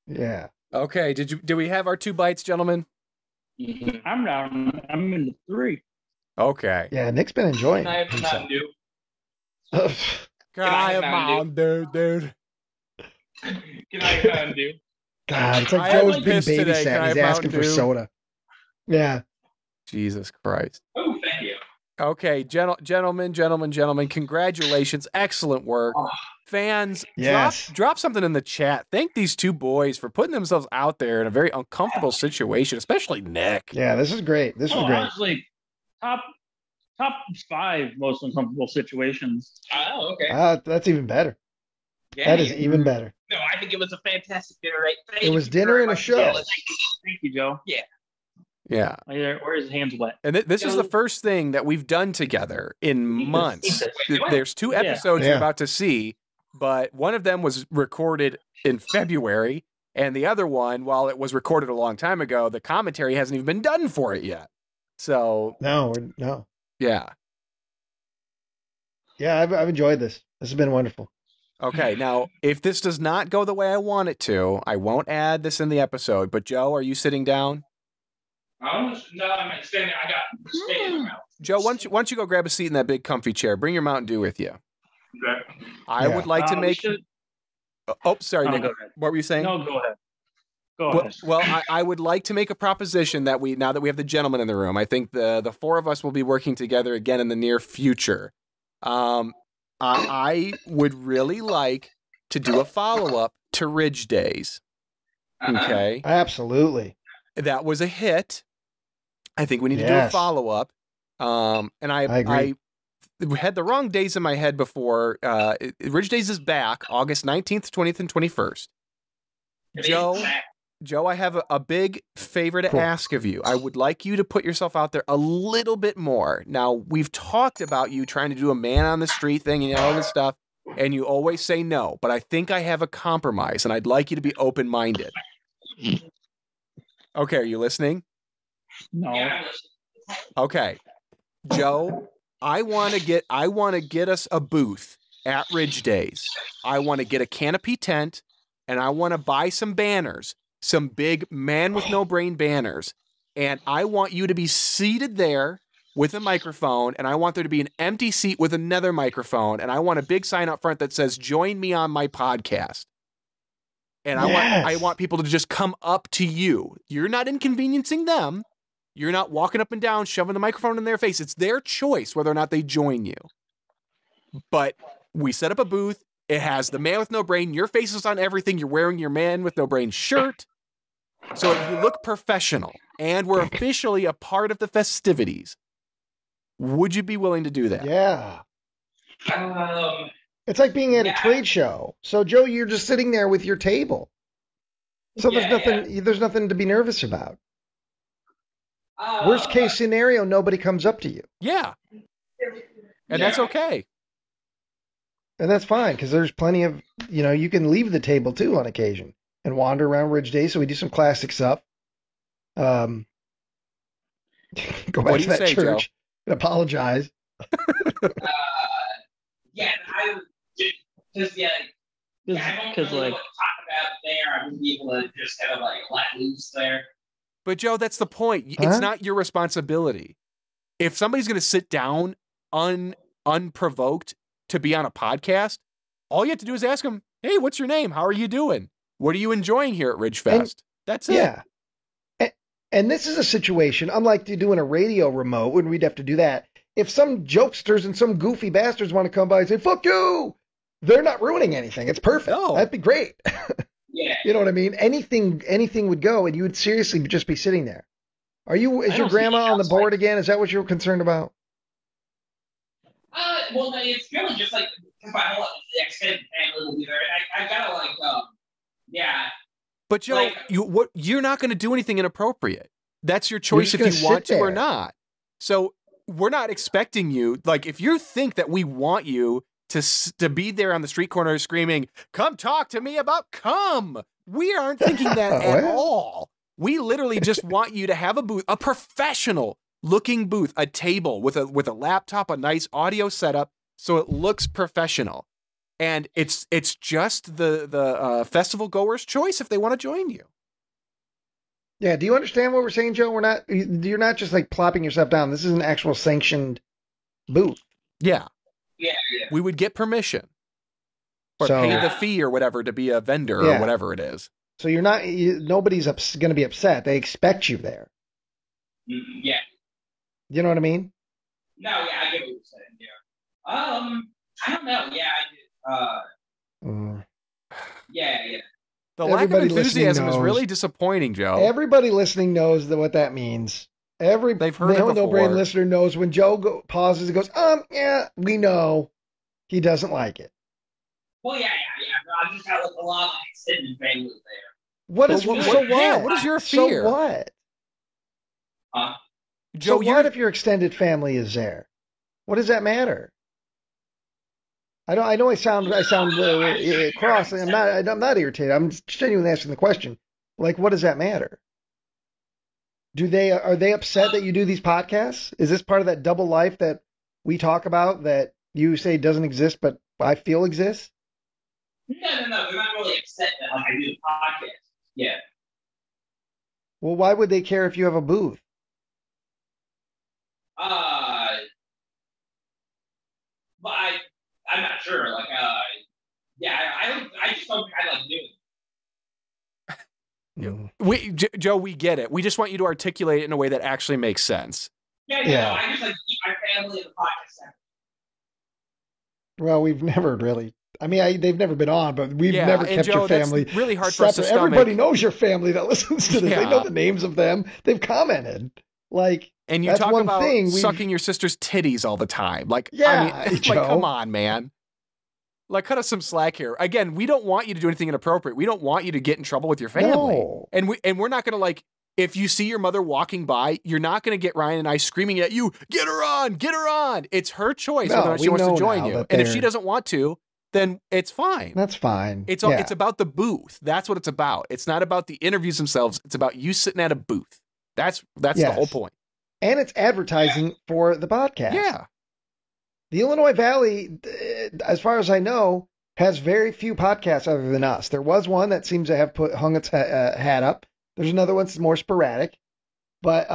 Yeah. Okay. Did we have our 2 bites, gentlemen? I'm down. I'm into 3. Okay. Yeah, Nick's been enjoying Can I have himself. Mountain Dew? Can I have Mountain Dew, dude? Can I have Mountain Dew? God, it's like I Joe's was being pissed today. Can I babysat. He's have asking for Mountain Dew? soda. Yeah. Jesus Christ. Oh, thank you. Okay, gentlemen, congratulations. Excellent work. Fans, Yes. drop something in the chat. Thank these 2 boys for putting themselves out there in a very uncomfortable situation, especially Nick. Yeah, this is great. This was great. Honestly, top 5 most uncomfortable situations. Oh, okay. That's even better. Yeah, That is even better. No, I think it was a fantastic dinner. Right? It was dinner and a show. Thank you, Joe. Yeah. Yeah. Where his hands wet? And this is the first thing that we've done together in months. There's 2 episodes you're about to see, but one of them was recorded in February, and the other one, while it was recorded a long time ago, the commentary hasn't even been done for it yet. So No. yeah. Yeah, I've enjoyed this. This has been wonderful. Okay, now if this does not go the way I want it to, I won't add this in the episode. But Joe, are you sitting down? No, I'm standing. I got steak in my mouth. Joe, why don't you go grab a seat in that big comfy chair? Bring your Mountain Dew with you. Okay. I would like to make. Oh, sorry, Nick. Go ahead. What were you saying? No, go ahead. Go ahead. Well, I would like to make a proposition that now that we have the gentleman in the room, I think the 4 of us will be working together again in the near future. I would really like to do a follow-up to Ridge Days. Okay. Absolutely. That was a hit. I think we need to do a follow-up. And I agree. I had the wrong days in my head before. Ridge Days is back, August 19th, 20th, and 21st. Joe, I have a big favor to ask of you. I would like you to put yourself out there a little bit more. Now, we've talked about you trying to do a man on the street thing and all this stuff, and you always say no. But I think I have a compromise, and I'd like you to be open-minded. Okay, are you listening? No. Yeah. Okay, Joe, I want to get us a booth at Ridge Days. I want to get a canopy tent, and I want to buy some banners. Some big man with no brain banners. And I want you to be seated there with a microphone, and I want there to be an empty seat with another microphone, and I want a big sign up front that says, "Join me on my podcast." And Yes. I want people to just come up to you. You're not inconveniencing them. You're not walking up and down, shoving the microphone in their face. It's their choice whether or not they join you. But we set up a booth. It has the man with no brain. Your face is on everything. You're wearing your man with no brain shirt. So you look professional. And we're officially a part of the festivities. Would you be willing to do that? Yeah. It's like being at a trade show. So, Joe, you're just sitting there with your table. So there's nothing to be nervous about. Worst case scenario, nobody comes up to you. Yeah. And that's okay. And that's fine, because there's plenty of, you can leave the table, too, on occasion and wander around Ridge Day. So we do some classic stuff. Go back to that church Joe? and apologize. Yeah, I just I don't really want to talk about there. I wouldn't be able to just kind of like let loose there. But Joe, that's the point. It's not your responsibility. If somebody's going to sit down unprovoked to be on a podcast, all you have to do is ask them, "Hey, what's your name? How are you doing? What are you enjoying here at Ridgefest?" That's it. Yeah. And this is a situation, unlike doing a radio remote, when we'd have to do that. If some jokesters and some goofy bastards want to come by and say, "Fuck you," they're not ruining anything. It's perfect. No. That'd be great. Yeah. You know what I mean? Anything would go, and you would seriously just be sitting there. Is your grandma on the board again? Is that what you're concerned about? Well, it's really just like my whole extended family will be there. I gotta yeah. But Joe, you're not going to do anything inappropriate. That's your choice if you want to or not. So we're not expecting you. Like, if you think that we want you to be there on the street corner screaming, "Come talk to me about cum," we aren't thinking that at all. We literally just want you to have a booth, a professional looking booth, a table with a laptop, a nice audio setup, so it looks professional. And it's just the festival goer's choice if they want to join you. Yeah. Do you understand what we're saying, Joe? You're not just like plopping yourself down. This is an actual sanctioned booth. Yeah. Yeah. We would get permission or pay the fee or whatever to be a vendor or whatever it is. So nobody's going to be upset. They expect you there. Yeah. You know what I mean? No, yeah, I get what you're saying. Yeah. I don't know. Yeah, yeah. The lack of enthusiasm is really disappointing, Joe. Everybody listening knows what that means. They've heard it before. No brain listener knows when Joe pauses and goes, yeah, we know he doesn't like it. Well, yeah. No, I just got a lot of extended family there. What is your fear? So what? Joe, what if your extended family is there? What does that matter? I know I sound cross. I'm not irritated. I'm genuinely asking the question. Like, what does that matter? Are they upset that you do these podcasts? Is this part of that double life that we talk about that you say doesn't exist, but I feel exists? No. They're not really upset that I do the podcast. Yeah. Well, why would they care if you have a booth? But I'm not sure. Like, I just don't kind of like doing it. Joe, we get it. We just want you to articulate it in a way that actually makes sense. Yeah. I just like keep my family in the podcast center. Well, we've never really. I mean, they've never been on, but we've never kept Joe, your family that's really hard separate. for us to stomach. Everybody knows your family that listens to this. Yeah. They know the names of them. They've commented. Like, and you that's talk one about thing sucking your sister's titties all the time. Like, Joe. like, come on, man. Like, cut us some slack here. Again, we don't want you to do anything inappropriate. We don't want you to get in trouble with your family. No. And we're not going to, if you see your mother walking by, you're not going to get Ryan and I screaming at you, "Get her on. It's her choice whether or not she wants to join you. And if she doesn't want to, then it's fine. That's fine. It's about the booth. That's what it's about. It's not about the interviews themselves. It's about you sitting at a booth. That's the whole point. And it's advertising for the podcast. Yeah. The Illinois Valley, as far as I know, has very few podcasts other than us. There was one that seems to have hung its hat up. There's another one that's more sporadic. But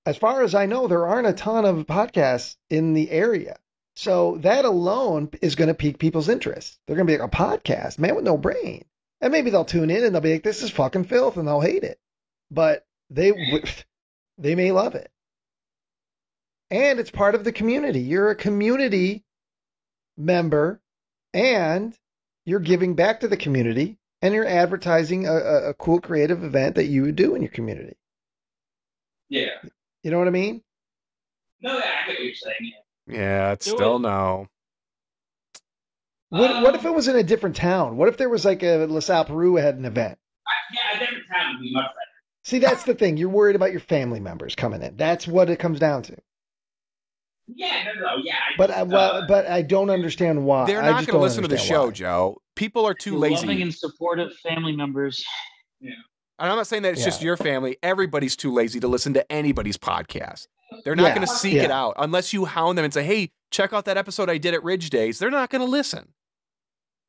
as far as I know, there aren't a ton of podcasts in the area. So that alone is going to pique people's interest. They're going to be like, a podcast? Man with no brain. And maybe they'll tune in and they'll be like, this is fucking filth, and they'll hate it. But they may love it. And it's part of the community. You're a community member, and you're giving back to the community, and you're advertising a cool creative event that you would do in your community. Yeah. You know what I mean? No, I get what you're saying. Yeah, it's still no. What if it was in a different town? What if there was like a LaSalle, Peru had an event? Yeah, a different town would be much better. See, that's the thing. You're worried about your family members coming in. That's what it comes down to. Yeah, no, yeah. But I don't understand why. They're not going to listen to the show, Joe. People are too lazy. Loving and supportive family members. Yeah. And I'm not saying that it's just your family. Everybody's too lazy to listen to anybody's podcast. They're not going to seek it out unless you hound them and say, hey, check out that episode I did at Ridge Days. They're not going to listen.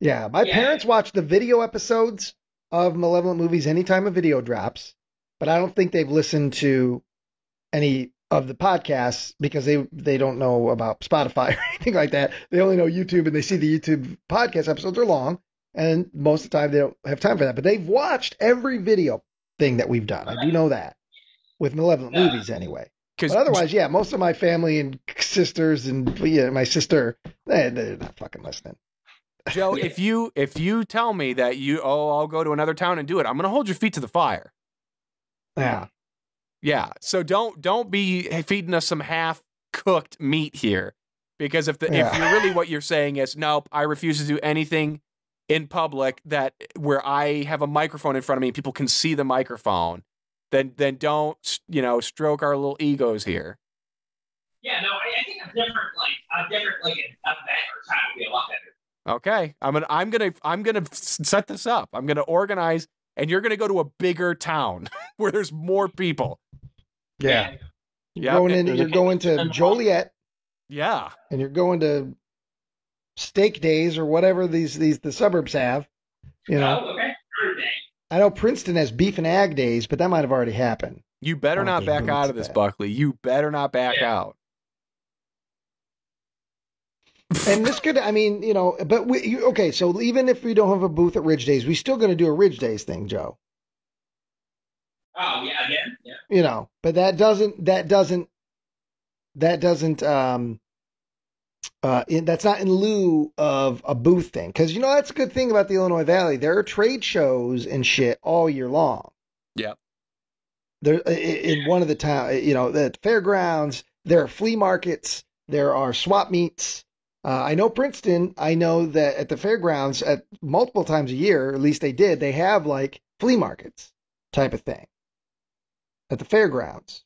Yeah, my parents watch the video episodes of Malevolent Movies anytime a video drops, but I don't think they've listened to any of the podcasts because they don't know about Spotify or anything like that. They only know YouTube, and they see the YouTube podcast episodes are long, and most of the time they don't have time for that. But they've watched every video thing that we've done. I do know that with Malevolent Movies anyway. But otherwise, most of my family and sisters and my sister, they're not fucking listening. Joe, if you tell me that I'll go to another town and do it, I'm going to hold your feet to the fire. Yeah. Yeah. So don't be feeding us some half-cooked meat here, because if you're really what you're saying is, nope, I refuse to do anything in public where I have a microphone in front of me and people can see the microphone, then don't stroke our little egos here. Yeah, no, I think a different event or time would be a lot better. Okay, I'm gonna set this up. I'm gonna organize, and you're gonna go to a bigger town where there's more people. Yeah. You're going to Joliet. Yeah. And you're going to Steak Days or whatever the suburbs have. Oh, okay. I know Princeton has Beef and Ag Days, but that might have already happened. You better not back out of this, Buckley. You better not back out. And this could, but okay, so even if we don't have a booth at Ridge Days, we're still going to do a Ridge Days thing, Joe. Oh, yeah, again, yeah. But that's not in lieu of a booth thing. Because, that's a good thing about the Illinois Valley. There are trade shows and shit all year long. Yeah. There, in one of the town, the fairgrounds, there are flea markets, there are swap meets. I know Princeton, I know that at the fairgrounds at multiple times a year, at least they have like flea markets type of thing at the fairgrounds.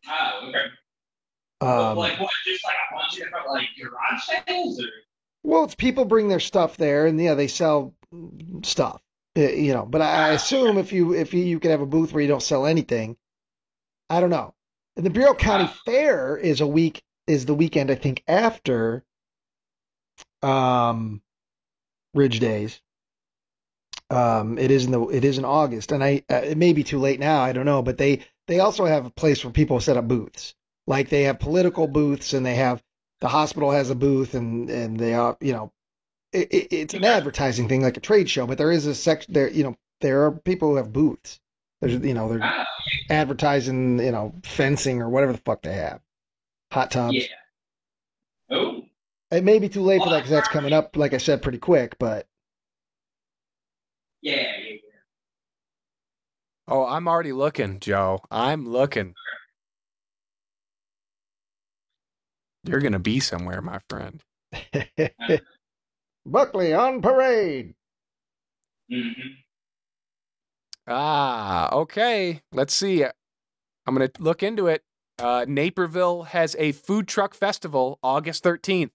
Oh, okay. Like what? Just like a bunch of different like garage sales, or? Well, it's people bring their stuff there, and they sell stuff. But I assume if you could have a booth where you don't sell anything, I don't know. And the Bureau County Fair is the weekend I think after Ridge Days. It is in August, and it may be too late now. I don't know, but they also have a place where people set up booths. Like they have political booths, and the hospital has a booth, and they are, it's an advertising thing like a trade show. But there is a section there. There are people who have booths. They're advertising, fencing or whatever the fuck they have. Hot tubs. Yeah. Oh. It may be too late for that because that's coming up, like I said, pretty quick. But yeah. Oh, I'm already looking, Joe. I'm looking. You're going to be somewhere, my friend. Buckley on parade. Mm-hmm. Okay. Let's see. I'm going to look into it. Naperville has a food truck festival August 13th.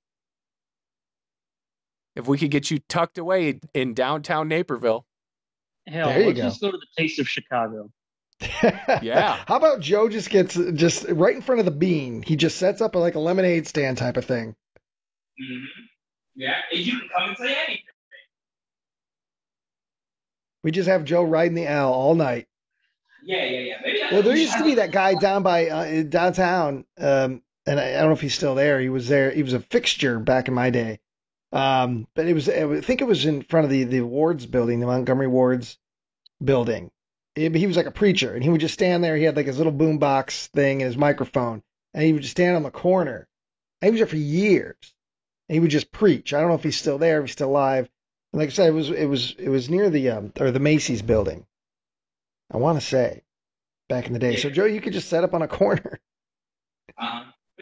If we could get you tucked away in downtown Naperville. Hell, let's just go to the Taste of Chicago. Yeah. How about Joe just gets right in front of the bean? He just sets up like a lemonade stand type of thing. Mm-hmm. Yeah, you can come and say anything. We just have Joe riding the L all night. Yeah. Well, there used to be that guy down by downtown, and I don't know if he's still there. He was there. He was a fixture back in my day. But I think it was in front of the Wards building, the Montgomery Wards building. He was like a preacher, and he would just stand there. He had like his little boombox thing and his microphone, and he would just stand on the corner. And he was there for years, and he would just preach. I don't know if he's still there, if he's still alive. And like I said, it was near the Macy's building. I want to say back in the day. So Joe, you could just set up on a corner.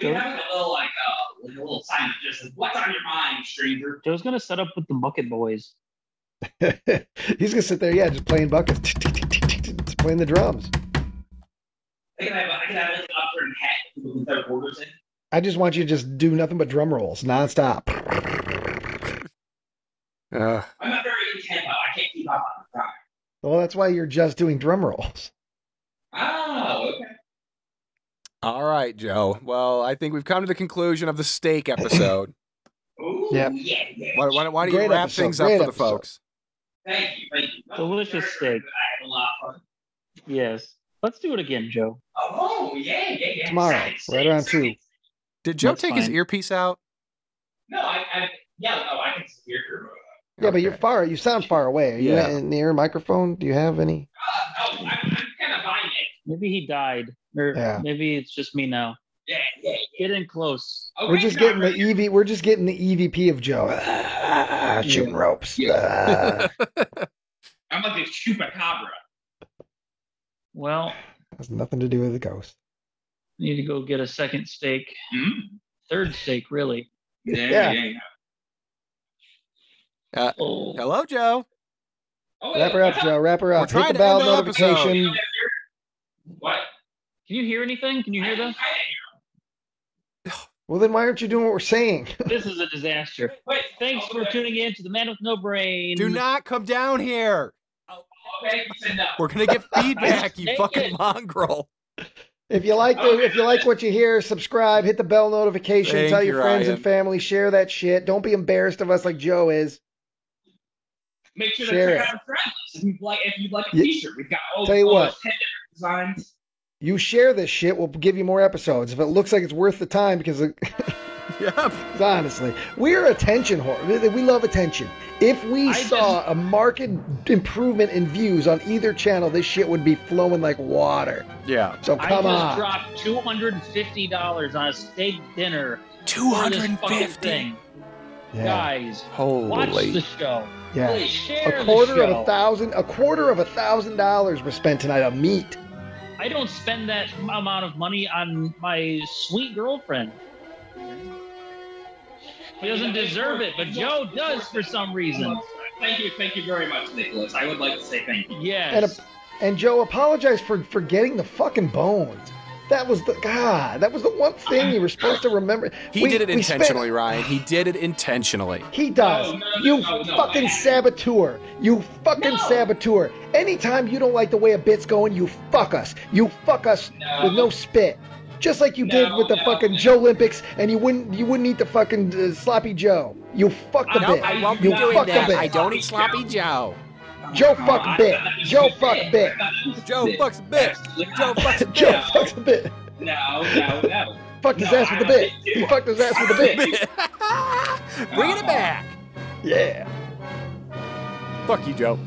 We have a little like a little sign that just says, "What's on your mind, stranger?" Joe's gonna set up with the Bucket Boys. He's gonna sit there, yeah, just playing buckets, just playing the drums. I can have like an upturned hat with their quarters in. I just want you to just do nothing but drum rolls nonstop. I'm not very in tempo. I can't keep up on the time. Well, that's why you're just doing drum rolls. Oh, okay. All right, Joe. Well, I think we've come to the conclusion of the steak episode. Ooh, Yep. yeah. Why don't you Great wrap episode, things up great for the episode. folks? Thank you. Delicious steak. I had a lot of fun. Yes. Let's do it again, Joe. Oh, yeah. Tomorrow, right around 2. Did Joe That's take his fine. earpiece out? No, I can hear her. Yeah, but you're Okay. far. You sound far away. Are you Yeah. near a microphone? Do you have any? I'm kind of behind it. Maybe he died, or Yeah. maybe it's just me now. Yeah. Get in close. Oh, We're just getting the EV. We're just getting the EVP of Joe. Shooting ropes. I'm like a chupacabra. Well, Has nothing to do with the ghost. need to go get a second steak. Mm. Third steak, really. Yeah. Oh. Hello, Joe. Oh, Wrap her up, Joe. Wrap her We're up. Hit trying the to bell end the episode. notification. What? Can you hear anything? Can you hear this? Well, then why aren't you doing what we're saying? This is a disaster. Wait, Thanks for tuning in to the Man with No Brain. Do not come down here. Okay, you said no. We're gonna get feedback, you Take fucking it. mongrel. If you like what you hear, subscribe, hit the bell notification, Thank tell you, your friends Ryan. and family, share that shit. Don't be embarrassed of us like Joe is. Make sure Share to it. check out our friend list if you'd like a Yeah. t-shirt. We've got all Tell you all what. those 10 different designs. You share this shit, we'll give you more episodes. If it looks like it's worth the time, because Yeah. honestly, we're attention whore. We love attention. If we I saw a marked improvement in views on either channel, this shit would be flowing like water. Yeah. So I come just on. dropped $250 on a steak dinner for this fucking 250. thing. Yeah. Guys, watch the Holy. show. Yeah. Please share A quarter the of show. $1,000 was spent tonight on meat. I don't spend that amount of money on my sweet girlfriend. He doesn't deserve it, but Joe does for some reason. Thank you very much, Nicholas. I would like to say thank you. Yes. And Joe, apologize for getting the fucking bones. That was the one thing you were supposed to remember. He did it intentionally, Ryan. He did it intentionally. He does. You fucking saboteur. You fucking saboteur. Anytime you don't like the way a bit's going, you fuck us. You fuck us with no spit. Just like you did with the fucking Joe Olympics, and you wouldn't eat the fucking sloppy Joe. You fucked the No, bit. I won't You be doing fucked the that. bit. I don't eat sloppy Joe. Joe fucked bit. Joe fucked bit. Joe fucks a bit. Joe fucks a bit. Joe fucks a bit. No. Fucked his ass with the bit. He fucked his ass with the bit. Bringing it back. Yeah. Fuck you, Joe.